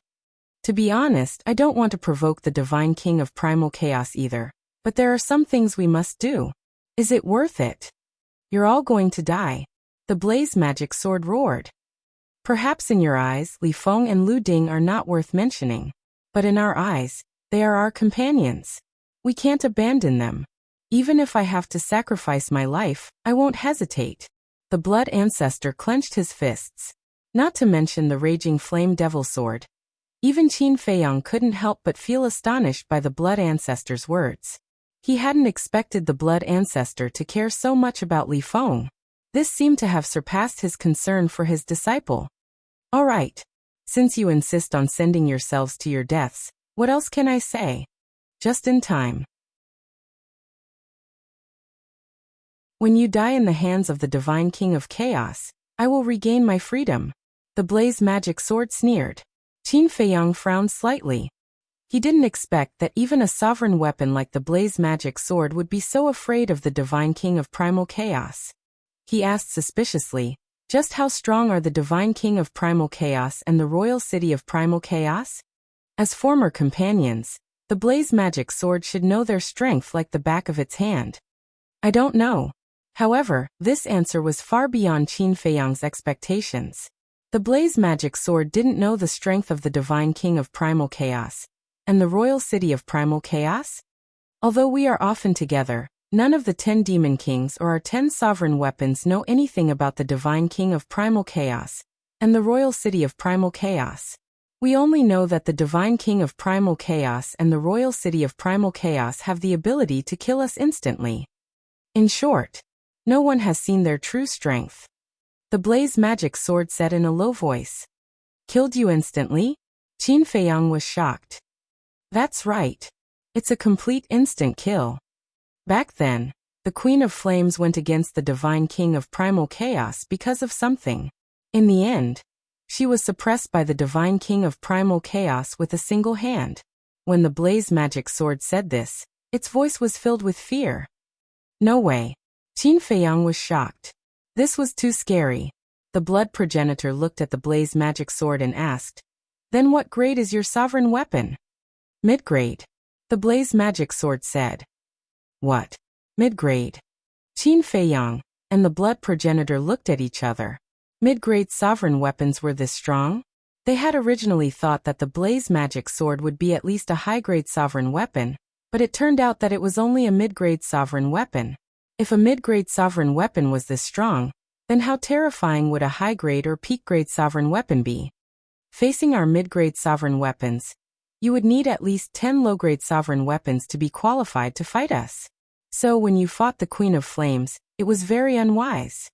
To be honest, I don't want to provoke the Divine King of Primal Chaos either, but there are some things we must do. Is it worth it? You're all going to die. The Blaze Magic Sword roared. Perhaps in your eyes, Li Feng and Lu Ding are not worth mentioning. But in our eyes, they are our companions. We can't abandon them. Even if I have to sacrifice my life, I won't hesitate. The Blood Ancestor clenched his fists. Not to mention the Raging Flame Devil Sword. Even Qin Feiyang couldn't help but feel astonished by the Blood Ancestor's words. He hadn't expected the Blood Ancestor to care so much about Li Feng. This seemed to have surpassed his concern for his disciple. All right. Since you insist on sending yourselves to your deaths, what else can I say? Just in time. When you die in the hands of the Divine King of Chaos, I will regain my freedom. The Blaze Magic Sword sneered. Qin Feiyang frowned slightly. He didn't expect that even a sovereign weapon like the Blaze Magic Sword would be so afraid of the Divine King of Primal Chaos. He asked suspiciously, just how strong are the Divine King of Primal Chaos and the Royal City of Primal Chaos? As former companions, the Blaze Magic Sword should know their strength like the back of its hand. I don't know. However, this answer was far beyond Qin Feiyang's expectations. The Blaze Magic Sword didn't know the strength of the Divine King of Primal Chaos, and the Royal City of Primal Chaos? Although we are often together, none of the 10 Demon Kings or our 10 sovereign weapons know anything about the Divine King of Primal Chaos, and the Royal City of Primal Chaos. We only know that the Divine King of Primal Chaos and the Royal City of Primal Chaos have the ability to kill us instantly. In short, no one has seen their true strength. The Blaze Magic Sword said in a low voice. Killed you instantly? Qin Feiyang was shocked. That's right. It's a complete instant kill. Back then, the Queen of Flames went against the Divine King of Primal Chaos because of something. In the end, she was suppressed by the Divine King of Primal Chaos with a single hand. When the Blaze Magic Sword said this, its voice was filled with fear. No way. Qin Feiyang was shocked. This was too scary. The Blood Progenitor looked at the Blaze Magic Sword and asked, Then what grade is your sovereign weapon? Mid-grade. The Blaze Magic Sword said. What? Mid-grade. Qin Feiyang and the Blood Progenitor looked at each other. Mid-grade sovereign weapons were this strong? They had originally thought that the Blaze Magic Sword would be at least a high-grade sovereign weapon, but it turned out that it was only a mid-grade sovereign weapon. If a mid-grade sovereign weapon was this strong, then how terrifying would a high-grade or peak-grade sovereign weapon be? Facing our mid-grade sovereign weapons, you would need at least 10 low-grade sovereign weapons to be qualified to fight us. So when you fought the Queen of Flames, it was very unwise.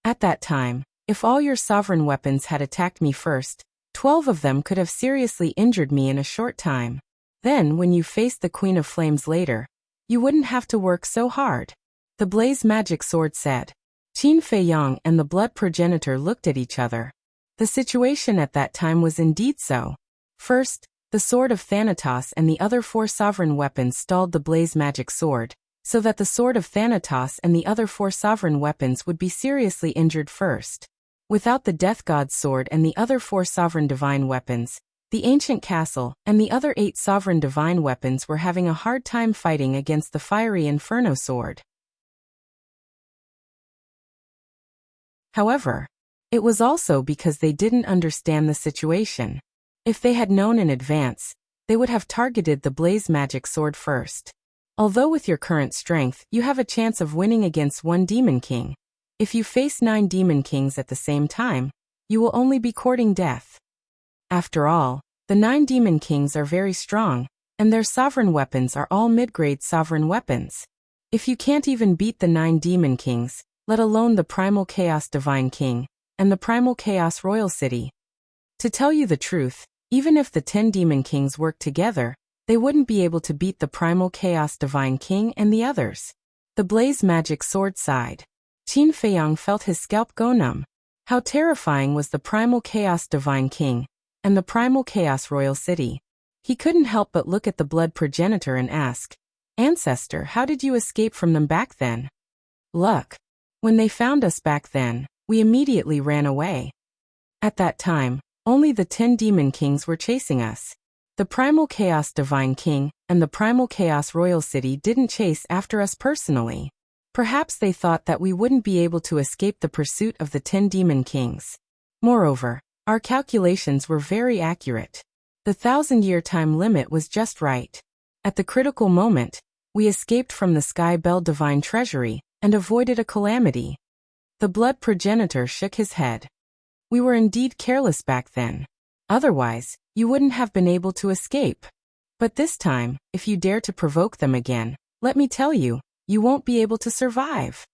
At that time, if all your sovereign weapons had attacked me first, 12 of them could have seriously injured me in a short time. Then, when you faced the Queen of Flames later, you wouldn't have to work so hard. The Blaze Magic Sword said. Qin Feiyang and the Blood Progenitor looked at each other. The situation at that time was indeed so. First, the Sword of Thanatos and the other 4 sovereign weapons stalled the Blaze Magic Sword, so that the Sword of Thanatos and the other 4 sovereign weapons would be seriously injured first. Without the Death God's Sword and the other 4 sovereign divine weapons, the Ancient Castle and the other 8 sovereign divine weapons were having a hard time fighting against the Fiery Inferno Sword. However, it was also because they didn't understand the situation. If they had known in advance, they would have targeted the Blaze Magic Sword first. Although with your current strength, you have a chance of winning against one Demon King. If you face 9 Demon Kings at the same time, you will only be courting death. After all, the 9 Demon Kings are very strong, and their sovereign weapons are all mid-grade sovereign weapons. If you can't even beat the 9 Demon Kings, let alone the Primal Chaos Divine King, and the Primal Chaos Royal City. To tell you the truth, even if the 10 Demon Kings worked together, they wouldn't be able to beat the Primal Chaos Divine King and the others. The Blaze Magic Sword sighed. Qin Feiyang felt his scalp go numb. How terrifying was the Primal Chaos Divine King, and the Primal Chaos Royal City. He couldn't help but look at the Blood Progenitor and ask, "Ancestor, how did you escape from them back then?" "Luck. When they found us back then, we immediately ran away. At that time, only the 10 Demon Kings were chasing us. The Primal Chaos Divine King and the Primal Chaos Royal City didn't chase after us personally. Perhaps they thought that we wouldn't be able to escape the pursuit of the 10 Demon Kings. Moreover, our calculations were very accurate. The 1,000-year time limit was just right. At the critical moment, we escaped from the Sky Bell Divine Treasury and avoided a calamity." The Blood Progenitor shook his head. "We were indeed careless back then. Otherwise, you wouldn't have been able to escape. But this time, if you dare to provoke them again, let me tell you, you won't be able to survive.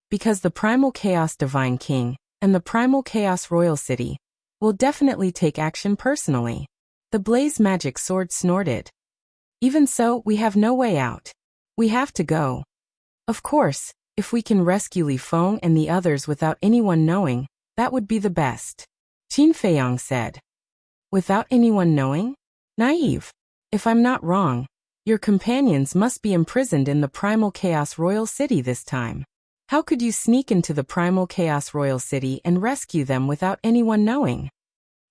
Because the Primal Chaos Divine King and the Primal Chaos Royal City will definitely take action personally." The Blaze Magic Sword snorted. "Even so, we have no way out. We have to go. Of course, if we can rescue Li Feng and the others without anyone knowing, that would be the best," Qin Feiyang said. "Without anyone knowing? Naive. If I'm not wrong, your companions must be imprisoned in the Primal Chaos Royal City this time. How could you sneak into the Primal Chaos Royal City and rescue them without anyone knowing?"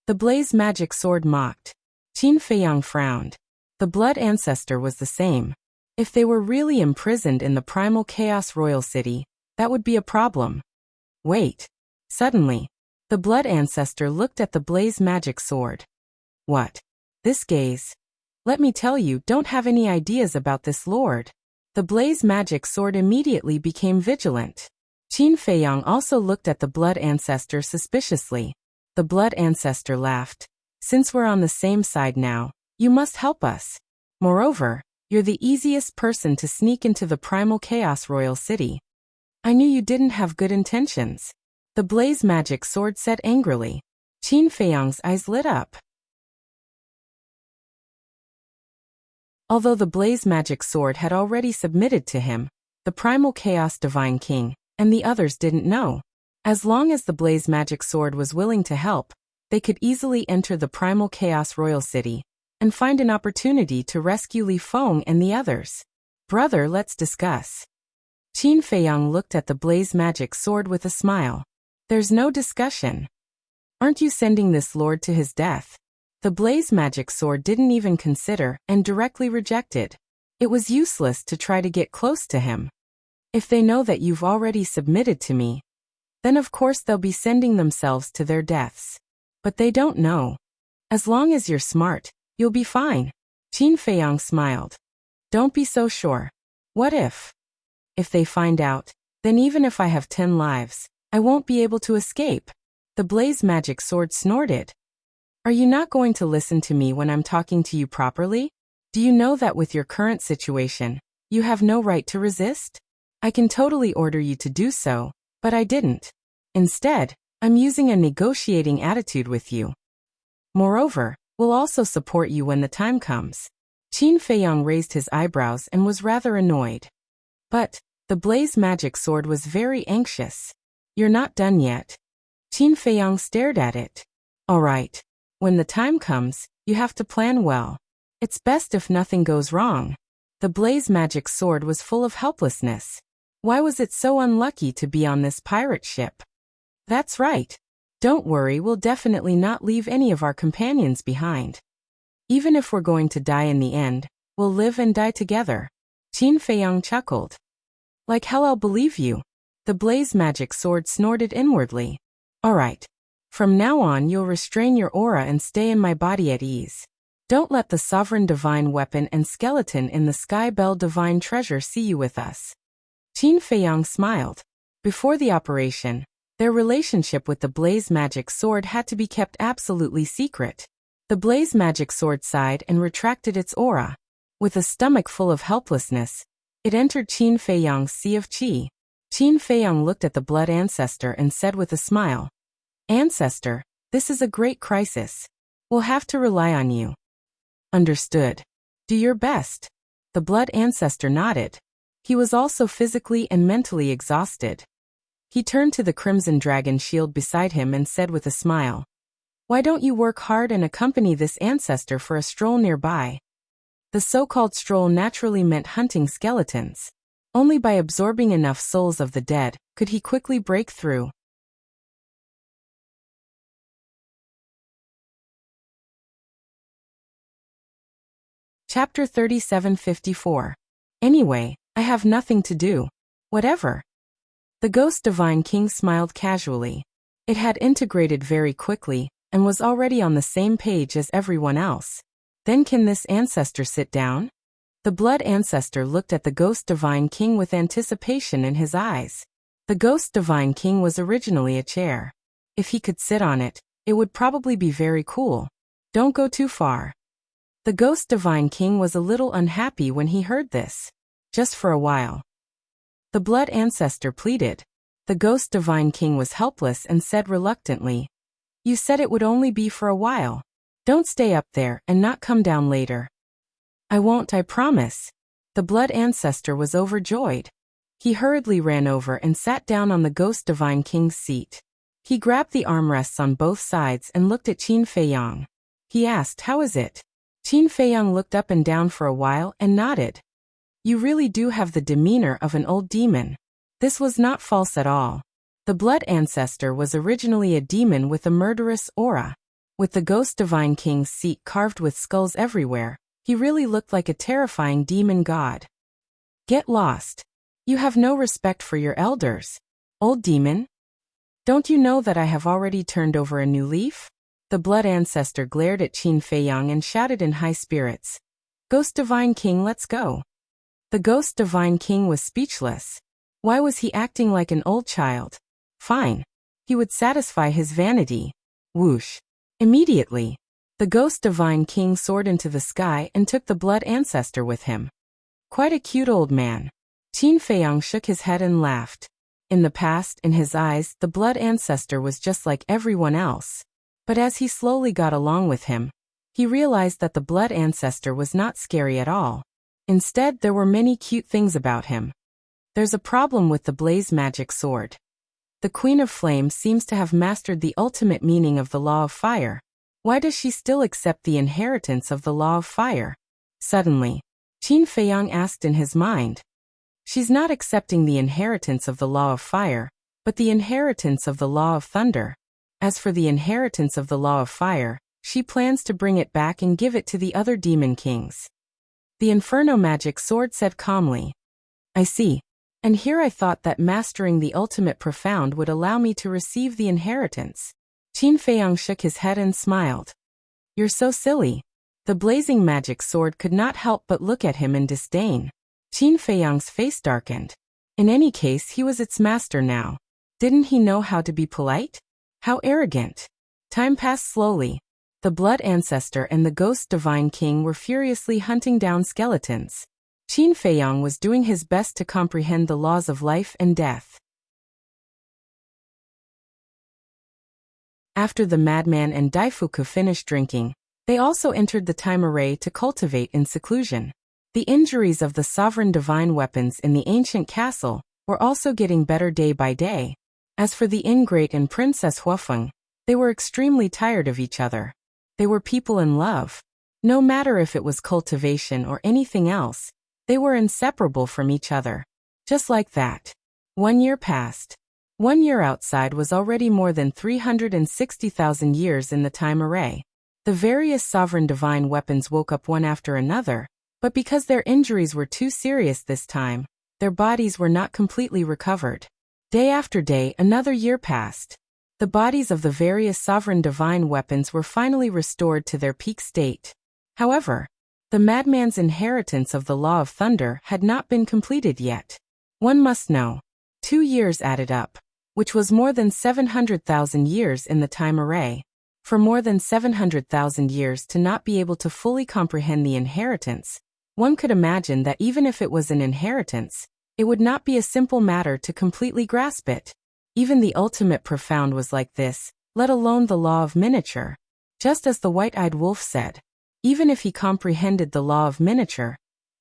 The Blaze Magic Sword mocked. Qin Feiyang frowned. The Blood Ancestor was the same. If they were really imprisoned in the Primal Chaos Royal City, that would be a problem. Wait. Suddenly, the Blood Ancestor looked at the Blaze Magic Sword. "What? This gaze? Let me tell you, don't have any ideas about this lord." The Blaze Magic Sword immediately became vigilant. Qin Feiyang also looked at the Blood Ancestor suspiciously. The Blood Ancestor laughed. "Since we're on the same side now, you must help us. Moreover, you're the easiest person to sneak into the Primal Chaos Royal City." "I knew you didn't have good intentions," the Blaze Magic Sword said angrily. Qin Feiyang's eyes lit up. Although the Blaze Magic Sword had already submitted to him, the Primal Chaos Divine King and the others didn't know. As long as the Blaze Magic Sword was willing to help, they could easily enter the Primal Chaos Royal City and find an opportunity to rescue Li Feng and the others. "Brother, let's discuss." Qin Feiyang looked at the Blaze Magic Sword with a smile. "There's no discussion. Aren't you sending this lord to his death?" The Blaze Magic Sword didn't even consider and directly rejected. It was useless to try to get close to him. "If they know that you've already submitted to me, then of course they'll be sending themselves to their deaths. But they don't know. As long as you're smart, you'll be fine." Qin Feiyang smiled. "Don't be so sure. What if? If they find out, then even if I have 10 lives, I won't be able to escape." The Blaze Magic Sword snorted. "Are you not going to listen to me when I'm talking to you properly? Do you know that with your current situation, you have no right to resist? I can totally order you to do so, but I didn't. Instead, I'm using a negotiating attitude with you. Moreover, we'll also support you when the time comes." Qin Feiyang raised his eyebrows and was rather annoyed. But the Blaze Magic Sword was very anxious. "You're not done yet." Qin Feiyang stared at it. "All right. When the time comes, you have to plan well. It's best if nothing goes wrong." The Blaze Magic Sword was full of helplessness. Why was it so unlucky to be on this pirate ship? "That's right. Don't worry, we'll definitely not leave any of our companions behind. Even if we're going to die in the end, we'll live and die together." Qin Feiyang chuckled. "Like hell I'll believe you." The Blaze Magic Sword snorted inwardly. "All right. From now on you'll restrain your aura and stay in my body at ease. Don't let the sovereign divine weapon and skeleton in the sky bell divine treasure see you with us. Qin Feiyang smiled. Before the operation, their relationship with the blaze magic sword had to be kept absolutely secret. The blaze magic sword sighed and retracted its aura. With a stomach full of helplessness, it entered Qin Feiyang's sea of qi. Qin Feiyang looked at the blood ancestor and said with a smile, "Ancestor, this is a great crisis. We'll have to rely on you." "Understood. Do your best." The blood ancestor nodded. He was also physically and mentally exhausted. He turned to the crimson dragon shield beside him and said with a smile, "Why don't you work hard and accompany this ancestor for a stroll nearby?" The so-called stroll naturally meant hunting skeletons. Only by absorbing enough souls of the dead could he quickly break through. Chapter 3754. Anyway, I have nothing to do. Whatever. The Ghost Divine King smiled casually. It had integrated very quickly, and was already on the same page as everyone else. Then can this ancestor sit down? The blood ancestor looked at the Ghost Divine King with anticipation in his eyes. The Ghost Divine King was originally a chair. If he could sit on it, it would probably be very cool. Don't go too far. The Ghost Divine King was a little unhappy when he heard this. Just for a while. The blood ancestor pleaded. The Ghost Divine King was helpless and said reluctantly, "You said it would only be for a while. Don't stay up there and not come down later." "I won't, I promise." The blood ancestor was overjoyed. He hurriedly ran over and sat down on the Ghost Divine King's seat. He grabbed the armrests on both sides and looked at Qin Feiyang. He asked, "How is it?" Qin Feiyang looked up and down for a while and nodded. "You really do have the demeanor of an old demon." This was not false at all. The blood ancestor was originally a demon with a murderous aura. With the Ghost Divine King's seat carved with skulls everywhere, he really looked like a terrifying demon god. "Get lost. You have no respect for your elders. Old demon. Don't you know that I have already turned over a new leaf?" The blood ancestor glared at Qin Feiyang and shouted in high spirits, "Ghost Divine King, let's go." The Ghost Divine King was speechless. Why was he acting like an old child? Fine. He would satisfy his vanity. Whoosh. Immediately, the Ghost Divine King soared into the sky and took the blood ancestor with him. Quite a cute old man. Qin Feiyang shook his head and laughed. In the past, in his eyes, the blood ancestor was just like everyone else. But as he slowly got along with him, he realized that the blood ancestor was not scary at all. Instead, there were many cute things about him. There's a problem with the blaze magic sword. The Queen of Flame seems to have mastered the ultimate meaning of the law of fire. Why does she still accept the inheritance of the law of fire? Suddenly, Qin Feiyang asked in his mind. She's not accepting the inheritance of the law of fire, but the inheritance of the law of thunder. As for the inheritance of the law of fire, she plans to bring it back and give it to the other demon kings. The Inferno magic sword said calmly. "I see. And here I thought that mastering the ultimate profound would allow me to receive the inheritance." Qin Feiyang shook his head and smiled. "You're so silly." The blazing magic sword could not help but look at him in disdain. Qin Feiyang's face darkened. In any case, he was its master now. Didn't he know how to be polite? How arrogant. Time passed slowly. The blood ancestor and the Ghost Divine King were furiously hunting down skeletons. Qin Feiyang was doing his best to comprehend the laws of life and death. After the madman and Daifuku finished drinking, they also entered the time array to cultivate in seclusion. The injuries of the sovereign divine weapons in the ancient castle were also getting better day by day. As for the ingrate and Princess Huafeng, they were extremely tired of each other. They were people in love. No matter if it was cultivation or anything else, they were inseparable from each other. Just like that. 1 year passed. 1 year outside was already more than 360,000 years in the time array. The various sovereign divine weapons woke up one after another, but because their injuries were too serious this time, their bodies were not completely recovered. Day after day, another year passed. The bodies of the various sovereign divine weapons were finally restored to their peak state. However, the madman's inheritance of the law of thunder had not been completed yet. One must know. 2 years added up, which was more than 700,000 years in the time array. For more than 700,000 years to not be able to fully comprehend the inheritance, one could imagine that even if it was an inheritance, it would not be a simple matter to completely grasp it. Even the ultimate profound was like this, let alone the law of miniature. Just as the white-eyed wolf said, even if he comprehended the law of miniature,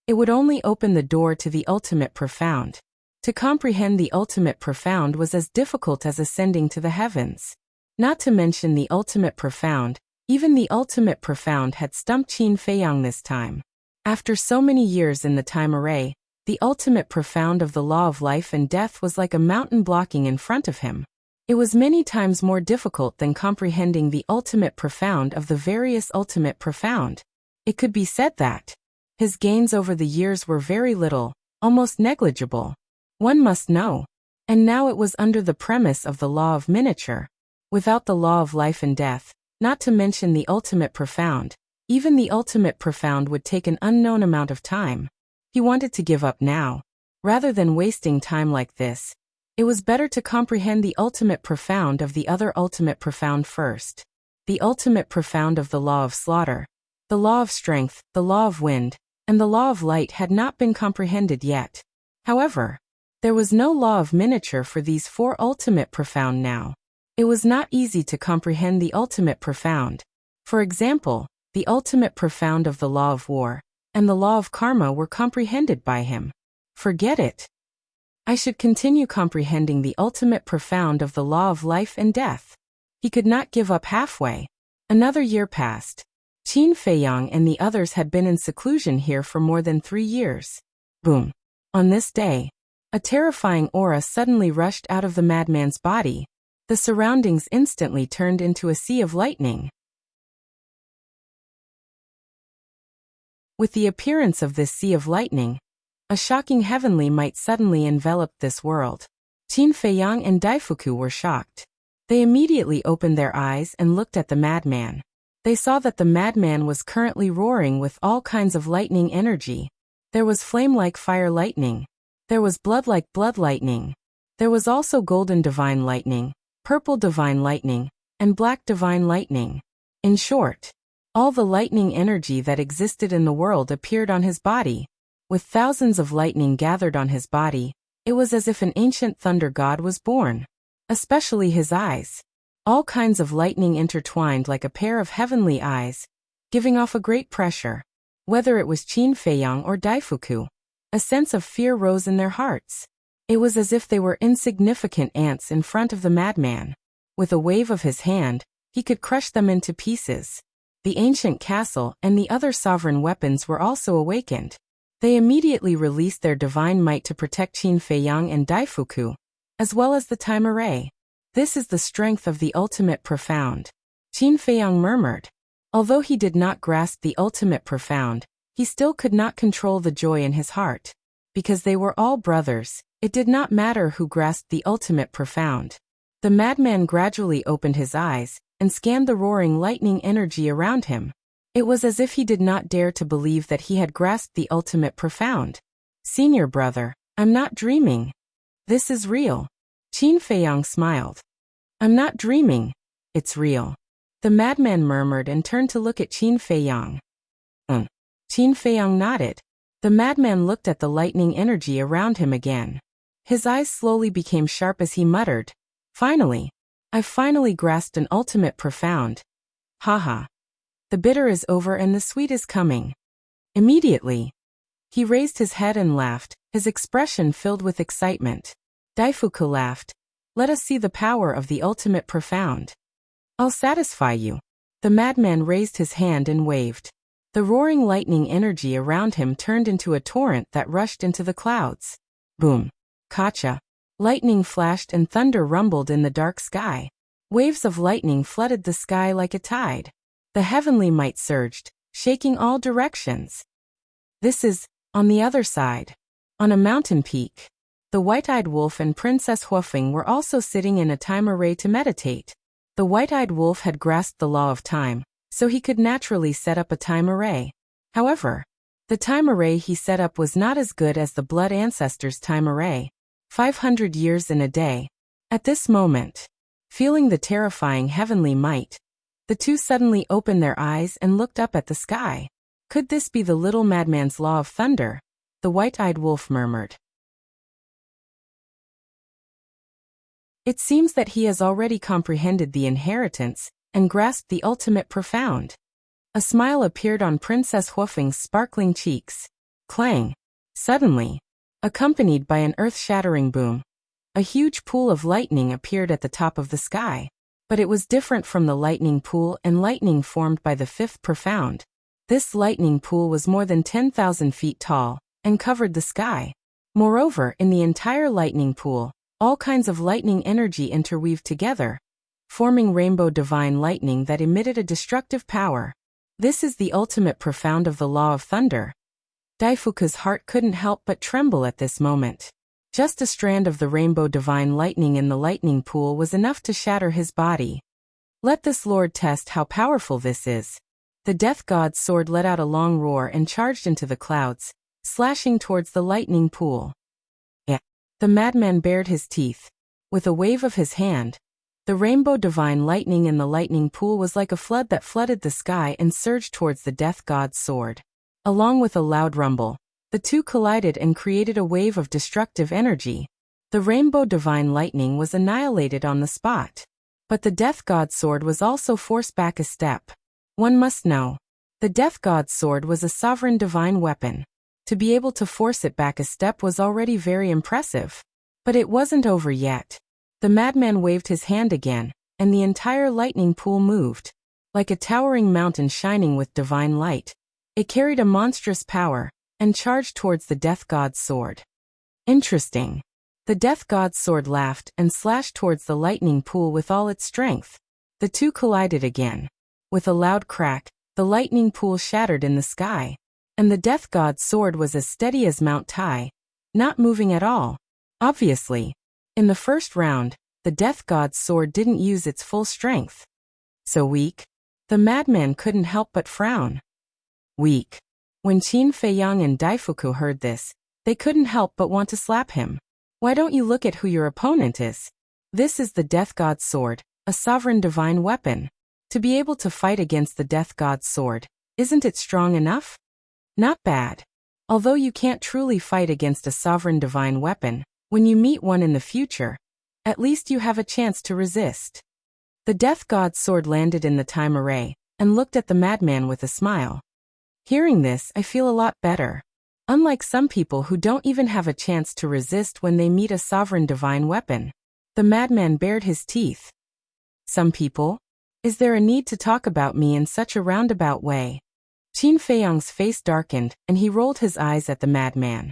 it would only open the door to the ultimate profound. To comprehend the ultimate profound was as difficult as ascending to the heavens. Not to mention the ultimate profound, even the ultimate profound had stumped Qin Feiyang this time. After so many years in the time array, the ultimate profound of the law of life and death was like a mountain blocking in front of him. It was many times more difficult than comprehending the ultimate profound of the various ultimate profound. It could be said that his gains over the years were very little, almost negligible. One must know. And now it was under the premise of the law of miniature. Without the law of life and death, not to mention the ultimate profound, even the ultimate profound would take an unknown amount of time. He wanted to give up now. Rather than wasting time like this, it was better to comprehend the ultimate profound of the other ultimate profound first. The ultimate profound of the law of slaughter, the law of strength, the law of wind, and the law of light had not been comprehended yet. However, there was no law of miniature for these 4 ultimate profound now. It was not easy to comprehend the ultimate profound. For example, the ultimate profound of the law of war and the law of karma were comprehended by him. Forget it. I should continue comprehending the ultimate profound of the law of life and death. He could not give up halfway. Another year passed. Qin Feiyang and the others had been in seclusion here for more than 3 years. Boom. On this day, a terrifying aura suddenly rushed out of the madman's body. The surroundings instantly turned into a sea of lightning. With the appearance of this sea of lightning, a shocking heavenly might suddenly envelop this world. Qin Feiyang and Daifuku were shocked. They immediately opened their eyes and looked at the madman. They saw that the madman was currently roaring with all kinds of lightning energy. There was flame-like fire lightning. There was blood-like blood lightning. There was also golden divine lightning, purple divine lightning, and black divine lightning. In short, all the lightning energy that existed in the world appeared on his body. With thousands of lightning gathered on his body, it was as if an ancient thunder god was born. Especially his eyes. All kinds of lightning intertwined like a pair of heavenly eyes, giving off a great pressure. Whether it was Qin Feiyang or Daifuku, a sense of fear rose in their hearts. It was as if they were insignificant ants in front of the madman. With a wave of his hand, he could crush them into pieces. The ancient castle and the other sovereign weapons were also awakened. They immediately released their divine might to protect Qin Feiyang and Daifuku, as well as the time array. This is the strength of the ultimate profound. Qin Feiyang murmured. Although he did not grasp the ultimate profound, he still could not control the joy in his heart. Because they were all brothers, it did not matter who grasped the ultimate profound. The madman gradually opened his eyes and scanned the roaring lightning energy around him. It was as if he did not dare to believe that he had grasped the ultimate profound. Senior brother, I'm not dreaming. This is real. Qin Feiyang smiled. I'm not dreaming. It's real. The madman murmured and turned to look at Qin Feiyang. Qin Feiyang nodded. The madman looked at the lightning energy around him again. His eyes slowly became sharp as he muttered. Finally. I've finally grasped an ultimate profound. Haha. The bitter is over and the sweet is coming. Immediately. He raised his head and laughed, his expression filled with excitement. Daifuku laughed. Let us see the power of the ultimate profound. I'll satisfy you. The madman raised his hand and waved. The roaring lightning energy around him turned into a torrent that rushed into the clouds. Boom. Kacha. Lightning flashed and thunder rumbled in the dark sky. Waves of lightning flooded the sky like a tide. The heavenly might surged, shaking all directions. This is, on the other side. On a mountain peak. The white-eyed wolf and Princess Huofeng were also sitting in a time array to meditate. The white-eyed wolf had grasped the law of time, so he could naturally set up a time array. However, the time array he set up was not as good as the Blood Ancestors' time array, 500 years in a day. At this moment, feeling the terrifying heavenly might, the two suddenly opened their eyes and looked up at the sky. Could this be the little madman's law of thunder? The white-eyed wolf murmured. It seems that he has already comprehended the inheritance and grasped the ultimate profound. A smile appeared on Princess Huofeng's sparkling cheeks. Clang! Suddenly, accompanied by an earth-shattering boom, a huge pool of lightning appeared at the top of the sky. But it was different from the lightning pool and lightning formed by the fifth profound. This lightning pool was more than 10,000 feet tall and covered the sky. Moreover, in the entire lightning pool, all kinds of lightning energy interweaved together, forming rainbow divine lightning that emitted a destructive power. This is the ultimate profound of the law of thunder. Daifuku's heart couldn't help but tremble at this moment. Just a strand of the rainbow divine lightning in the lightning pool was enough to shatter his body. Let this lord test how powerful this is. The death god's sword let out a long roar and charged into the clouds, slashing towards the lightning pool. Yeah. The madman bared his teeth. With a wave of his hand, the rainbow divine lightning in the lightning pool was like a flood that flooded the sky and surged towards the death god's sword. Along with a loud rumble, the two collided and created a wave of destructive energy. The rainbow divine lightning was annihilated on the spot. But the death god's sword was also forced back a step. One must know, the death god's sword was a sovereign divine weapon. To be able to force it back a step was already very impressive. But it wasn't over yet. The madman waved his hand again, and the entire lightning pool moved. Like a towering mountain shining with divine light, it carried a monstrous power, and charged towards the death god's sword. Interesting. The death god's sword laughed and slashed towards the lightning pool with all its strength. The two collided again. With a loud crack, the lightning pool shattered in the sky, and the death god's sword was as steady as Mount Tai, not moving at all. Obviously, in the first round, the death god's sword didn't use its full strength. So weak? The madman couldn't help but frown. Weak. When Qin Feiyang and Daifuku heard this, they couldn't help but want to slap him. Why don't you look at who your opponent is? This is the death god's sword, a sovereign divine weapon. To be able to fight against the death god's sword, isn't it strong enough? Not bad. Although you can't truly fight against a sovereign divine weapon, when you meet one in the future, at least you have a chance to resist. The death god's sword landed in the time array, and looked at the madman with a smile. Hearing this, I feel a lot better. Unlike some people who don't even have a chance to resist when they meet a sovereign divine weapon. The madman bared his teeth. Some people? Is there a need to talk about me in such a roundabout way? Qin Feiyang's face darkened, and he rolled his eyes at the madman.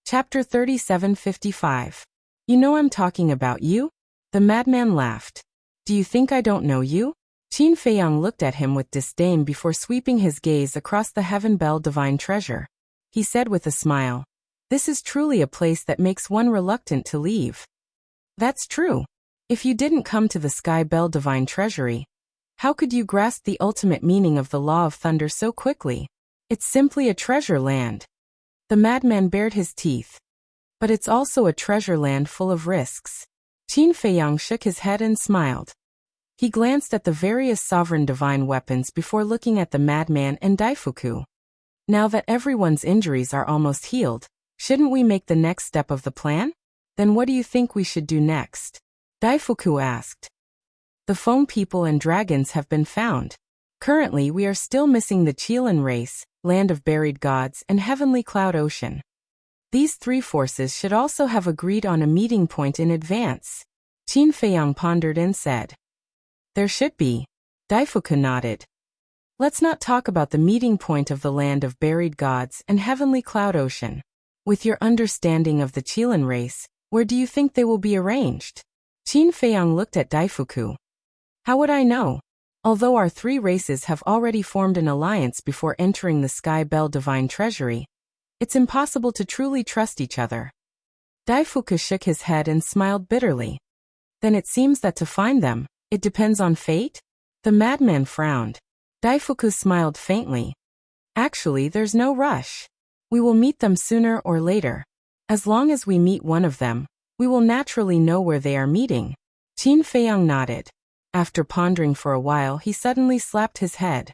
Chapter 3755. You know I'm talking about you? The madman laughed. Do you think I don't know you? Qin Feiyang looked at him with disdain before sweeping his gaze across the Heaven Bell divine treasure. He said with a smile, "This is truly a place that makes one reluctant to leave." That's true. If you didn't come to the Sky Bell divine treasury, how could you grasp the ultimate meaning of the law of thunder so quickly? It's simply a treasure land. The madman bared his teeth. But it's also a treasure land full of risks. Qin Feiyang shook his head and smiled. He glanced at the various sovereign divine weapons before looking at the madman and Daifuku. Now that everyone's injuries are almost healed, shouldn't we make the next step of the plan? Then what do you think we should do next? Daifuku asked. The Feng people and dragons have been found. Currently we are still missing the Qilin race, Land of Buried Gods, and Heavenly Cloud Ocean. These three forces should also have agreed on a meeting point in advance. Qin Feiyang pondered and said. There should be. Daifuku nodded. Let's not talk about the meeting point of the Land of Buried Gods and Heavenly Cloud Ocean. With your understanding of the Qilin race, where do you think they will be arranged? Qin Feiyang looked at Daifuku. How would I know? Although our three races have already formed an alliance before entering the Sky Bell Divine Treasury, it's impossible to truly trust each other. Daifuku shook his head and smiled bitterly. Then it seems that to find them, it depends on fate? The madman frowned. Daifuku smiled faintly. Actually, there's no rush. We will meet them sooner or later. As long as we meet one of them, we will naturally know where they are meeting. Qin Feiyang nodded. After pondering for a while, he suddenly slapped his head.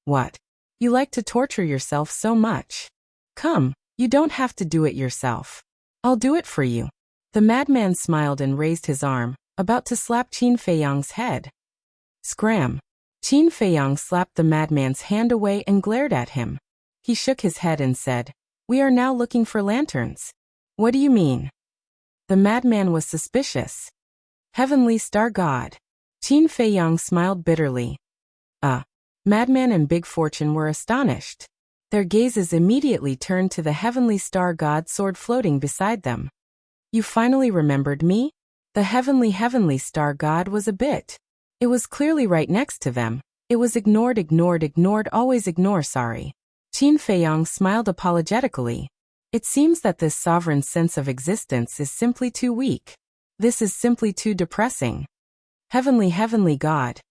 What? You like to torture yourself so much? Come, you don't have to do it yourself. I'll do it for you. The madman smiled and raised his arm, about to slap Qin Feiyang's head. Scram! Qin Feiyang slapped the madman's hand away and glared at him. He shook his head and said, We are now looking for lanterns. What do you mean? The madman was suspicious. Heavenly Star God. Qin Feiyang smiled bitterly. Madman and Big Fortune were astonished. Their gazes immediately turned to the Heavenly Star God sword floating beside them. You finally remembered me? The Heavenly Star God was a bit. It was clearly right next to them. It was ignored, always ignore, sorry. Qin Feiyang smiled apologetically. It seems that this sovereign's sense of existence is simply too weak. This is simply too depressing. Heavenly God.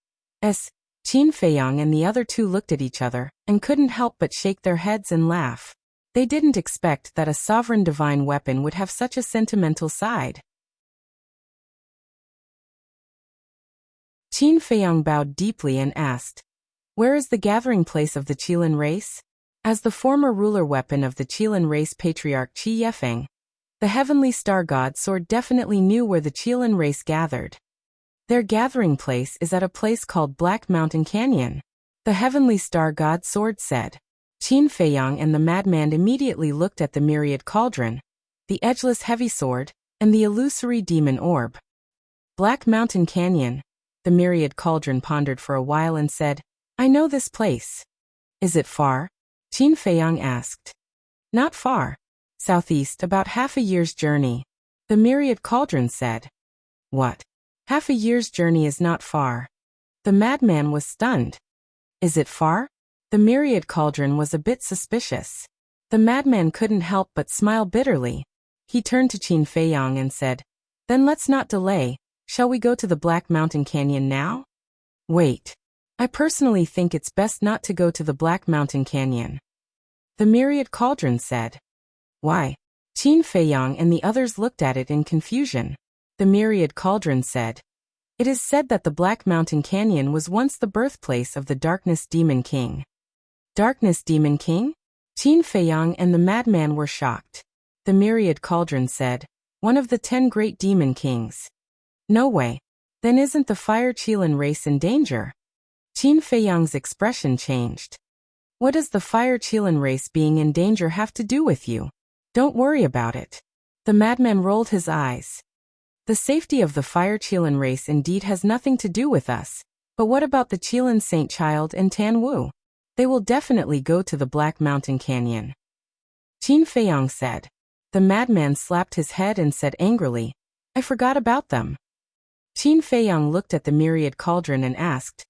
Qin Feiyang and the other two looked at each other, and couldn't help but shake their heads and laugh. They didn't expect that a sovereign divine weapon would have such a sentimental side. Qin Feiyang bowed deeply and asked, Where is the gathering place of the Qilin race? As the former ruler weapon of the Qilin race patriarch Qi Yefeng, the Heavenly Star God sword definitely knew where the Qilin race gathered. Their gathering place is at a place called Black Mountain Canyon. The Heavenly Star God sword said. Qin Feiyang and the madman immediately looked at the myriad cauldron, the edgeless heavy sword, and the illusory demon orb. Black Mountain Canyon. The myriad cauldron pondered for a while and said, I know this place. Is it far? Qin Feiyang asked. Not far. Southeast, about half a year's journey. The myriad cauldron said. What? Half a year's journey is not far. The madman was stunned. Is it far? The myriad cauldron was a bit suspicious. The madman couldn't help but smile bitterly. He turned to Qin Feiyang and said, Then let's not delay. Shall we go to the Black Mountain Canyon now? Wait. I personally think it's best not to go to the Black Mountain Canyon. The myriad cauldron said. Why? Qin Feiyang and the others looked at it in confusion. The myriad cauldron said. It is said that the Black Mountain Canyon was once the birthplace of the Darkness Demon King. Darkness Demon King? Qin Feiyang and the madman were shocked. The myriad cauldron said, One of the 10 great demon kings. No way. Then isn't the Fire Qilin race in danger? Qin Feiyang's expression changed. What does the Fire Qilin race being in danger have to do with you? Don't worry about it. The madman rolled his eyes. The safety of the Fire Qilin race indeed has nothing to do with us, but what about the Qilin Saint Child and Tan Wu? They will definitely go to the Black Mountain Canyon. Qin Feiyang said. The madman slapped his head and said angrily, I forgot about them. Qin Feiyang looked at the myriad cauldron and asked,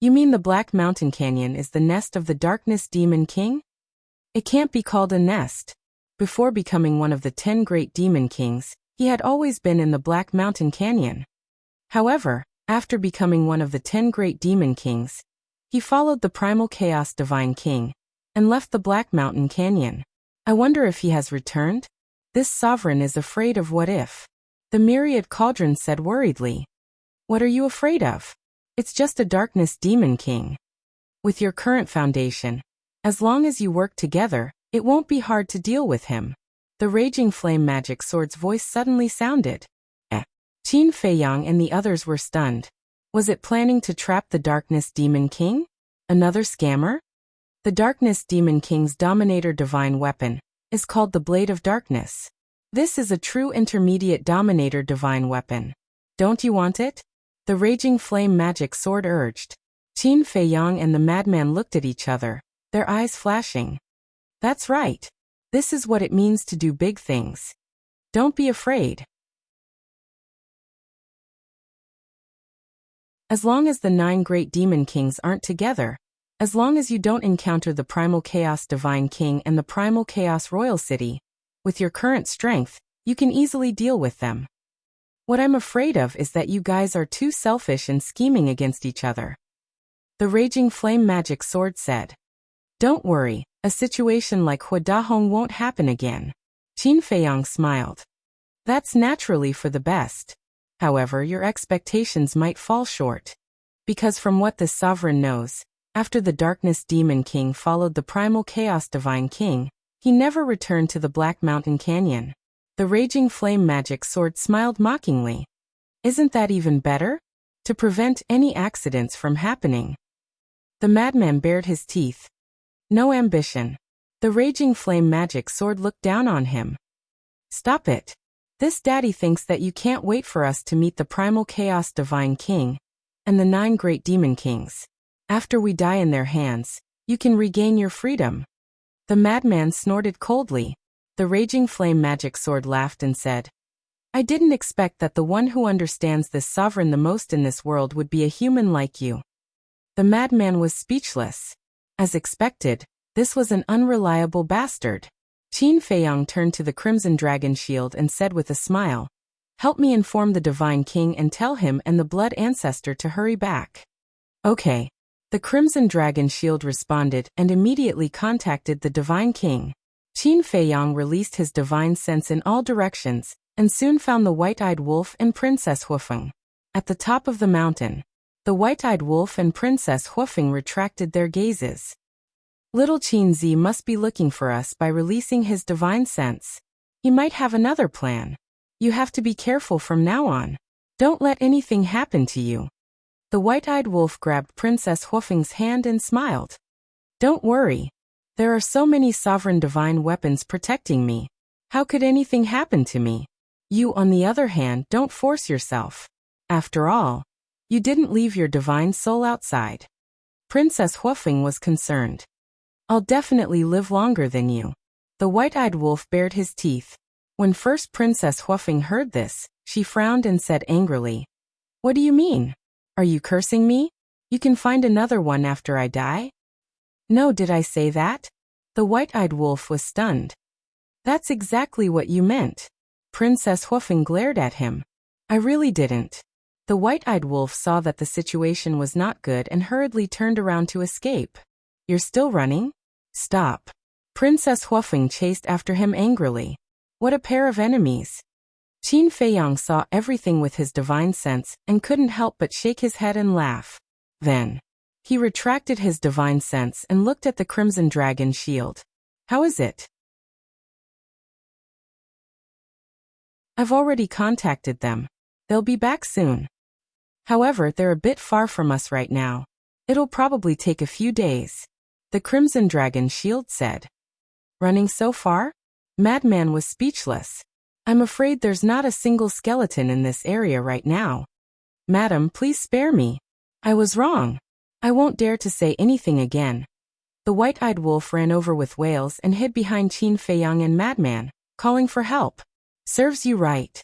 You mean the Black Mountain Canyon is the nest of the Darkness Demon King? It can't be called a nest. Before becoming one of the 10 great demon kings, he had always been in the Black Mountain Canyon. However, after becoming one of the 10 great demon kings, he followed the primal chaos divine king, and left the Black Mountain Canyon. I wonder if he has returned? This sovereign is afraid of what if. The myriad cauldron said worriedly. What are you afraid of? It's just a darkness demon king. With your current foundation, as long as you work together, it won't be hard to deal with him. The raging flame magic sword's voice suddenly sounded. Qin Feiyang and the others were stunned. Was it planning to trap the Darkness Demon King? Another scammer? The Darkness Demon King's Dominator divine weapon is called the Blade of Darkness. This is a true intermediate Dominator divine weapon. Don't you want it? The raging flame magic sword urged. Qin Feiyang and the madman looked at each other, their eyes flashing. That's right. This is what it means to do big things. Don't be afraid. As long as the 9 great demon kings aren't together, as long as you don't encounter the Primal Chaos Divine King and the Primal Chaos Royal City, with your current strength, You can easily deal with them. What I'm afraid of is that you guys are too selfish and scheming against each other. The Raging Flame Magic Sword said. Don't worry, a situation like Huadahong won't happen again. Qin Feiyang smiled. That's naturally for the best. However, your expectations might fall short. Because from what this sovereign knows, after the Darkness Demon King followed the Primal Chaos Divine King, he never returned to the Black Mountain Canyon. The Raging Flame Magic Sword smiled mockingly. Isn't that even better? To prevent any accidents from happening. The madman bared his teeth. No ambition. The Raging Flame Magic Sword looked down on him. Stop it. This daddy thinks that you can't wait for us to meet the Primal Chaos Divine King and the 9 Great Demon Kings. After we die in their hands, you can regain your freedom. The madman snorted coldly. The Raging Flame Magic Sword laughed and said, I didn't expect that the one who understands this sovereign the most in this world would be a human like you. The madman was speechless. As expected, this was an unreliable bastard. Qin Feiyang turned to the Crimson Dragon Shield and said with a smile, Help me inform the Divine King and tell him and the Blood Ancestor to hurry back. Okay. The Crimson Dragon Shield responded and immediately contacted the Divine King. Qin Feiyang released his divine sense in all directions, and soon found the White-Eyed Wolf and Princess Huifeng. At the top of the mountain, the White-Eyed Wolf and Princess Huifeng retracted their gazes. Little Qin Zi must be looking for us by releasing his divine sense. He might have another plan. You have to be careful from now on. Don't let anything happen to you. The White-Eyed Wolf grabbed Princess Huifeng's hand and smiled. Don't worry. There are so many sovereign divine weapons protecting me. How could anything happen to me? You, on the other hand, don't force yourself. After all, you didn't leave your divine soul outside. Princess Huifeng was concerned. I'll definitely live longer than you. The White-Eyed Wolf bared his teeth. When first Princess Huifeng heard this, she frowned and said angrily, What do you mean? Are you cursing me? You can find another one after I die? No, did I say that? The White-Eyed Wolf was stunned. That's exactly what you meant. Princess Huifeng glared at him. I really didn't. The White-Eyed Wolf saw that the situation was not good and hurriedly turned around to escape. You're still running? Stop. Princess Huifeng chased after him angrily. What a pair of enemies. Qin Feiyang saw everything with his divine sense and couldn't help but shake his head and laugh. Then, he retracted his divine sense and looked at the Crimson Dragon Shield. How is it? I've already contacted them. They'll be back soon. However, they're a bit far from us right now. It'll probably take a few days. The Crimson Dragon Shield said. Running so far? Madman was speechless. I'm afraid there's not a single skeleton in this area right now. Madam, please spare me. I was wrong. I won't dare to say anything again. The White-Eyed Wolf ran over with wails and hid behind Qin Feiyang and Madman, calling for help. Serves you right.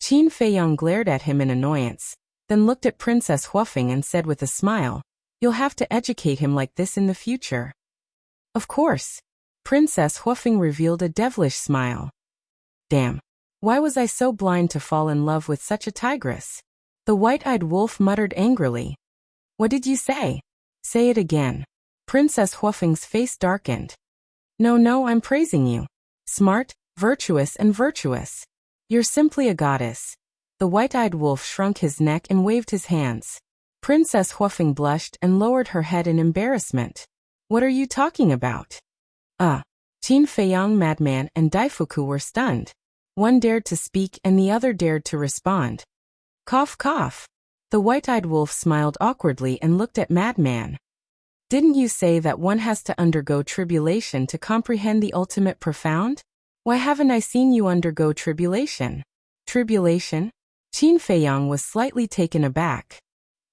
Qin Feiyang glared at him in annoyance, then looked at Princess Huifeng and said with a smile, You'll have to educate him like this in the future. Of course. Princess Huifeng revealed a devilish smile. Damn. Why was I so blind to fall in love with such a tigress? The White-Eyed Wolf muttered angrily. What did you say? Say it again. Princess Huifeng's face darkened. No, I'm praising you. Smart, virtuous and virtuous. You're simply a goddess. The White-Eyed Wolf shrunk his neck and waved his hands. Princess Huifeng blushed and lowered her head in embarrassment. What are you talking about? Qin Feiyang, Madman and Daifuku were stunned. One dared to speak and the other dared to respond. Cough, cough. The White-Eyed Wolf smiled awkwardly and looked at Madman. Didn't you say that one has to undergo tribulation to comprehend the ultimate profound? Why haven't I seen you undergo tribulation? Tribulation? Qin Feiyang was slightly taken aback.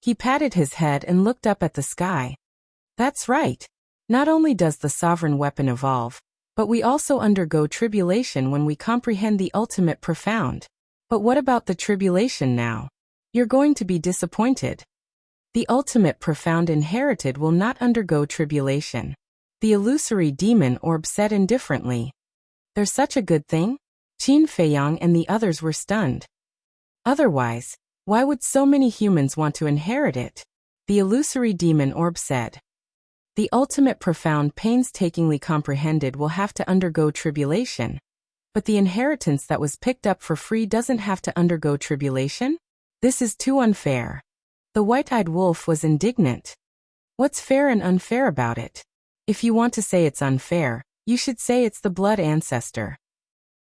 He patted his head and looked up at the sky. That's right. Not only does the sovereign weapon evolve, but we also undergo tribulation when we comprehend the ultimate profound. But what about the tribulation now? You're going to be disappointed. The ultimate profound inherited will not undergo tribulation. The illusory demon orb said indifferently. There's such a good thing? Qin Feiyang and the others were stunned. Otherwise, why would so many humans want to inherit it? The illusory demon orb said. The ultimate profound painstakingly comprehended will have to undergo tribulation. But the inheritance that was picked up for free doesn't have to undergo tribulation? This is too unfair. The white-eyed wolf was indignant. What's fair and unfair about it? If you want to say it's unfair, you should say it's the blood ancestor.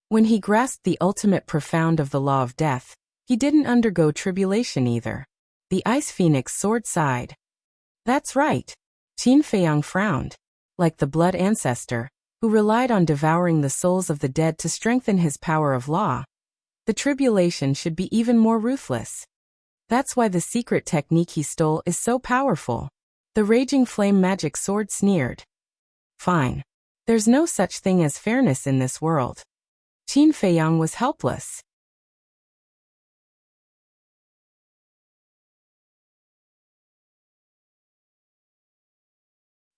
When he grasped the ultimate profound of the law of death, he didn't undergo tribulation either. The ice phoenix sword sighed. That's right. Qin Feiyang frowned. Like the blood ancestor, who relied on devouring the souls of the dead to strengthen his power of law, the tribulation should be even more ruthless. That's why the secret technique he stole is so powerful. The raging flame magic sword sneered. Fine. There's no such thing as fairness in this world. Qin Feiyang was helpless.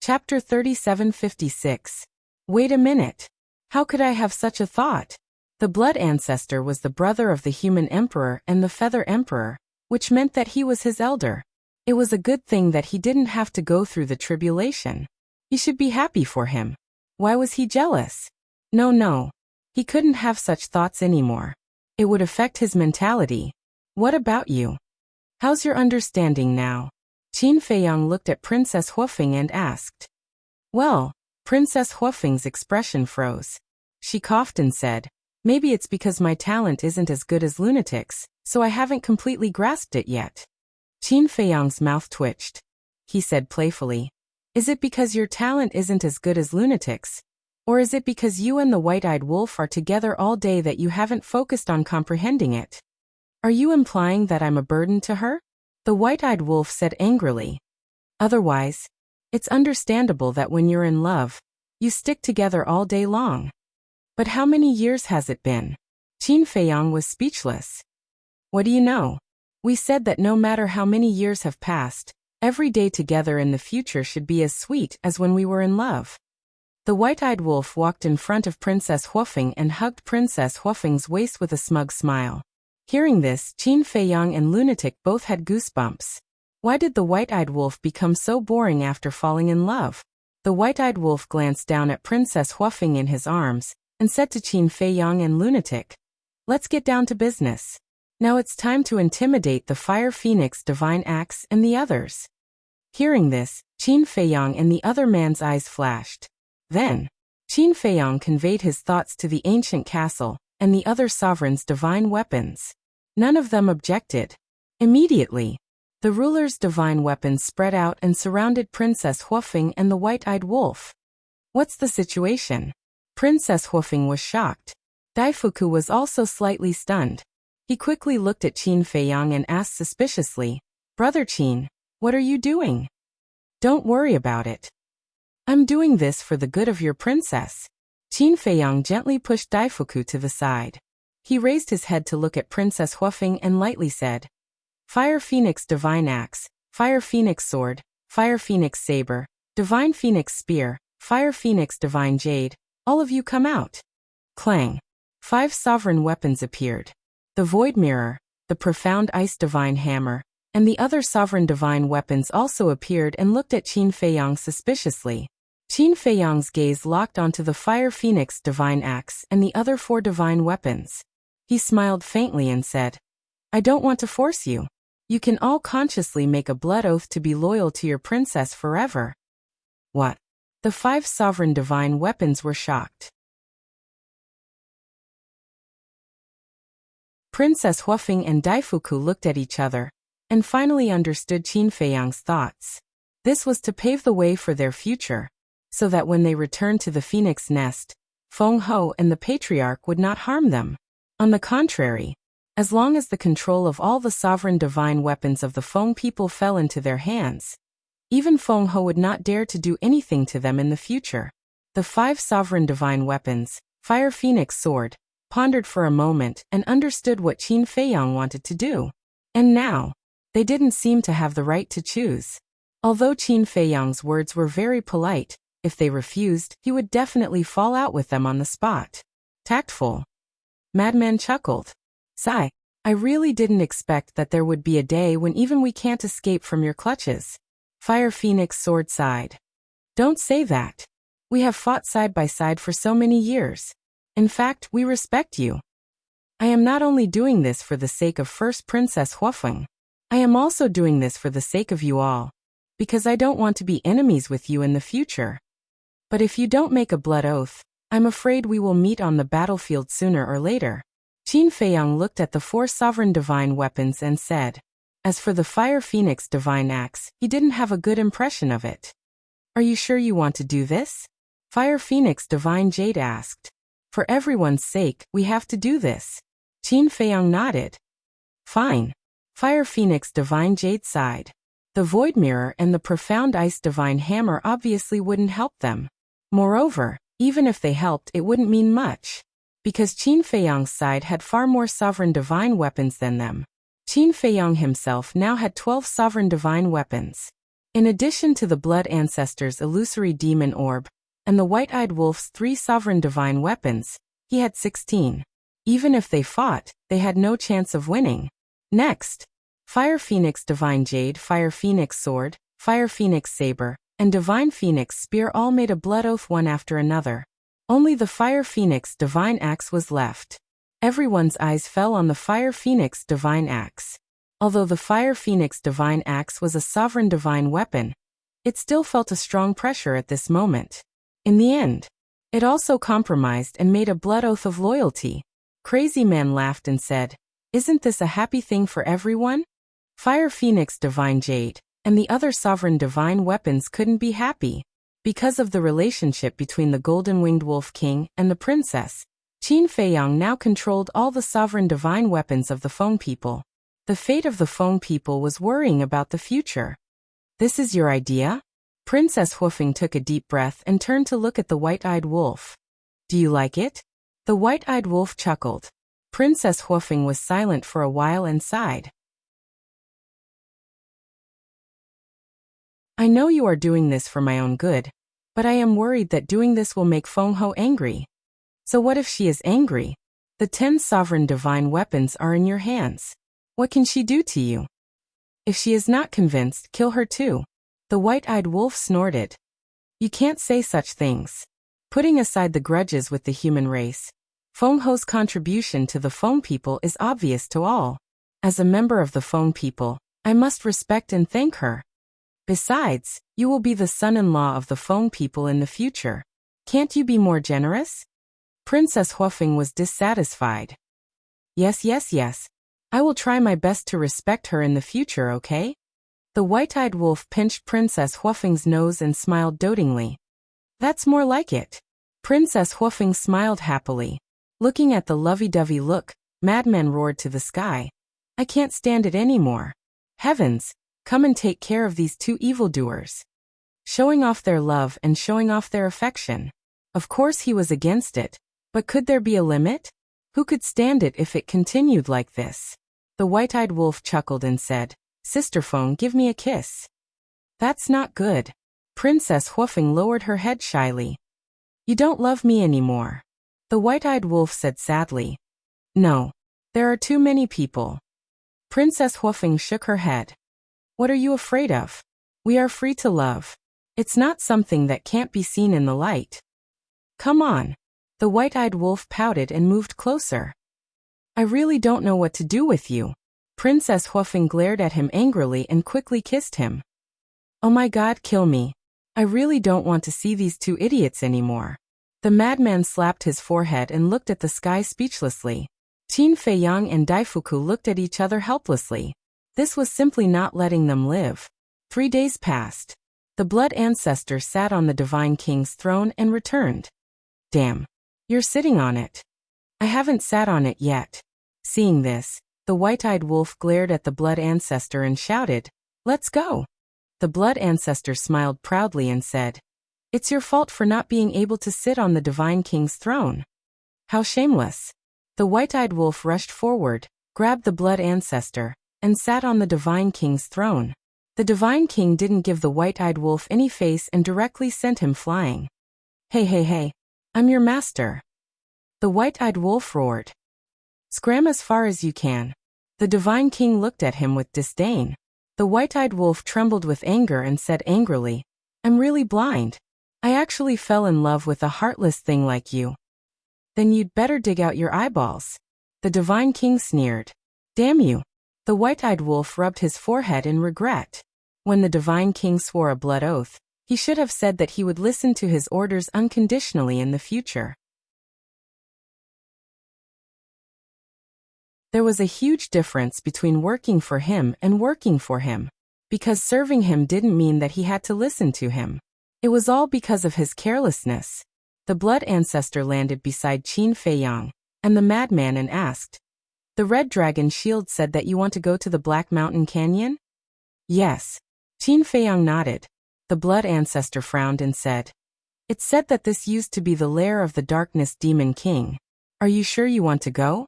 Chapter 3756. Wait a minute. How could I have such a thought? The blood ancestor was the brother of the human emperor and the feather emperor, which meant that he was his elder. It was a good thing that he didn't have to go through the tribulation. You should be happy for him. Why was he jealous? No. He couldn't have such thoughts anymore. It would affect his mentality. What about you? How's your understanding now? Qin Feiyang looked at Princess Huofeng and asked. Well, Princess Huofeng's expression froze. She coughed and said, maybe it's because my talent isn't as good as Lunatic's, so I haven't completely grasped it yet. Qin Feiyang's mouth twitched. He said playfully, is it because your talent isn't as good as Lunatic's? Or is it because you and the white-eyed wolf are together all day that you haven't focused on comprehending it? Are you implying that I'm a burden to her? The white-eyed wolf said angrily. Otherwise, it's understandable that when you're in love, you stick together all day long. But how many years has it been? Qin Feiyang was speechless. What do you know? We said that no matter how many years have passed, every day together in the future should be as sweet as when we were in love. The white-eyed wolf walked in front of Princess Huofeng and hugged Princess Huofeng's waist with a smug smile. Hearing this, Qin Feiyang and Lunatic both had goosebumps. Why did the white-eyed wolf become so boring after falling in love? The white-eyed wolf glanced down at Princess Huofeng in his arms, and said to Qin Feiyang and Lunatic, let's get down to business. Now it's time to intimidate the Fire Phoenix Divine Axe and the others. Hearing this, Qin Feiyang and the other man's eyes flashed. Then, Qin Feiyang conveyed his thoughts to the ancient castle and the other sovereigns' divine weapons. None of them objected. Immediately, the ruler's divine weapons spread out and surrounded Princess Huofeng and the white-eyed wolf. What's the situation? Princess Huofeng was shocked. Daifuku was also slightly stunned. He quickly looked at Qin Feiyang and asked suspiciously, Brother Qin, what are you doing? Don't worry about it. I'm doing this for the good of your princess. Qin Feiyang gently pushed Daifuku to the side. He raised his head to look at Princess Huofeng and lightly said, Fire Phoenix Divine Axe, Fire Phoenix Sword, Fire Phoenix Saber, Divine Phoenix Spear, Fire Phoenix Divine Jade, all of you come out. Clang. 5 sovereign weapons appeared. The Void Mirror, the Profound Ice Divine Hammer, and the other sovereign divine weapons also appeared and looked at Qin Feiyang suspiciously. Qin Feiyang's gaze locked onto the Fire Phoenix Divine Axe and the other 4 divine weapons. He smiled faintly and said, I don't want to force you. You can all consciously make a blood oath to be loyal to your princess forever. What? The 5 sovereign divine weapons were shocked. Princess Huofeng and Daifuku looked at each other, and finally understood Qin Feiyang's thoughts. This was to pave the way for their future, so that when they returned to the Phoenix Nest, Feng Ho and the Patriarch would not harm them. On the contrary, as long as the control of all the sovereign divine weapons of the Feng people fell into their hands, even Feng Ho would not dare to do anything to them in the future. The 5 sovereign divine weapons, Fire Phoenix Sword, pondered for a moment and understood what Qin Feiyang wanted to do. And now, they didn't seem to have the right to choose. Although Qin Feiyang's words were very polite, if they refused, he would definitely fall out with them on the spot. Tactful. Madman chuckled. Sigh. I really didn't expect that there would be a day when even we can't escape from your clutches. Fire Phoenix Sword sighed. Don't say that. We have fought side by side for so many years. In fact, we respect you. I am not only doing this for the sake of First Princess Huofeng. I am also doing this for the sake of you all. Because I don't want to be enemies with you in the future. But if you don't make a blood oath, I'm afraid we will meet on the battlefield sooner or later. Qin Feiyang looked at the 4 sovereign divine weapons and said, as for the Fire Phoenix divine axe, he didn't have a good impression of it. Are you sure you want to do this? Fire Phoenix divine jade asked. For everyone's sake, we have to do this. Qin Feiyang nodded. Fine. Fire Phoenix divine jade sighed. The Void Mirror and the Profound Ice divine hammer obviously wouldn't help them. Moreover, even if they helped, it wouldn't mean much. Because Qin Feiyang's side had far more sovereign divine weapons than them. Qin Feiyang himself now had 12 sovereign divine weapons. In addition to the Blood Ancestor's illusory demon orb, and the White-Eyed Wolf's 3 sovereign divine weapons, he had 16. Even if they fought, they had no chance of winning. Next, Fire Phoenix Divine Jade, Fire Phoenix Sword, Fire Phoenix Saber, and Divine Phoenix Spear all made a blood oath one after another. Only the Fire Phoenix Divine Axe was left. Everyone's eyes fell on the Fire Phoenix Divine Axe. Although the Fire Phoenix Divine Axe was a sovereign divine weapon, it still felt a strong pressure at this moment. In the end, it also compromised and made a blood oath of loyalty. Crazy Man laughed and said, "Isn't this a happy thing for everyone?" Fire Phoenix Divine Jade and the other sovereign divine weapons couldn't be happy. Because of the relationship between the Golden-Winged Wolf King and the princess, Qin Feiyang now controlled all the sovereign divine weapons of the Feng people. The fate of the Feng people was worrying about the future. This is your idea? Princess Huofeng took a deep breath and turned to look at the white-eyed wolf. Do you like it? The white-eyed wolf chuckled. Princess Huofeng was silent for a while and sighed. I know you are doing this for my own good, but I am worried that doing this will make Feng Ho angry. So what if she is angry? The 10 sovereign divine weapons are in your hands. What can she do to you? If she is not convinced, kill her too. The white-eyed wolf snorted. You can't say such things. Putting aside the grudges with the human race, Feng Ho's contribution to the Feng people is obvious to all. As a member of the Feng people, I must respect and thank her. Besides, you will be the son-in-law of the Feng people in the future. Can't you be more generous? Princess Huofeng was dissatisfied. Yes. I will try my best to respect her in the future, okay? The white-eyed wolf pinched Princess Huofeng's nose and smiled dotingly. That's more like it. Princess Huofeng smiled happily. Looking at the lovey-dovey look, Madman roared to the sky. I can't stand it anymore. Heavens! Come and take care of these 2 evildoers. Showing off their love and showing off their affection. Of course he was against it, but could there be a limit? Who could stand it if it continued like this? The white-eyed wolf chuckled and said, Sister Feng, give me a kiss. That's not good. Princess Huofeng lowered her head shyly. You don't love me anymore. The white-eyed wolf said sadly. No. There are too many people. Princess Huofeng shook her head. What are you afraid of? We are free to love. It's not something that can't be seen in the light. Come on. The white-eyed wolf pouted and moved closer. I really don't know what to do with you. Princess Huofeng glared at him angrily and quickly kissed him. Oh my God, kill me. I really don't want to see these 2 idiots anymore. The madman slapped his forehead and looked at the sky speechlessly. Qin Feiyang and Daifuku looked at each other helplessly. This was simply not letting them live. 3 days passed. The Blood Ancestor sat on the Divine King's throne and returned. Damn. You're sitting on it. I haven't sat on it yet. Seeing this, the white-eyed wolf glared at the Blood Ancestor and shouted, Let's go. The Blood Ancestor smiled proudly and said, It's your fault for not being able to sit on the Divine King's throne. How shameless. The white-eyed wolf rushed forward, grabbed the Blood Ancestor, and sat on the Divine King's throne. The Divine King didn't give the white-eyed wolf any face and directly sent him flying. Hey, I'm your master. The white-eyed wolf roared. Scram as far as you can. The Divine King looked at him with disdain. The white-eyed wolf trembled with anger and said angrily, I'm really blind. I actually fell in love with a heartless thing like you. Then you'd better dig out your eyeballs. The Divine King sneered. Damn you. The white-eyed wolf rubbed his forehead in regret. When the Divine King swore a blood oath, he should have said that he would listen to his orders unconditionally in the future. There was a huge difference between working for him and working for him. Because serving him didn't mean that he had to listen to him. It was all because of his carelessness. The blood ancestor landed beside Qin Feiyang and the madman and asked, The red dragon shield said that you want to go to the Black Mountain Canyon? Yes. Qin Feiyang nodded. The blood ancestor frowned and said, It said that this used to be the lair of the Darkness Demon King. Are you sure you want to go?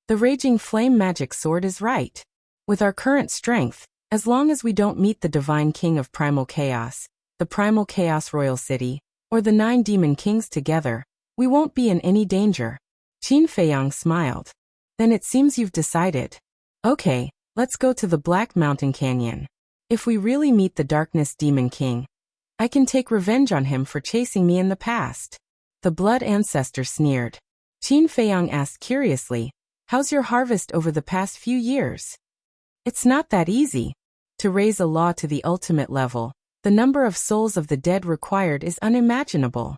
The raging flame magic sword is right. With our current strength, as long as we don't meet the Divine King of Primal Chaos, the Primal Chaos Royal City, or the 9 Demon Kings together, we won't be in any danger. Qin Feiyang smiled. Then it seems you've decided. Okay, let's go to the Black Mountain Canyon. If we really meet the Darkness Demon King, I can take revenge on him for chasing me in the past. The blood ancestor sneered. Qin Feiyang asked curiously, How's your harvest over the past few years? It's not that easy. To raise a law to the ultimate level, the number of souls of the dead required is unimaginable.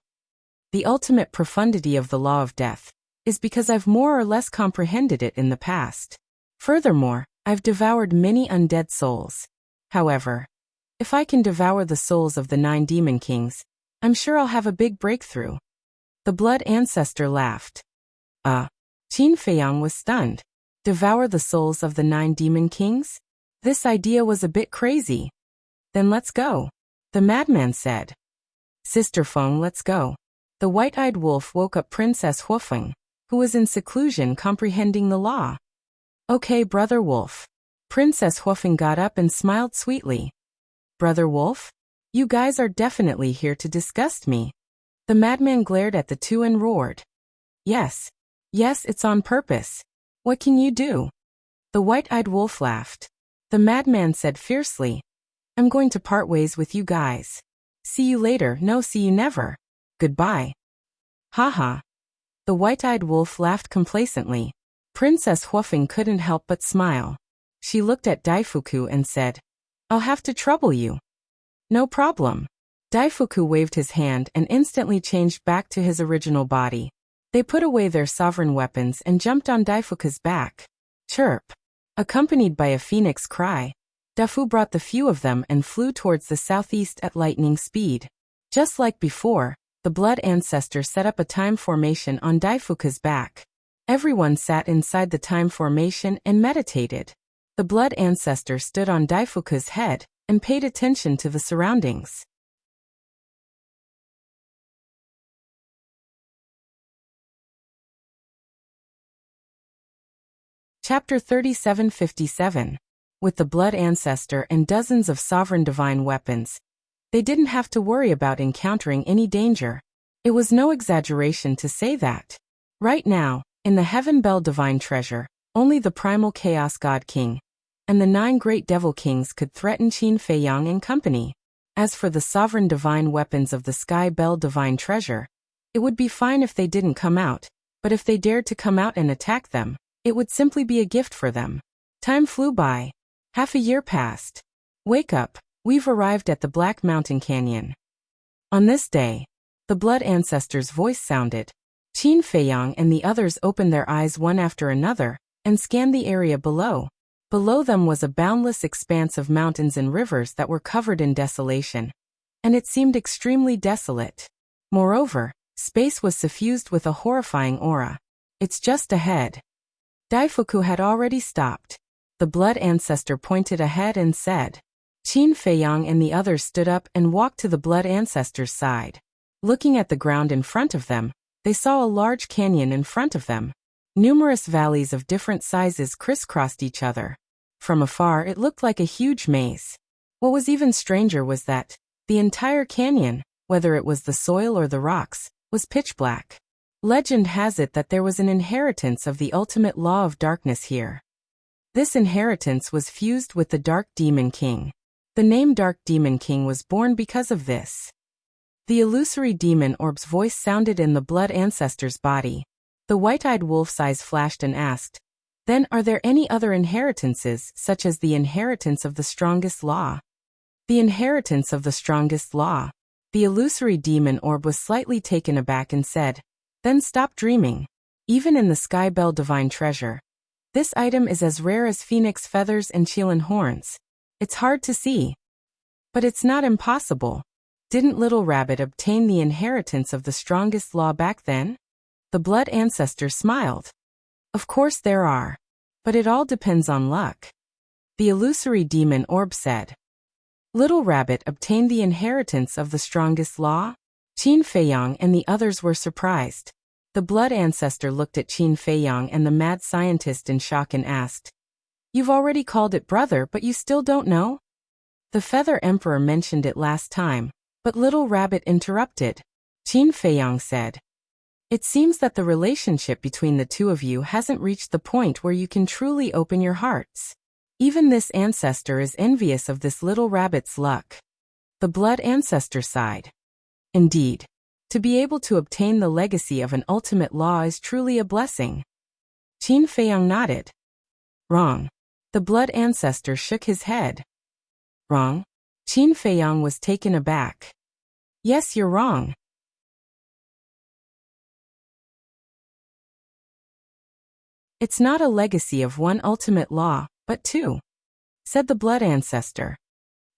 The ultimate profundity of the law of death is because I've more or less comprehended it in the past. Furthermore, I've devoured many undead souls. However, if I can devour the souls of the 9 Demon Kings, I'm sure I'll have a big breakthrough. The blood ancestor laughed. Qin Feiyang was stunned. Devour the souls of the 9 Demon Kings? This idea was a bit crazy. Then let's go. The madman said. Sister Feng, let's go. The white-eyed wolf woke up Princess Huofeng, who was in seclusion comprehending the law. Okay, Brother Wolf. Princess Huofeng got up and smiled sweetly. Brother Wolf? You guys are definitely here to disgust me. The madman glared at the two and roared. Yes, it's on purpose. What can you do? The white-eyed wolf laughed. The madman said fiercely, I'm going to part ways with you guys. See you later, no see you never. Goodbye. Haha. The white-eyed wolf laughed complacently. Princess Huofeng couldn't help but smile. She looked at Daifuku and said, I'll have to trouble you. No problem. Daifuku waved his hand and instantly changed back to his original body. They put away their sovereign weapons and jumped on Daifuku's back. Chirp. Accompanied by a phoenix cry, Dafu brought the few of them and flew towards the southeast at lightning speed. Just like before, the blood ancestor set up a time formation on Daifuku's back. Everyone sat inside the time formation and meditated. The blood ancestor stood on Daifuku's head and paid attention to the surroundings. Chapter 3757. With the blood ancestor and dozens of sovereign divine weapons, they didn't have to worry about encountering any danger. It was no exaggeration to say that. Right now, in the Heaven Bell divine treasure, only the primal chaos god king and the 9 great devil kings could threaten Qin Feiyang and company. As for the sovereign divine weapons of the Sky Bell divine treasure, it would be fine if they didn't come out, but if they dared to come out and attack them, it would simply be a gift for them. Time flew by. Half a year passed. Wake up, we've arrived at the Black Mountain Canyon. On this day, the blood ancestor's voice sounded. Qin Feiyang and the others opened their eyes one after another and scanned the area below. Below them was a boundless expanse of mountains and rivers that were covered in desolation, and it seemed extremely desolate. Moreover, space was suffused with a horrifying aura. It's just ahead. Daifuku had already stopped. The blood ancestor pointed ahead and said. Qin Feiyang and the others stood up and walked to the blood ancestor's side. Looking at the ground in front of them, they saw a large canyon in front of them. Numerous valleys of different sizes crisscrossed each other. From afar it looked like a huge maze. What was even stranger was that the entire canyon, whether it was the soil or the rocks, was pitch black. Legend has it that there was an inheritance of the ultimate law of darkness here. This inheritance was fused with the Dark Demon King. The name Dark Demon King was born because of this. The illusory demon orb's voice sounded in the blood ancestor's body. The white-eyed wolf's eyes flashed and asked, "Then are there any other inheritances, such as the inheritance of the strongest law?" The inheritance of the strongest law. The illusory demon orb was slightly taken aback and said, "Then stop dreaming. Even in the Sky Bell Divine Treasure, this item is as rare as phoenix feathers and Chilan horns. It's hard to see. But it's not impossible. Didn't Little Rabbit obtain the inheritance of the strongest law back then?" The blood ancestor smiled. "Of course there are. But it all depends on luck." The illusory demon orb said. Little Rabbit obtained the inheritance of the strongest law? Qin Feiyang and the others were surprised. The blood ancestor looked at Qin Feiyang and the mad scientist in shock and asked, "You've already called it brother, but you still don't know?" The Feather Emperor mentioned it last time, but Little Rabbit interrupted. Qin Feiyang said, "It seems that the relationship between the two of you hasn't reached the point where you can truly open your hearts. Even this ancestor is envious of this little rabbit's luck." The blood ancestor sighed. Indeed. To be able to obtain the legacy of an ultimate law is truly a blessing. Qin Feiyang nodded. Wrong. The blood ancestor shook his head. Wrong? Qin Feiyang was taken aback. Yes, you're wrong. It's not a legacy of one ultimate law, but two, said the blood ancestor.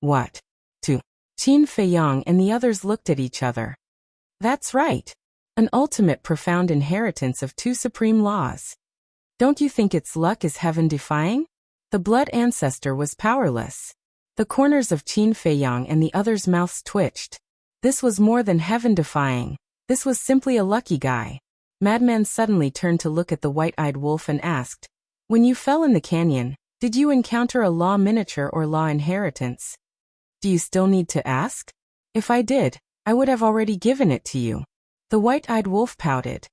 What? Two? Qin Feiyang and the others looked at each other. That's right. An ultimate profound inheritance of two supreme laws. Don't you think its luck is heaven-defying? The blood ancestor was powerless. The corners of Qin Feiyang and the others' mouths twitched. This was more than heaven-defying. This was simply a lucky guy. Madman suddenly turned to look at the white-eyed wolf and asked, "When you fell in the canyon, did you encounter a law miniature or law inheritance? Do you still need to ask? If I did, I would have already given it to you." The white-eyed wolf pouted.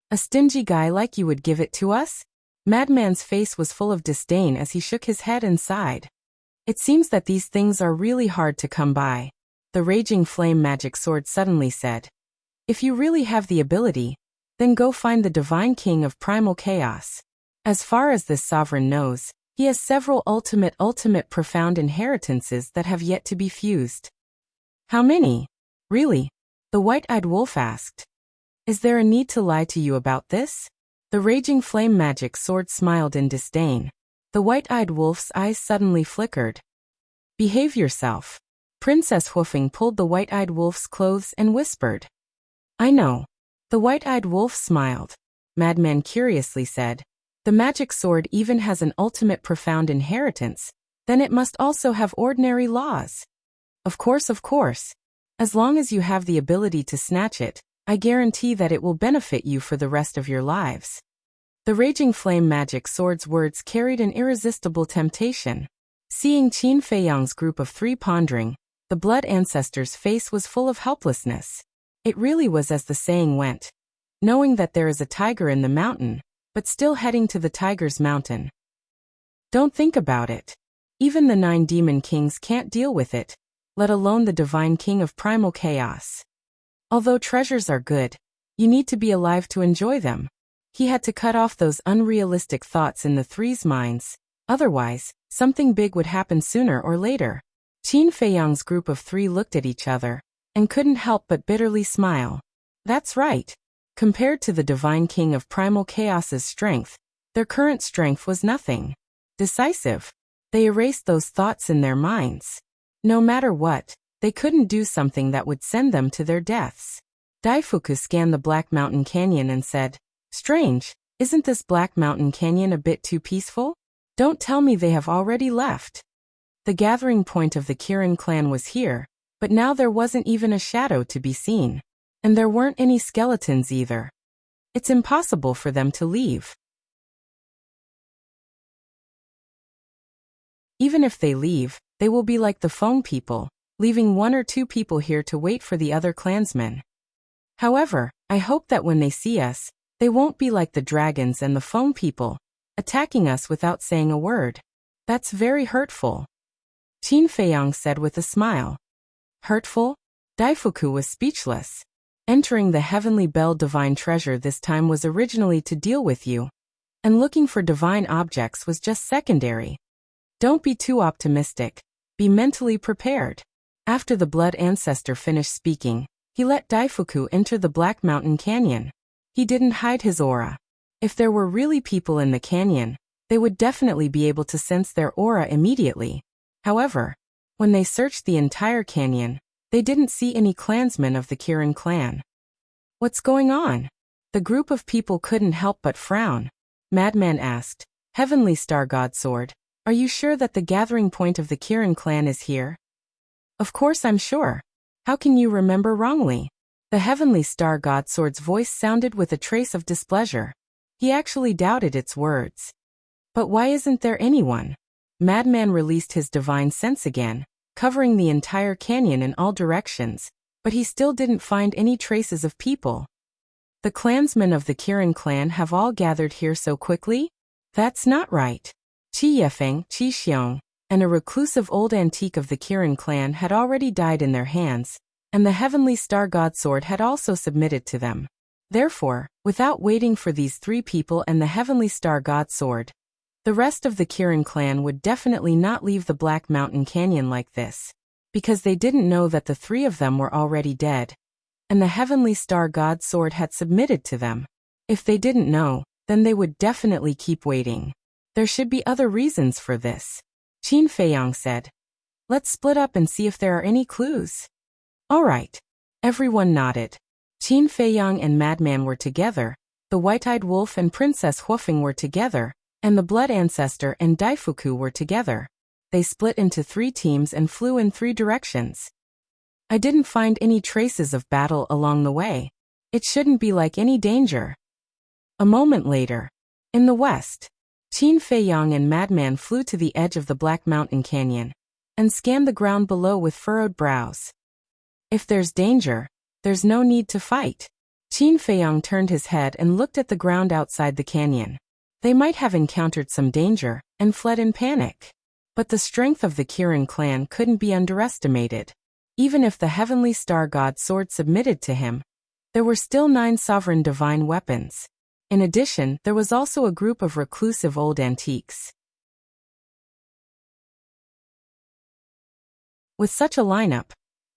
"A stingy guy like you would give it to us?" Madman's face was full of disdain as he shook his head and sighed. "It seems that these things are really hard to come by." The raging flame magic sword suddenly said, "If you really have the ability, then go find the divine king of primal chaos. As far as this sovereign knows, he has several ultimate profound inheritances that have yet to be fused." "How many? Really?" the white-eyed wolf asked. "Is there a need to lie to you about this?" The raging flame magic sword smiled in disdain. The white-eyed wolf's eyes suddenly flickered. "Behave yourself." Princess Hoofing pulled the white-eyed wolf's clothes and whispered. "I know." The white-eyed wolf smiled. Madman curiously said, "The magic sword even has an ultimate profound inheritance, then it must also have ordinary laws." Of course. As long as you have the ability to snatch it, I guarantee that it will benefit you for the rest of your lives. The raging flame magic sword's words carried an irresistible temptation. Seeing Qin Feiyang's group of three pondering, the blood ancestor's face was full of helplessness. It really was as the saying went, knowing that there is a tiger in the mountain, but still heading to the tiger's mountain. Don't think about it. Even the 9 demon kings can't deal with it, let alone the divine king of primal chaos. Although treasures are good, you need to be alive to enjoy them. He had to cut off those unrealistic thoughts in the three's minds, otherwise, something big would happen sooner or later. Qin Feiyang's group of 3 looked at each other, and couldn't help but bitterly smile. That's right. Compared to the divine king of primal chaos's strength, their current strength was nothing. Decisive. They erased those thoughts in their minds. No matter what, they couldn't do something that would send them to their deaths. Daifuku scanned the Black Mountain Canyon and said, "Strange, isn't this Black Mountain Canyon a bit too peaceful? Don't tell me they have already left." The gathering point of the Kirin clan was here, but now there wasn't even a shadow to be seen. And there weren't any skeletons either. It's impossible for them to leave. Even if they leave, they will be like the Feng people, leaving 1 or 2 people here to wait for the other clansmen. However, I hope that when they see us, they won't be like the dragons and the foam people, attacking us without saying a word. That's very hurtful. Qin Feiyang said with a smile. Hurtful? Daifuku was speechless. Entering the Heavenly Bell Divine Treasure this time was originally to deal with you, and looking for divine objects was just secondary. Don't be too optimistic. Be mentally prepared. After the Blood Ancestor finished speaking, he let Daifuku enter the Black Mountain Canyon. He didn't hide his aura. If there were really people in the canyon, they would definitely be able to sense their aura immediately. However, when they searched the entire canyon, they didn't see any clansmen of the Kirin clan. What's going on? The group of people couldn't help but frown. Madman asked, Heavenly Star God Sword, are you sure that the gathering point of the Kirin clan is here? Of course I'm sure. How can you remember wrongly? The Heavenly Star God Sword's voice sounded with a trace of displeasure. He actually doubted its words. But why isn't there anyone? Madman released his divine sense again, covering the entire canyon in all directions, but he still didn't find any traces of people. The clansmen of the Kirin clan have all gathered here so quickly? That's not right. Qi Yefeng, Qi Xiong, and a reclusive old antique of the Kirin clan had already died in their hands, and the Heavenly Star God Sword had also submitted to them. Therefore, without waiting for these three people and the Heavenly Star God Sword, the rest of the Kirin clan would definitely not leave the Black Mountain Canyon like this, because they didn't know that the three of them were already dead, and the Heavenly Star God Sword had submitted to them. If they didn't know, then they would definitely keep waiting. There should be other reasons for this. Qin Feiyang said. Let's split up and see if there are any clues. All right. Everyone nodded. Qin Feiyang and Madman were together, the White-Eyed Wolf and Princess Huofeng were together, and the Blood Ancestor and Daifuku were together. They split into 3 teams and flew in 3 directions. I didn't find any traces of battle along the way. It shouldn't be like any danger. A moment later, in the west, Qin Feiyang and Madman flew to the edge of the Black Mountain Canyon and scanned the ground below with furrowed brows. If there's danger, there's no need to fight. Qin Feiyang turned his head and looked at the ground outside the canyon. They might have encountered some danger and fled in panic. But the strength of the Kirin clan couldn't be underestimated. Even if the Heavenly Star God Sword submitted to him, there were still 9 sovereign divine weapons. In addition, there was also a group of reclusive old antiques. With such a lineup,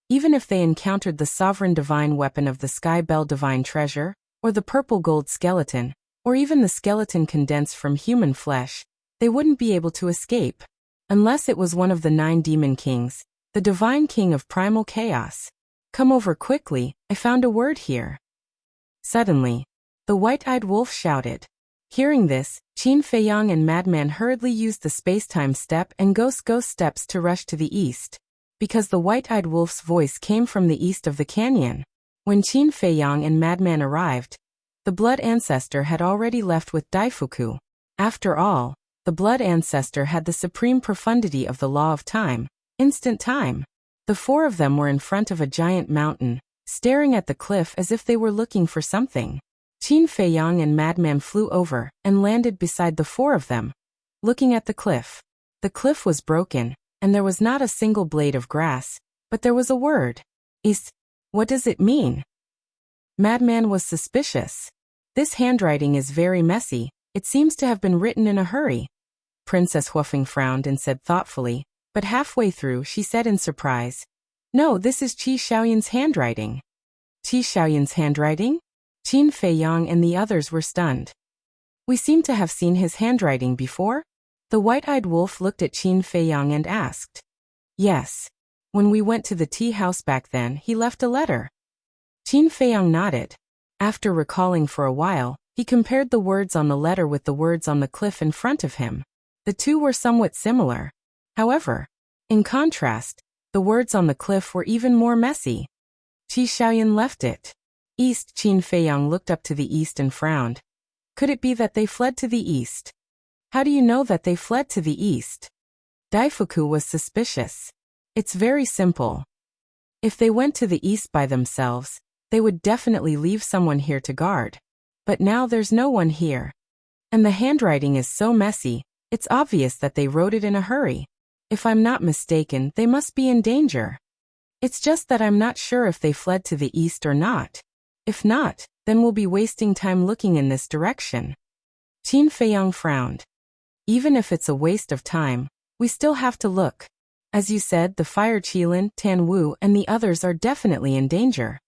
even if they encountered the sovereign divine weapon of the Sky Bell Divine Treasure, or the purple gold skeleton, or even the skeleton condensed from human flesh, they wouldn't be able to escape. Unless it was one of the 9 demon kings, the divine king of primal chaos. Come over quickly, I found a word here. Suddenly, the White-Eyed Wolf shouted. Hearing this, Qin Feiyang and Madman hurriedly used the space-time step and ghost steps to rush to the east, because the White-Eyed Wolf's voice came from the east of the canyon. When Qin Feiyang and Madman arrived, the Blood Ancestor had already left with Daifuku. After all, the Blood Ancestor had the supreme profundity of the law of time, instant time. The 4 of them were in front of a giant mountain, staring at the cliff as if they were looking for something. Qin Feiyang and Madman flew over and landed beside the 4 of them, looking at the cliff. The cliff was broken, and there was not a single blade of grass, but there was a word. What does it mean? Madman was suspicious. This handwriting is very messy. It seems to have been written in a hurry. Princess Huofeng frowned and said thoughtfully, but halfway through she said in surprise, No, this is Qi Xiaoyan's handwriting. Qi Xiaoyan's handwriting? Qin Feiyang and the others were stunned. We seem to have seen his handwriting before? The White-Eyed Wolf looked at Qin Feiyang and asked. Yes. When we went to the tea house back then, he left a letter. Qin Feiyang nodded. After recalling for a while, he compared the words on the letter with the words on the cliff in front of him. The 2 were somewhat similar. However, in contrast, the words on the cliff were even more messy. Qi Xiaoyan left it. East. Qin Feiyang looked up to the east and frowned. Could it be that they fled to the east? How do you know that they fled to the east? Daifuku was suspicious. It's very simple. If they went to the east by themselves, They would definitely leave someone here to guard. But now there's no one here. And the handwriting is so messy, it's obvious that they wrote it in a hurry. If I'm not mistaken, they must be in danger. It's just that I'm not sure if they fled to the east or not. If not, then we'll be wasting time looking in this direction. Qin Feiyang frowned. Even if it's a waste of time, we still have to look. As you said, the Fire Qilin, Tan Wu, and the others are definitely in danger.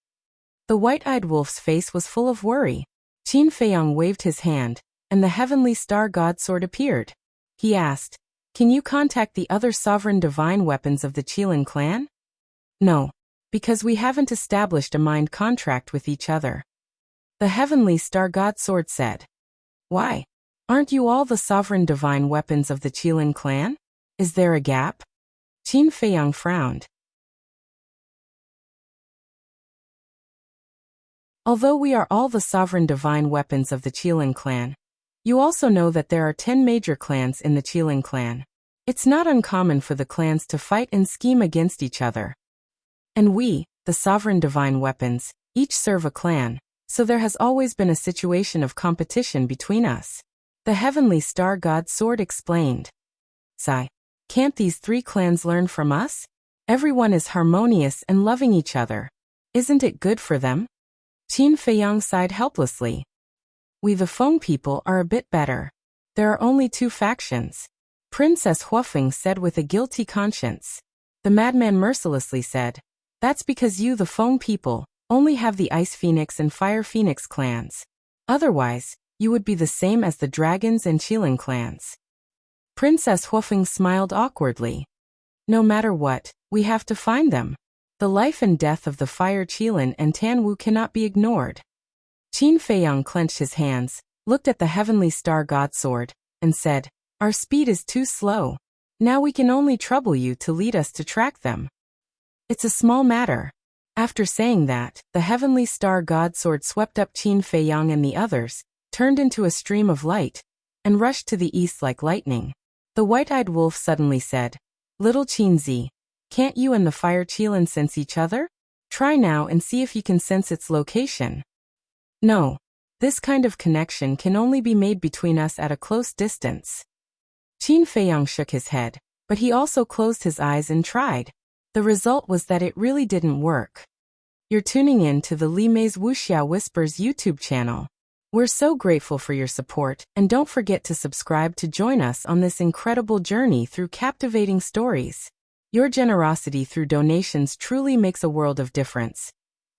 The white-eyed wolf's face was full of worry. Qin Feiyang waved his hand, and the heavenly star god sword appeared. He asked, "Can you contact the other sovereign divine weapons of the Qilin clan?" "No, because we haven't established a mind contract with each other," the heavenly star god sword said. "Why? Aren't you all the sovereign divine weapons of the Qilin clan? Is there a gap?" Qin Feiyang frowned. Although we are all the sovereign divine weapons of the Qilin clan, you also know that there are 10 major clans in the Qilin clan. It's not uncommon for the clans to fight and scheme against each other. And we, the sovereign divine weapons, each serve a clan, so there has always been a situation of competition between us. The heavenly star god sword explained. Sigh. Can't these 3 clans learn from us? Everyone is harmonious and loving each other. Isn't it good for them? Qin Feiyang sighed helplessly. We the Feng people are a bit better. There are only 2 factions. Princess Huofeng said with a guilty conscience. The madman mercilessly said, "That's because you the Feng people only have the Ice Phoenix and Fire Phoenix clans. Otherwise, you would be the same as the Dragons and Qilin clans." Princess Huofeng smiled awkwardly. "No matter what, we have to find them. The life and death of the Fire Qilin and Tan Wu cannot be ignored." Qin Feiyang clenched his hands, looked at the heavenly star god sword, and said, "Our speed is too slow. Now we can only trouble you to lead us to track them. It's a small matter." After saying that, the heavenly star god sword swept up Qin Feiyang and the others, turned into a stream of light, and rushed to the east like lightning. The white-eyed wolf suddenly said, "Little Qinzi, can't you and the Fire Qilin sense each other? Try now and see if you can sense its location." "No. This kind of connection can only be made between us at a close distance." Qin Feiyang shook his head, but he also closed his eyes and tried. The result was that it really didn't work. You're tuning in to the Li Mei's Wuxia Whispers YouTube channel. We're so grateful for your support, and don't forget to subscribe to join us on this incredible journey through captivating stories. Your generosity through donations truly makes a world of difference,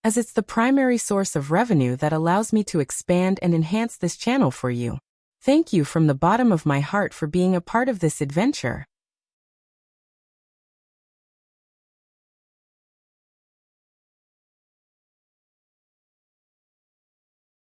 as it's the primary source of revenue that allows me to expand and enhance this channel for you. Thank you from the bottom of my heart for being a part of this adventure.